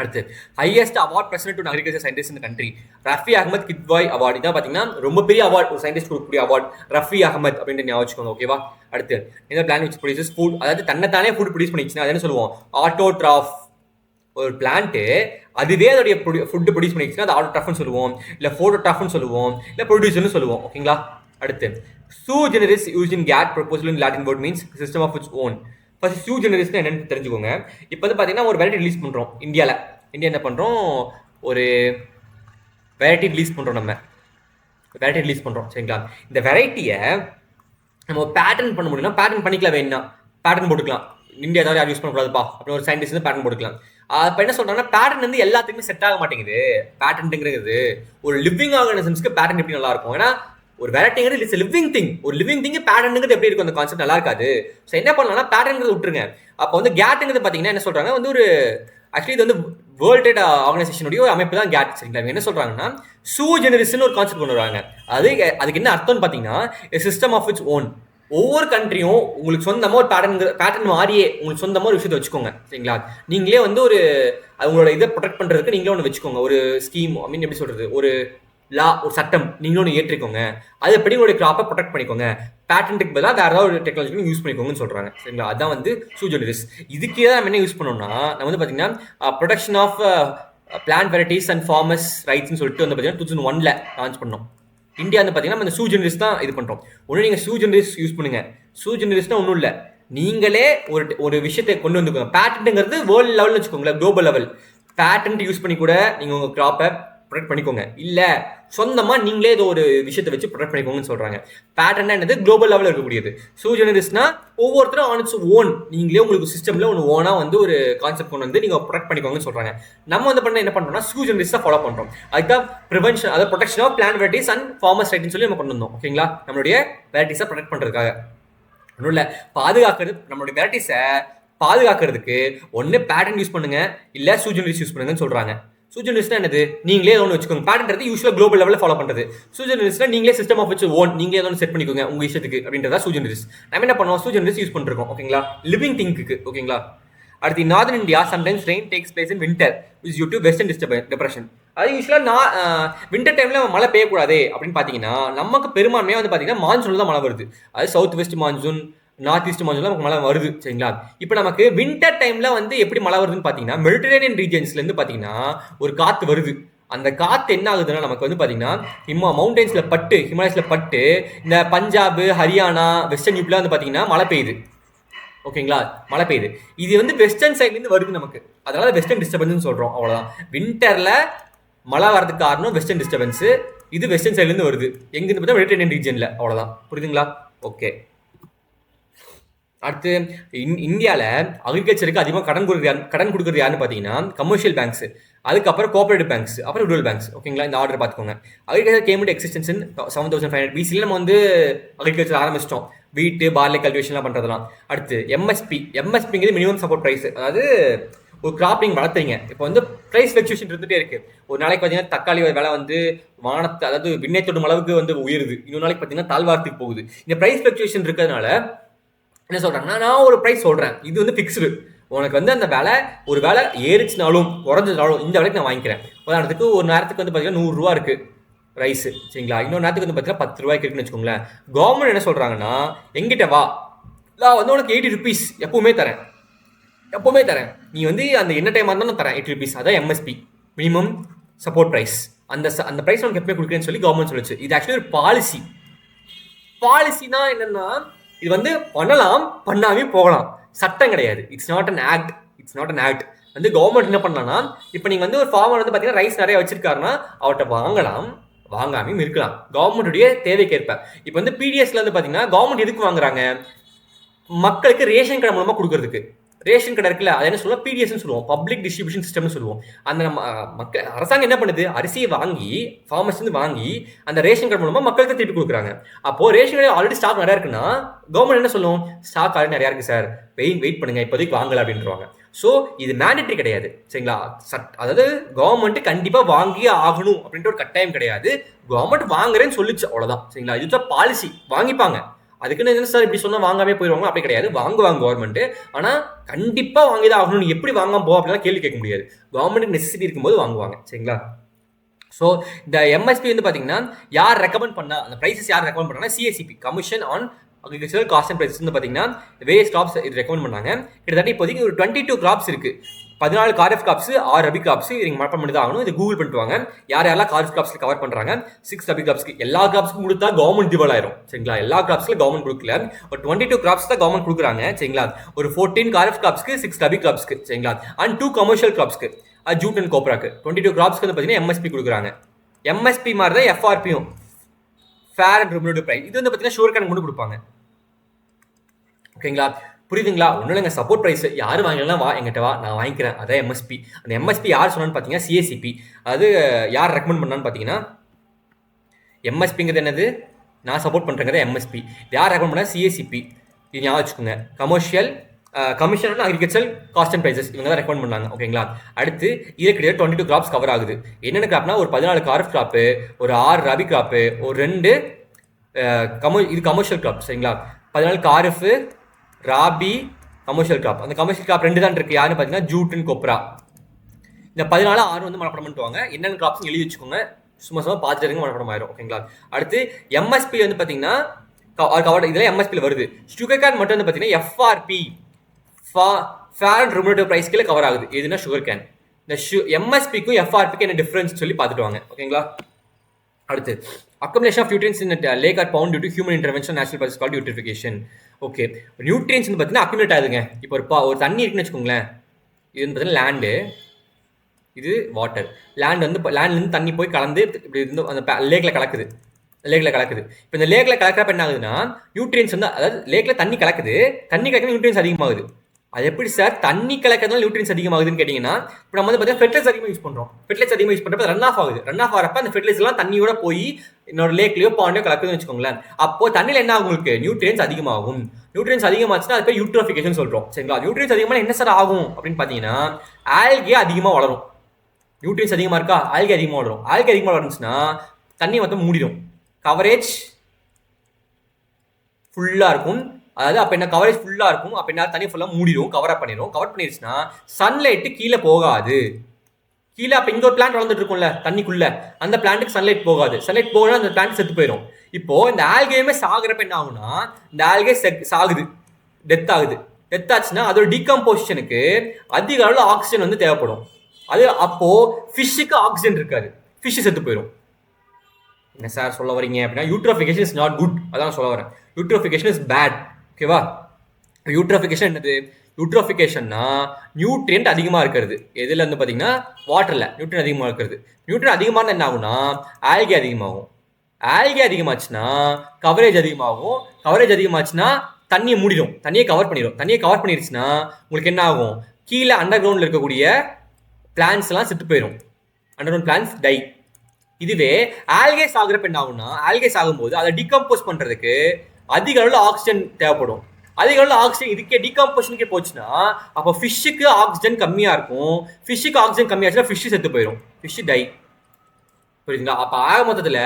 அடுத்து highest award present to agriculture scientist in country, Rafi Ahmed Kidwai award. இதான் பார்த்தீங்கன்னா ரொம்ப பெரிய அவார்டு, ஒரு சயின்டிஸ்ட் கொடுக்கக்கூடிய அவார்டு, ரஃபி அகமது அப்படின்ட்டு ஞாபகம் வச்சுக்கோங்க. ஓகேவா? அடுத்து இந்த பிளான் விச் ப்ரொடியூசஸ் ஃபுட், அதாவது தன்னைத்தானே ஃபுட் ப்ரொடியூஸ் பண்ணிச்சுன்னா அது என்ன சொல்லுவோம்? ஆட்டோட்ராஃப். ஒரு பிளான்ட்டு அதுவே அதோடைய ஃபுட்டு ப்ரொடியூஸ் பண்ணிச்சுன்னா அது ஆட்டோட்ராஃப்னு சொல்லுவோம், இல்லை ஃபோட்டோட்ராஃப்னு சொல்லுவோம், இல்லை ப்ரொடியூசர்னு சொல்லுவோம். ஓகேங்களா? அடுத்து sui generis use in GATT proposal in Latin word means system of its own. First sui ஜெனரிஸ்னா என்னன்னு தெரிஞ்சுக்கோங்க. இப்போ வந்து பார்த்தீங்கன்னா ஒரு வெரைட்டி ரிலீஸ் பண்ணுறோம் இந்தியா என்ன பண்ணுறோம்? ஒரு வெரைட்டி ரிலீஸ் பண்ணுறோம். சரிங்களா? இந்த வெரைட்டியை நம்ம பேட்டர்ன் பண்ண முடியும்னா பேட்டர்ன் பண்ணிக்கலாம், வேணும்னா பேட்டர்ன் போட்டுக்கலாம். இந்தியா ஏதாவது யாரும் யூஸ் பண்ணக்கூடாதுப்பா அப்படின்னு ஒரு சயின்டிஸ்ட் வந்து பேட்டர்ன் போட்டுக்கலாம். அப்போ என்ன சொல்கிறாங்கன்னா பேட்டர்ன் வந்து எல்லாத்துக்குமே செட் ஆக மாட்டேங்குது. பேட்டர்ன்ங்கிறது ஒரு லிவிங் ஆர்கானிசம்ஸ்க்கு பேட்டர்ன் எப்படி நல்லா இருக்கும்? ஏன்னா ஒரு வெரைட்டிங்கிறது இட்ஸ் லிவிங் திங். ஒரு லிவிங் திங் பேட்டர்னுங்கிறது எப்படி இருக்கும் அந்த கான்செப்ட் நல்லா இருக்காது. ஸோ என்ன பண்ணலாம்னா பேட்டர்னுங்கிறது விட்டுருங்க. அப்போ வந்து கேட்டுங்கிறது பார்த்தீங்கன்னா என்ன சொல்றாங்க வந்து ஒரு ஆக்சுவலி இது வந்து வேர்ல்ட் ட்ரேட் ஆர்கனைசேஷனுடைய ஒரு அமைப்பு தான் கேட். சரிங்களா? இவங்க என்ன சொல்றாங்கன்னா சூ ஜெனரிஸ்னு ஒரு கான்செப்ட் கொண்டு வருவாங்க. அதுக்கு என்ன அர்த்தம்னு பார்த்தீங்கன்னா சிஸ்டம் ஆஃப் இட்ஸ் ஓன். ஒவ்வொரு கண்ட்ரியும் உங்களுக்கு சொந்தமாக ஒரு பேட்டர்ன் மாதிரியே உங்களுக்கு சொந்தமாக ஒரு விஷயத்தை வச்சுக்கோங்க. சரிங்களா? நீங்களே வந்து ஒரு அவங்களோட இதை ப்ரொடெக்ட் பண்ணுறதுக்கு நீங்களே ஒன்று வச்சுக்கோங்க. ஒரு ஸ்கீம் ஐ மீன் எப்படி சொல்றது, ஒரு லா, ஒரு சட்டம் நீங்களும் ஒன்று ஏற்றிக்கோங்க. அதுபடி உங்களுடைய கிராப்பை ப்ரொடெக்ட் பண்ணிக்கோங்க. பேட்டன்ட்டுக்கு பதிலாக வேற ஏதாவது ஒரு டெக்னாலஜி யூஸ் பண்ணிக்கோங்கன்னு சொல்றாங்க. சரிங்களா? அதான் வந்து சூ ஜெனரிஸ். இதுக்கே தான் நம்ம என்ன யூஸ் பண்ணோம்னா நம்ம வந்து பார்த்தீங்கன்னா production of plant varieties and farmers ரைட்ஸ்னு சொல்லிட்டு வந்து பார்த்தீங்கன்னா 2001 லான்ச் பண்ணோம். இந்தியா வந்து பார்த்தீங்கன்னா இந்த சூ ஜெனரிஸ் தான் இது பண்ணுறோம். ஒன்று நீங்கள் சூ ஜெனரிஸ் யூஸ் பண்ணுங்க. சூ ஜெனரிஸ்னா ஒன்றும் இல்லை, நீங்களே ஒரு விஷயத்தை கொண்டு வந்துக்கோங்க. பேட்டன்ட்ங்கிறது வேர்ல்டு லெவல்னு வச்சுக்கோங்களேன், குளோபல் லெவல். பேட்டன்ட் யூஸ் பண்ணி கூட நீங்கள் உங்கள் கிராப்பை ப்ரொடெக்ட் பண்ணிக்கோங்க. இல்லை சொந்தமாக நீங்களே ஏதோ ஒரு விஷயத்தை வச்சு ப்ரொடெக்ட் பண்ணிக்கோங்கன்னு சொல்கிறாங்க. பேட்டர்னா என்னது, குளோபல் லெவலில் இருக்கக்கூடியது. சூ ஜெனரிஸ்னா ஒவ்வொருத்தரும் ஆன் இட்ஸ் ஓன், நீங்களே உங்களுக்கு சிஸ்டமில் ஒன்று ஓனாக வந்து ஒரு கான்செப்ட் கொண்டு வந்து நீங்கள் ப்ரொடெக்ட் பண்ணிக்கோங்கன்னு சொல்கிறாங்க. நம்ம வந்து பண்ண என்ன பண்ணுறோம்னா சூ ஜெனரிஸ் தான் ஃபாலோ பண்ணுறோம். அதுதான் ப்ரிவென்ஷன், அதாவது protection of plant varieties and farmers ரைட்னு சொல்லி நம்ம கொண்டு வந்தோம். ஓகேங்களா? நம்மளுடைய வெரைட்டிஸை ப்ரொடெக்ட் பண்ணுறதுக்காக. ஒன்றும் இல்லை, பாதுகாக்கிறது, நம்மளுடைய வெரைட்டிஸை பாதுகாக்கிறதுக்கு ஒன்று பேட்டர்ன் யூஸ் பண்ணுங்க, இல்லை சூ ஜெனரிஸ் யூஸ் பண்ணுங்கன்னு சொல்கிறாங்க. சூ ஜெனரிஸ்னா என்னது, நீங்களே ஒன்று வச்சுக்கோங்க. பேட்டன்ட் யூஸ்வலாக குளோபல் லெவலில் ஃபாலோ பண்ணுறது. சூ ஜெனரிஸ்னா நீங்களே சிஸ்டம் ஆஃப் வச்சு ஓன், நீங்களே ஏதோ செட் பண்ணிக்கோங்க உங்கள் இஷ்டத்துக்கு அப்படின்றதா சூ ஜெனரிஸ். நம்ம என்ன பண்ணுவோம், சூ ஜெனரிஸ் யூஸ் பண்ணிருக்கோம். ஓகேங்களா? Living thing. ஓகேங்களா? அடுத்து northern India sometimes rain takes place in winter is due to western depression. அது யூஸ்வலாக வின்டர் டைமில் மழை பெய்யக்கூடாது அப்படின்னு பார்த்தீங்கன்னா நமக்கு பெரும்பான்மையாக வந்து பார்த்தீங்கன்னா மான்சூனில் தான் மழை வருது. அது south west monsoon, north east மான்சூன்ல நமக்கு மழை வருது. சரிங்களா? இப்போ நமக்கு வின்டர் டைம்ல வந்து எப்படி மழை வருதுன்னு பார்த்தீங்கன்னா மெடிட்டரேனியன் ரீஜன்ஸ்ல இருந்து பார்த்தீங்கன்னா ஒரு காத்து வருது. அந்த காத்து என்ன ஆகுதுன்னா நமக்கு வந்து பார்த்தீங்கன்னா மவுண்டன்ஸ்ல பட்டு, ஹிமாலயஸ்ல பட்டு இந்த பஞ்சாப், ஹரியானா, வெஸ்டர்ன் யூப்ல வந்து பார்த்தீங்கன்னா மழை பெய்யுது. ஓகேங்களா? மழை பெய்யுது. இது வந்து வெஸ்டர்ன் சைட்லேருந்து வருது நமக்கு, அதனால வெஸ்டர்ன் டிஸ்டர்பன்ஸ் சொல்றோம். அவ்வளோதான். வின்டர்ல மழை வரதுக்கு காரணம் வெஸ்டர்ன் டிஸ்டர்பன்ஸ். இது வெஸ்டர்ன் சைட்லேருந்து வருது. எங்கிருந்து பார்த்தா மெடிட்டரேனியன் ரீஜன்ல. அவ்வளோதான். புரியுதுங்களா? ஓகே. அடுத்து இந்தியாவில் அக்ரிகல்ச்சருக்கு அதிகமாக கடன் கொடுக்குறது யாருன்னு பார்த்தீங்கன்னா கமர்ஷியல் பேங்க்ஸ், அதுக்கப்புறம் கோஆபரேட்டிவ் பேங்க்ஸ், அப்புறம் ரூரல் பேங்க்ஸ். ஓகேங்களா? இந்த ஆர்டர் பார்த்துக்கோங்க. அக்ரிகல்ச்சர் கேம் இன்டு எக்ஸிஸ்டன்ஸ் இன் 7500 BC நம்ம வந்து அக்ரிகல்ச்சர் ஆரம்பிச்சிட்டோம். வீட்டு பார்லி கல்டிவேஷன்லாம் பண்ணுறதுலாம். அடுத்து எம்எஸ்பிங்கிறது மினிமம் சப்போர்ட் ப்ரைஸ். அதாவது ஒரு கிராப் நீங்கள் வளர்த்துறீங்க, இப்போ வந்து ப்ரைஸ் ஃப்ளக்சுவேஷன் இருந்துகிட்டே இருக்குது. ஒரு நாளைக்கு பார்த்தீங்கன்னா தக்காளி விலை வந்து வானத்தை, அதாவது விண்ணை தொடும் அளவுக்கு வந்து உயருது. இன்னொரு நாளைக்கு பார்த்தீங்கன்னா தாழ்வாரத்துக்கு போகுது. இந்த ப்ரைஸ் ஃப்ளக்சுவேஷன் இருக்கிறதுனால என்ன சொல்றாங்கன்னா, நான் ஒரு ப்ரைஸ் சொல்றேன், இது வந்து ஃபிக்ஸ்டு. உனக்கு வந்து அந்த வேலை ஒரு வேலை ஏறிச்சுனாலும் குறைஞ்சதுனாலும் இந்த வேலைக்கு நான் வாங்கிக்கிறேன். உதாரணத்துக்கு ஒரு நேரத்துக்கு வந்து பார்த்தீங்கன்னா 100 ரூபா இருக்கு ரைஸ். சரிங்களா? இன்னொரு நேரத்துக்கு வந்து பார்த்தீங்கன்னா 10 ரூபாய்க்கு இருக்குன்னு வச்சுக்கோங்களேன். கவர்மெண்ட் என்ன சொல்றாங்கன்னா, எங்கிட்ட வா, நான் வந்து உனக்கு 80 rupees எப்பவுமே தரேன். நீ வந்து அந்த என்ன டைம் இருந்தாலும் தரேன் 80 rupees. அதான் எம்எஸ்பி, மினிமம் சப்போர்ட் ப்ரைஸ். அந்த ப்ரைஸ் உனக்கு எப்பவுமே கொடுக்குறேன்னு சொல்லி கவர்மெண்ட் சொல்லிச்சு. இது ஆக்சுவலி ஒரு பாலிசினா என்னன்னா, இது வந்து பண்ணலாம், பண்ணாமே போகலாம், சட்டம் கிடையாது. It's not an act. வந்து கவர்மெண்ட் என்ன பண்ணலாம்னா, இப்போ நீங்கள் வந்து ஒரு ஃபார்மர் வந்து பார்த்தீங்கன்னா ரைஸ் நிறைய வச்சிருக்காருன்னா அவர்கிட்ட வாங்கலாம், வாங்காமையும் இருக்கலாம், கவர்மெண்ட்டுடைய தேவைக்கேற்ப. இப்போ வந்து பிடிஎஸ்ல வந்து பார்த்தீங்கன்னா கவர்மெண்ட் எதுக்கு வாங்குறாங்க, மக்களுக்கு ரேஷன் கடை மூலமாக கொடுக்கறதுக்கு. ரேஷன் கடை இருக்குல்ல, அதை என்ன சொல்லுவோம், பிடிஎஸ்ன்னு சொல்லுவோம், பப்ளிக் டிஸ்ட்ரிபியூஷன் சிஸ்டம்னு சொல்லுவோம். அந்த மக்கள் அரசாங்கம் என்ன பண்ணுது, அரிசியை வாங்கி ஃபார்மர்ஸ் வந்து வாங்கி அந்த ரேஷன் கார்டு மூலமா மக்களுக்கு திருப்பி கொடுக்குறாங்க. அப்போ ரேஷன் கடை ஆல்ரெடி ஸ்டாக் நிறையா இருக்குன்னா கவர்மெண்ட் என்ன சொல்லுவோம், ஸ்டாக் ஆல்ரெடி நிறையா இருக்கு சார், வெயிட் பண்ணுங்க, இப்போதைக்கு வாங்கல அப்படின்றாங்க. ஸோ இது மேண்டேட்டரி கிடையாது. சரிங்களா? அதாவது கவர்மெண்ட் கண்டிப்பாக வாங்கியே ஆகணும் அப்படின்ற ஒரு கட்டாயம் கிடையாது. கவர்மெண்ட் வாங்குறேன்னு சொல்லிச்சு, அவ்வளோதான். சரிங்களா? இதுதான் பாலிசி, வாங்கிப்பாங்க. அதுக்குன்னு என்ன சார் இப்படி சொன்னால் வாங்காமே போயிடுவாங்க, அப்படி கிடையாது. வாங்குவாங்க கவர்மெண்ட், ஆனால் கண்டிப்பாக வாங்கி தான் ஆகணும். எப்படி வாங்காம போ அப்படிலாம் கேள்வி கேட்க முடியாது. கவர்மெண்ட்டுக்கு நெசசிட்டி இருக்கும்போது வாங்குவாங்க. சரிங்களா? ஸோ இந்த எம்எஸ்பி வந்து பார்த்தீங்கன்னா யார் ரெக்கமெண்ட் பண்ணா, அந்த ப்ரைஸஸ் யார் ரெக்கமெண்ட் பண்ணாங்கன்னா CACP, commission on agricultural cost and prices வந்து பார்த்தீங்கன்னா வேரியஸ் கிராப்ஸ் இது ரெக்கமெண்ட் பண்ணாங்க. கிட்டத்தட்ட இப்போதைக்கு ஒரு 22 கிராப்ஸ் இருக்கு. 14 காரிஃப் கிராப்ஸ், 6 ரபி கிராப்ஸ். நீங்கள் மறப்ப பண்ணி தான் ஆகணும். இது கூகுள் பண்ணிட்டு வாங்க, யாரெல்லாம் காரிஃப் கிராப்ஸ்ல கவர் பண்ணுறாங்க. 6 ரபி கிராப்ஸ்க்கு எல்லா கிராப்ஸ்க்கும் கொடுத்தா கவர்மெண்ட் திவால் ஆயிரும். சரிங்களா? எல்லா கிராப்ஸ்ல கவர்மெண்ட் கொடுக்கல, ஒரு 22 கிராப்ஸ் தான் கவர்மெண்ட் கொடுக்குறாங்க. சரிங்களா? ஒரு 14 காரிஃப் கிராப்ஸ்க்கு, 6 ரபி கிராப்ஸ்க்கு. சரிங்களா? அண்ட் 2 கமர்ஷியல் கிராப்ஸ்க்கு, ஜூட் அண்ட் கோப்ராக்கு 22 கிராப்ஸ்க்கு வந்து பார்த்தீங்கன்னா எம்எஸ்பி கொடுக்குறாங்க. எம்எஸ்பி மாதிரி தான் எஃப்ஆர்பியும், ஃபேர் அண்ட் ரெமுனரேட்டிவ் பிரைஸ். இது வந்து பார்த்தீங்கன்னா ஷுகர் கேன் கொண்டு கொடுப்பாங்க. ஓகேங்களா? புரியுதுங்களா? ஒன்றும் இல்லைங்க, சப்போர்ட் ப்ரைஸ் யார் வாங்கலாம், வா எங்கிட்ட வா, நான் வாங்கிக்கிறேன், அதான் எம்எஸ்பி. அந்த எம்எஸ்பி யார் சொன்னான்னு பார்த்தீங்கன்னா சிஏசிபி. அது யார் ரெக்கமெண்ட் பண்ணான்னு பார்த்தீங்கன்னா, எம்எஸ்பிங்கிறது என்னது, நான் சப்போர்ட் பண்ணுறேங்கிறத எம்எஸ்பி. யார் ரெக்கமெண்ட் பண்ணால் சிஏசிபி. இது ஞாபகம் வச்சுக்கோங்க. Commission agriculture cost and prices இவங்க தான் ரெக்கமெண்ட் பண்ணாங்க. ஓகேங்களா. அடுத்து இதில் கிட்டத்தட்ட 22 கிராப்ஸ் கவர் ஆகுது. என்னென்ன கிராப்னா ஒரு 14 கார்ஃப் கிராப்பு, ஒரு 6 ரபி கிராப்பு, ஒரு 2 இது கமர்ஷியல் கிராப். சரிங்களா. 14 கார்ஃபு, ராபி, கமர்ஷியல் கிராப். அந்த கமர்ஷியல் கிராப் 2 தான் இருக்குது. யாருன்னு பார்த்தீங்கன்னா ஜூட் அண்ட் கொப்ரா. இந்த 14 6 வந்து மனப்படம் பண்ணிட்டு வாங்க. என்னென்ன கிராப்ஸ் எழுதி வச்சுக்கோங்க. சும்மா பார்த்துட்டு மனப்படம் ஆயிரும். ஓகேங்களா. அடுத்து எம்எஸ்பி வந்து பார்த்தீங்கன்னா கவர் இதெல்லாம் எம்எஸ்பியில் வருது. சுகர் கேன் மட்டும் வந்து பார்த்தீங்கன்னா எஃப்ஆர்பி ஃபேர் அண்ட் ரெமுனரேட்டிவ் ப்ரைஸ் கீழே கவர் ஆகுது. எதுனா சுகர் கேன். இந்த எம்எஸ்பிக்கும் எஃப்ஆர்பிக்கும் என்ன டிஃபரன்ஸ் சொல்லி பார்த்துட்டு வாங்க. ஓகேங்களா. அடுத்து accumulation of nutrients in a lake are found due to human intervention, natural process called eutrophication. Okay, nutrients வந்து பார்த்தீங்கன்னா அக்யூமுலேட் ஆகுதுங்க. இப்போ ஒரு தண்ணி இருக்குன்னு வச்சுக்கோங்களேன். இது வந்து பார்த்தீங்கன்னா லேண்டு, இது வாட்டர். லேண்ட்லேருந்து தண்ணி போய் கலந்து இப்படி இருந்து அந்த லேக்கில் கலக்குது. இப்போ இந்த லேக்கில் கலக்கிறப்ப என்ன ஆகுதுன்னா நியூட்ரியன்ஸ் வந்து, அதாவது லேக்கில் தண்ணி கலக்குது, தண்ணி கலக்கிறது நியூட்ரியன்ஸ் அதிகமாகுது. அது எப்படி சார் தண்ணி கலக்கிறதுனால நியூட்ரியன்ஸ் அதிகமாகுதுன்னு கேட்டிங்கன்னா, இப்போ நம்ம வந்து பார்த்தீங்கன்னா ஃபெர்டிலைசர் அதிகமாக யூஸ் பண்ணுறோம். ஃபெர்டிலைசர் அதிகமாக யூஸ் பண்ணுறப்ப ரன் ஆஃப் ஆகுது. ரன் ஆஃப் ஆகிறப்ப அந்த ஃபெர்டிலைசர்லாம் தண்ணியோட போய் என்னோட லேக்லையோ பாண்டையோ கலக்குதுன்னு வச்சுக்கோங்களேன். அப்போ தண்ணியில் என்ன ஆகும், உங்களுக்கு நியூட்ரியன்ஸ் அதிகமாகும். நியூட்ரியன்ஸ் அதிகமாச்சுன்னா அது பேர் யூட்ரோஃபிகேஷன் சொல்கிறோம். சரிங்களா. நியூட்ரியன்ஸ் அதிகமாக என்ன சார் ஆகும் அப்படின்னு பார்த்தீங்கன்னா, ஆல்கே அதிகமாக வளரும். நியூட்ரியன்ஸ் அதிகமாக இருக்கா, ஆல்கே அதிகமாக வளரும். ஆல்கே அதிகமாக வளர்ந்துச்சுன்னா தண்ணி மொத்தம் மூடிடும். கவரேஜ் ஃபுல்லாக இருக்கும். அதாவது அப்போ என்ன, கவரேஜ் ஃபுல்லாக இருக்கும். அப்போ என்ன, தண்ணி ஃபுல்லாக மூடிடும், கவர் பண்ணிடுச்சுன்னா சன்லைட்டு கீழே போகாது. கீழே அப்போ இங்கே ஒரு பிளான்ட் வளர்ந்துட்டு இருக்கும்ல தண்ணிக்குள்ள, அந்த பிளான்ட்டுக்கு சன்லைட் போகாது. சன்லைட் போகணும், அந்த பிளான்ட் செத்து போயிடும். இப்போ இந்த ஆல்கேயுமே சாகுறப்ப என்ன ஆகுனா, இந்த ஆல்கே சாகுது, டெத் ஆச்சுன்னா அதோட டீகம்போசிஷனுக்கு அதிக அளவில் ஆக்சிஜன் வந்து தேவைப்படும். அது அப்போ ஃபிஷ்ஷுக்கு ஆக்சிஜன் இருக்காது, ஃபிஷ் செத்து போயிடும். என்ன சார் சொல்ல வரீங்க அப்படின்னா, யூட்ரோஃபிகேஷன் இஸ் நாட் குட், அதான் சொல்ல வரேன். Eutrophication is bad. ஓகேவா. யூட்ரோஃபிகேஷன் என்னது, யூட்ரோஃபிகேஷன்னா நியூட்ரியன்ட் அதிகமாக இருக்கிறது. எதில் வந்து பார்த்தீங்கன்னா வாட்டரில் நியூட்ரியன் அதிகமாக இருக்கிறது. நியூட்ரியன் அதிகமான என்ன ஆகும்னா ஆல்கே அதிகமாகும். ஆல்கே அதிகமாச்சுன்னா கவரேஜ் அதிகமாகும். கவரேஜ் அதிகமாச்சுன்னா தண்ணியை மூடிடும், தண்ணியை கவர் பண்ணிடும். தண்ணியை கவர் பண்ணிடுச்சுன்னா உங்களுக்கு என்ன ஆகும், கீழே அண்டர் கிரவுண்டில் இருக்கக்கூடிய பிளான்ஸ் எல்லாம் செத்து போயிடும். Under ground plants die. இதுவே ஆல்கேஸ் ஆகுறப்ப என்ன ஆகும்னா, ஆல்கேஸ் ஆகும்போது அதை டீகம்போஸ் பண்ணுறதுக்கு அதிக அளவில் ஆக்சிஜன் தேவைப்படும். அதிக அளவில் ஆக்சிஜன் இதுக்கே டீகம்போஷனுக்கே போச்சுன்னா அப்போ ஃபிஷ்ஷுக்கு ஆக்சிஜன் கம்மியாக இருக்கும். ஃபிஷ்ஷுக்கு ஆக்சிஜன் கம்மியாச்சுன்னா ஃபிஷ்ஷு செத்து போயிடும், ஃபிஷ்ஷு டை. புரியுதுங்களா. அப்போ ஆக மொத்தத்தில்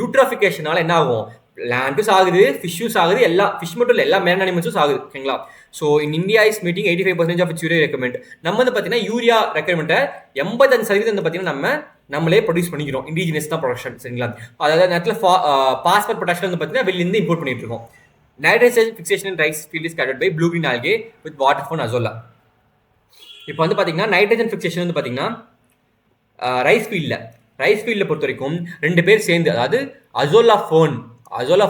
யூட்ரோஃபிகேஷனால என்ன ஆகும், லேண்டும் சாகுது, ஃபிஷ்ஷும் சாகுது, எல்லா ஃபிஷ் மட்டும் இல்லை எல்லா மேன் அனிமல்ஸும் சாகுது. ஓகேங்களா. So in India is meeting 85% of its urea recommend. நம்ம வந்து பார்த்தீங்கன்னா யூரியா ரெக்கமெண்ட்டை 85% வந்து பார்த்தீங்கன்னா நம்மளே ப்ரொடியூஸ் பண்ணிக்கிறோம். இண்டிஜினியஸ் தான் ப்ரொடக்ஷன். சரிங்களா. அதாவது நேரத்தில் பாஸ்பர் பொட்டாஷியம் வந்து பார்த்தீங்கன்னா வெளியிருந்து இம்போர்ட் பண்ணிட்டு இருக்கோம். Nitrogen fixation in rice field is catered by blue green algae with water fern azolla. இப்போ வந்து பார்த்தீங்கன்னா நைட்ரஜன் ஃபிக்சேஷன் வந்து பார்த்தீங்கன்னா ரைஸ் ஃபீல்டில் பொறுத்த வரைக்கும் 2 பேர் சேர்ந்து, அதாவது அசோலா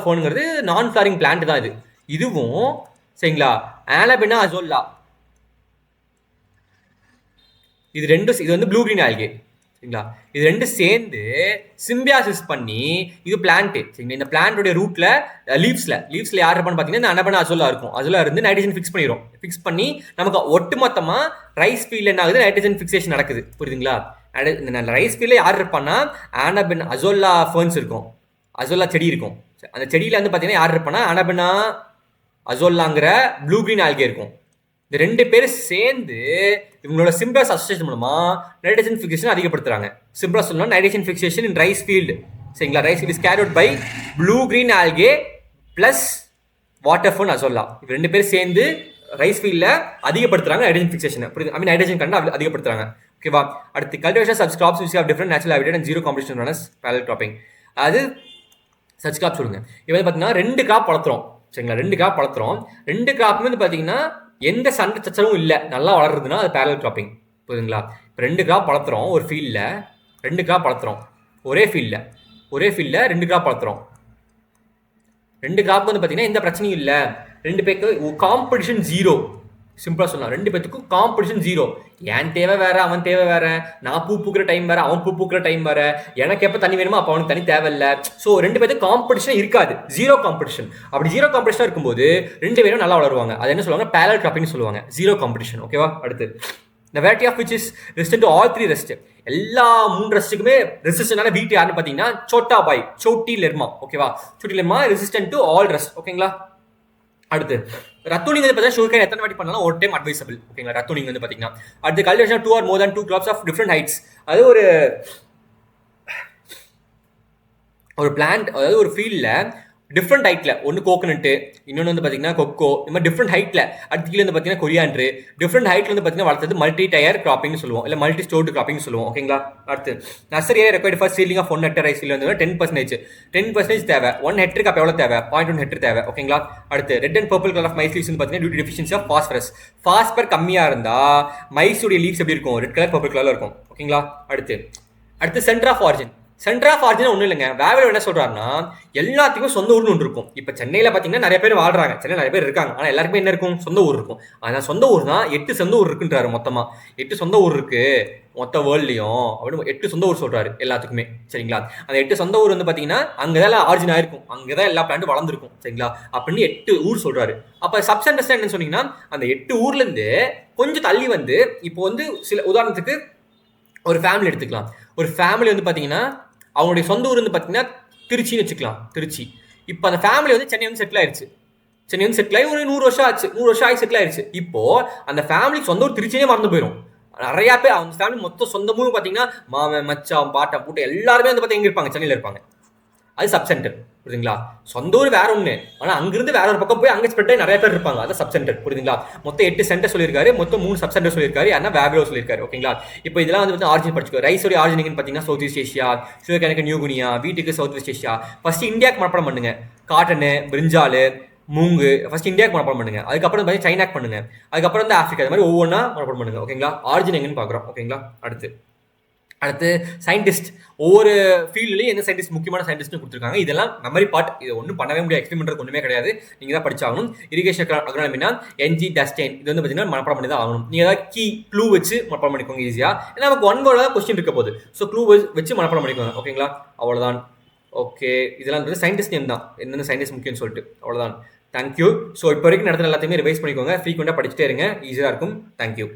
ஃபோனுங்கிறது நான் ஃப்ளாரிங் பிளான்ட் தான். இதுவும் சரிங்களா. ஆனபினா அசோலா, இது வந்து ப்ளூ கிரீன் ஆல்கே. சரிங்களா. இது 2 சேர்ந்து சிம்பியாசிஸ் பண்ணி இது பிளான்ட். சரிங்களா. இந்த பிளான்டோட ரூட்ல லீவ்ஸ்ல யார் இருப்பான்னு பார்த்தீங்கன்னா இந்த அனபனா அசோலா இருக்கும். அசோலா இருந்து நைட்ரஜன் ஃபிக்ஸ் பண்ணி நமக்கு ஒட்டுமொத்தமா ரைஸ் ஃபீல்ட்ல என்ன ஆகுது, நைட்ரஜன் ஃபிக்சேஷன் நடக்குது. புரியுதுங்களா. ரைஸ் ஃபீல்ட்ல யார் இருப்பான்னா ஆனபின் அசோலா ஃபர்ன்ஸ் இருக்கும், அசோலா செடி இருக்கும். அந்த செடியில வந்து பார்த்தீங்கன்னா யார் இருப்பான்னா அனபினா அசோலாங்கிற ப்ளூ கிரீன் ஆல்கே இருக்கும். இந்த 2 பேர் சேர்ந்து இவங்களோட சிம்பிளாஸ் அசோசியேஷன் மூலமா நைட்ரஜன் ஃபிக்சேஷன் அதிகப்படுத்துறாங்க. சிம்பிளா சொல்லணும், nitrogen fixation in rice field. சரிங்களா. Rice field is carried out by blue green algae plus water fern azolla. இவங்க 2 பேர் சேர்ந்து ரைஸ் ஃபீல்டில் அதிகப்படுத்துறாங்க நைட்ரஜன் ஃபிக்சேஷன். புரியுது, நைட்ரஜன் கண்டென்ட் அதிகப்படுத்துறாங்க. ஓகேவா. அடுத்து cultivation such crops which have different natural habitat and zero competition known as parallel cropping. அது சச் கிராப் சொல்லுங்க. இப்போ வந்து பார்த்தீங்கன்னா 2 கிராப் வளர்த்துறோம். சரிங்களா. 2 கிராப் வளர்த்துறோம். 2 கிராப்புமே வந்து பார்த்தீங்கன்னா எந்த சண்டை சச்சரவும் இல்லை, நல்லா வளருதுன்னா அது பேரலல் கிராப்பிங். புரியுதுங்களா. இப்போ 2 கிராப் வளர்த்துறோம் ஒரு ஃபீல்டில், 2 கிராப் வளர்த்துறோம் ஒரே ஃபீல்டில் 2 கிராப் வளர்த்துறோம். 2 கிராப் வந்து பார்த்தீங்கன்னா எந்த பிரச்சனையும் இல்லை. 2 பேருக்கு காம்படிஷன் 0. சிம்பிளாக சொல்லலாம், 2 பேத்துக்கும் காம்படிஷன் 0. என் தேவை வேற, அவன் தேவை வேற, நான் பூ பூக்கிற டைம் வேற, அவன் பூ பூக்கிற டைம் வேற, எனக்கு எப்போ தண்ணி வேணுமோ அப்போ அவனுக்கு தண்ணி தேவையில்லை. ஸோ 2 பேருக்கு காம்படிஷன் இருக்காது, 0 காம்படிஷன். அப்படி 0 காம்படிஷன் இருக்கும்போது 2 பேரும் நல்லா வளருவாங்க. அது என்ன சொல்லுவாங்க, பேரலல் கிராப்பிங்னு சொல்லுவாங்க, 0 காம்படிஷன். ஓகேவா. அடுத்து the variety of which is resistant to all three rest. எல்லா 3 ரெஸ்ட்டுக்குமே ரெசிஸ்டன்டான வீட்டு யாருன்னு பார்த்தீங்கன்னா சோட்டா பாய், சோட்டி லெர்மா. ஓகேவா, Chhoti லெர்மா resistant to all rest. ஓகேங்களா. அடுத்து ரத்தோனிங் வந்து பார்த்தீங்கன்னா சுகர் எத்தனை வாட்டி பண்ணாலும் ஒரு டைம் அட்வைசபிள். ஓகேங்களா. ரத்தோனிங் வந்து பார்த்தீங்கன்னா அடுத்து cultivation 2 or more than 2 crops of different heights. அது ஒரு பிளான்ட், அதாவது ஒரு ஃபீல்டில் டிஃப்ரெண்ட் ஹைட்டில், ஒன்று கோகனட்டு, இன்னொன்று வந்து பார்த்தீங்கன்னா கொக்கோ, இந்த மாதிரி டிஃப்ரெண்ட் ஹைட்டில். அடுத்து கீழே வந்து பார்த்தீங்கன்னா கொரியாண்ட்ரு, டிஃப்ரெண்ட் ஹைட்டில் வந்து பார்த்தீங்கன்னா வளர்த்தது மல்டி டயர் கிராப்பிங்னு சொல்லுவோம், இல்லை மல்டி ஸ்டோர்டு கிராப்பிங் சொல்லுவோம். ஓகேங்களா. அடுத்து nursery area required for seedling of 1 hectare rice field வந்து 10% தேவை. 1 hectare அப்போ எவ்வளோ தேவை? 0.1 hectare தேவை. ஓகேங்களா. அடுத்து red and purple colour of maize leaves வந்து பார்த்தீங்கன்னா due to deficiency of phosphorus. Phosphor கம்மியாக இருந்தால் மைஸுடைய லீவ்ஸ் எப்படி இருக்கும்? ரெட் கலர் பர்பிள் கலரில் இருக்கும். ஓகேங்களா. அடுத்து centre of origin. Centre of origin ஒன்றும் இல்லைங்க. வேவல் என்ன சொல்றாருன்னா, எல்லாத்துக்கும் சொந்த ஊர்னு ஒன்று இருக்கும். இப்போ சென்னையில் பார்த்தீங்கன்னா நிறைய பேர் வாழ்றாங்க, சென்னையில் நிறைய பேர் இருக்காங்க. ஆனால் எல்லாருக்குமே என்ன இருக்கும்? சொந்த ஊர் இருக்கும். ஆனால் சொந்த ஊர் தான் 8 சொந்த ஊர் இருக்குன்றாரு. மொத்தமாக 8 சொந்த ஊர் இருக்கு மொத்த வேர்ல்ட்லையும் அப்படின்னு 8 சொந்த ஊர் சொல்றாரு எல்லாத்துக்குமே. சரிங்களா. அந்த 8 சொந்த ஊர் வந்து பார்த்தீங்கன்னா அங்கே தான் ஆரிஜின் ஆயிருக்கும், அங்கே தான் எல்லா பிளான்ட்டும் வளர்ந்துருக்கும். சரிங்களா. அப்படின்னு 8 ஊர் சொல்றாரு. அப்போ சப்சென்டர்ஸ் என்னன்னு சொன்னீங்கன்னா, அந்த 8 ஊர்லேருந்து கொஞ்சம் தள்ளி வந்து இப்போ வந்து சில உதாரணத்துக்கு ஒரு ஃபேமிலி எடுத்துக்கலாம். ஒரு ஃபேமிலி வந்து பார்த்தீங்கன்னா அவங்களுடைய சொந்த ஊர் வந்து பார்த்தீங்கன்னா திருச்சின்னு வச்சுக்கலாம். திருச்சி. இப்போ அந்த ஃபேமிலி வந்து சென்னை வந்து செட்டில் ஆயிடுச்சு. சென்னை வந்து செட்டில் ஆகி ஒரு 100 வருஷம் ஆச்சு. 100 வருஷம் ஆகி செட்டில் ஆயிடுச்சு. இப்போ அந்த ஃபேமிலிக்கு சொந்த ஊர் திருச்சியே மறந்து போயிடும். நிறையா பேர் அந்த ஃபேமிலி மொத்தம் சொந்தமும் பார்த்தீங்கன்னா மாமன், மச்சான், பாட்டா, பூட்டை எல்லாருமே வந்து பார்த்தீங்கன்னா எங்கே இருப்பாங்க? சென்னையில் இருப்பாங்க. அது சப் சென்டர். புரியுதுங்களா. சொந்த ஊர் வேற ஒன்று, ஆனால் அங்கிருந்து வேற ஒரு பக்கம் போய் அங்கே ஸ்ப்ரெட் ஆகி நிறைய பேர் இருப்பாங்க. அது சப் சென்டர். புரியுதுங்களா. மொத்தம் 8 சென்டர் சொல்லியிருக்காரு, மொத்தம் 3 சப் சென்டர் சொல்லியிருக்காரு. ஆனால் வேவ்லோ சொல்லியிருக்காரு. ஓகேங்களா. இப்போ இதெல்லாம் வந்து ஆரிஜின் படிச்சுக்கோ. ரைஸோட ஆரிஜின் பார்த்தீங்கன்னா சவுத் ஈஸ்ட் ஏஷியா, சுகருக்கு நியூ குனியா, வீட்டுக்கு சவுத் வெஸ்ட் ஏஷியா. ஃபர்ஸ்ட் இந்தியாவுக்கு மனப்பாடம் பண்ணுங்க. காட்டனு, பிரிஞ்சாலு, மூங்கு ஃபர்ஸ்ட் இந்தியாவுக்கு மனப்பாடம் பண்ணுங்க. அதுக்கப்புறம் பார்த்தீங்கன்னா சைனாக்கு பண்ணுங்க. அதுக்கப்புறம் வந்து ஆஃப்ரிக்கா. அது மாதிரி ஒவ்வொன்றா மனப்பாடம் பண்ணுங்க. ஓகேங்களா. ஆரிஜின் எங்கன்னு பார்க்குறோம். ஓகேங்களா. அடுத்து சயின்டிஸ்ட். ஒவ்வொரு ஃபீல்ட்லையும் எந்த சயின்டிஸ்ட் முக்கியமான சயின்டிஸ்ட்னு கொடுத்துருக்காங்க. இதெல்லாம் மெமரி பார்ட். இது ஒன்றும் பண்ணவே முடியாது. எக்ஸ்பெரிமெண்ட் ஒன்றுமே கிடையாது. நீங்கள் தான் படிச்சாகணும். Irrigation அக்ரானமினா NG டஸ்டைன். இது வந்து பார்த்தீங்கன்னா மனப்பாடம் பண்ணி தான் ஆகணும். நீங்கள் ஏதாவது க்ளூ வச்சு மனப்பாடம் பண்ணிக்கோங்க ஈஸியாக. ஏன்னா நமக்கு 1 word தான் கொஸ்டின் இருக்க போகுது. ஸோ க்ளூ வச்சு மனப்பாடம் பண்ணிக்கோங்க. ஓகேங்களா. அவ்வளோதான். ஓகே, இதெல்லாம் வந்து சயின்டிஸ்ட் நேம் தான், என்னென்ன சயின்டிஸ்ட் முக்கியம்னு சொல்லிட்டு. அவ்வளோதான். தேங்க்யூ. ஸோ இப்போ வரைக்கும் நடத்துகிற எல்லாத்தையுமே ரிவைஸ் பண்ணிக்கோங்க. ஃப்ரீக்வெண்ட்டாக படிச்சுட்டே இருங்க, ஈஸியாக இருக்கும். தேங்க்யூ.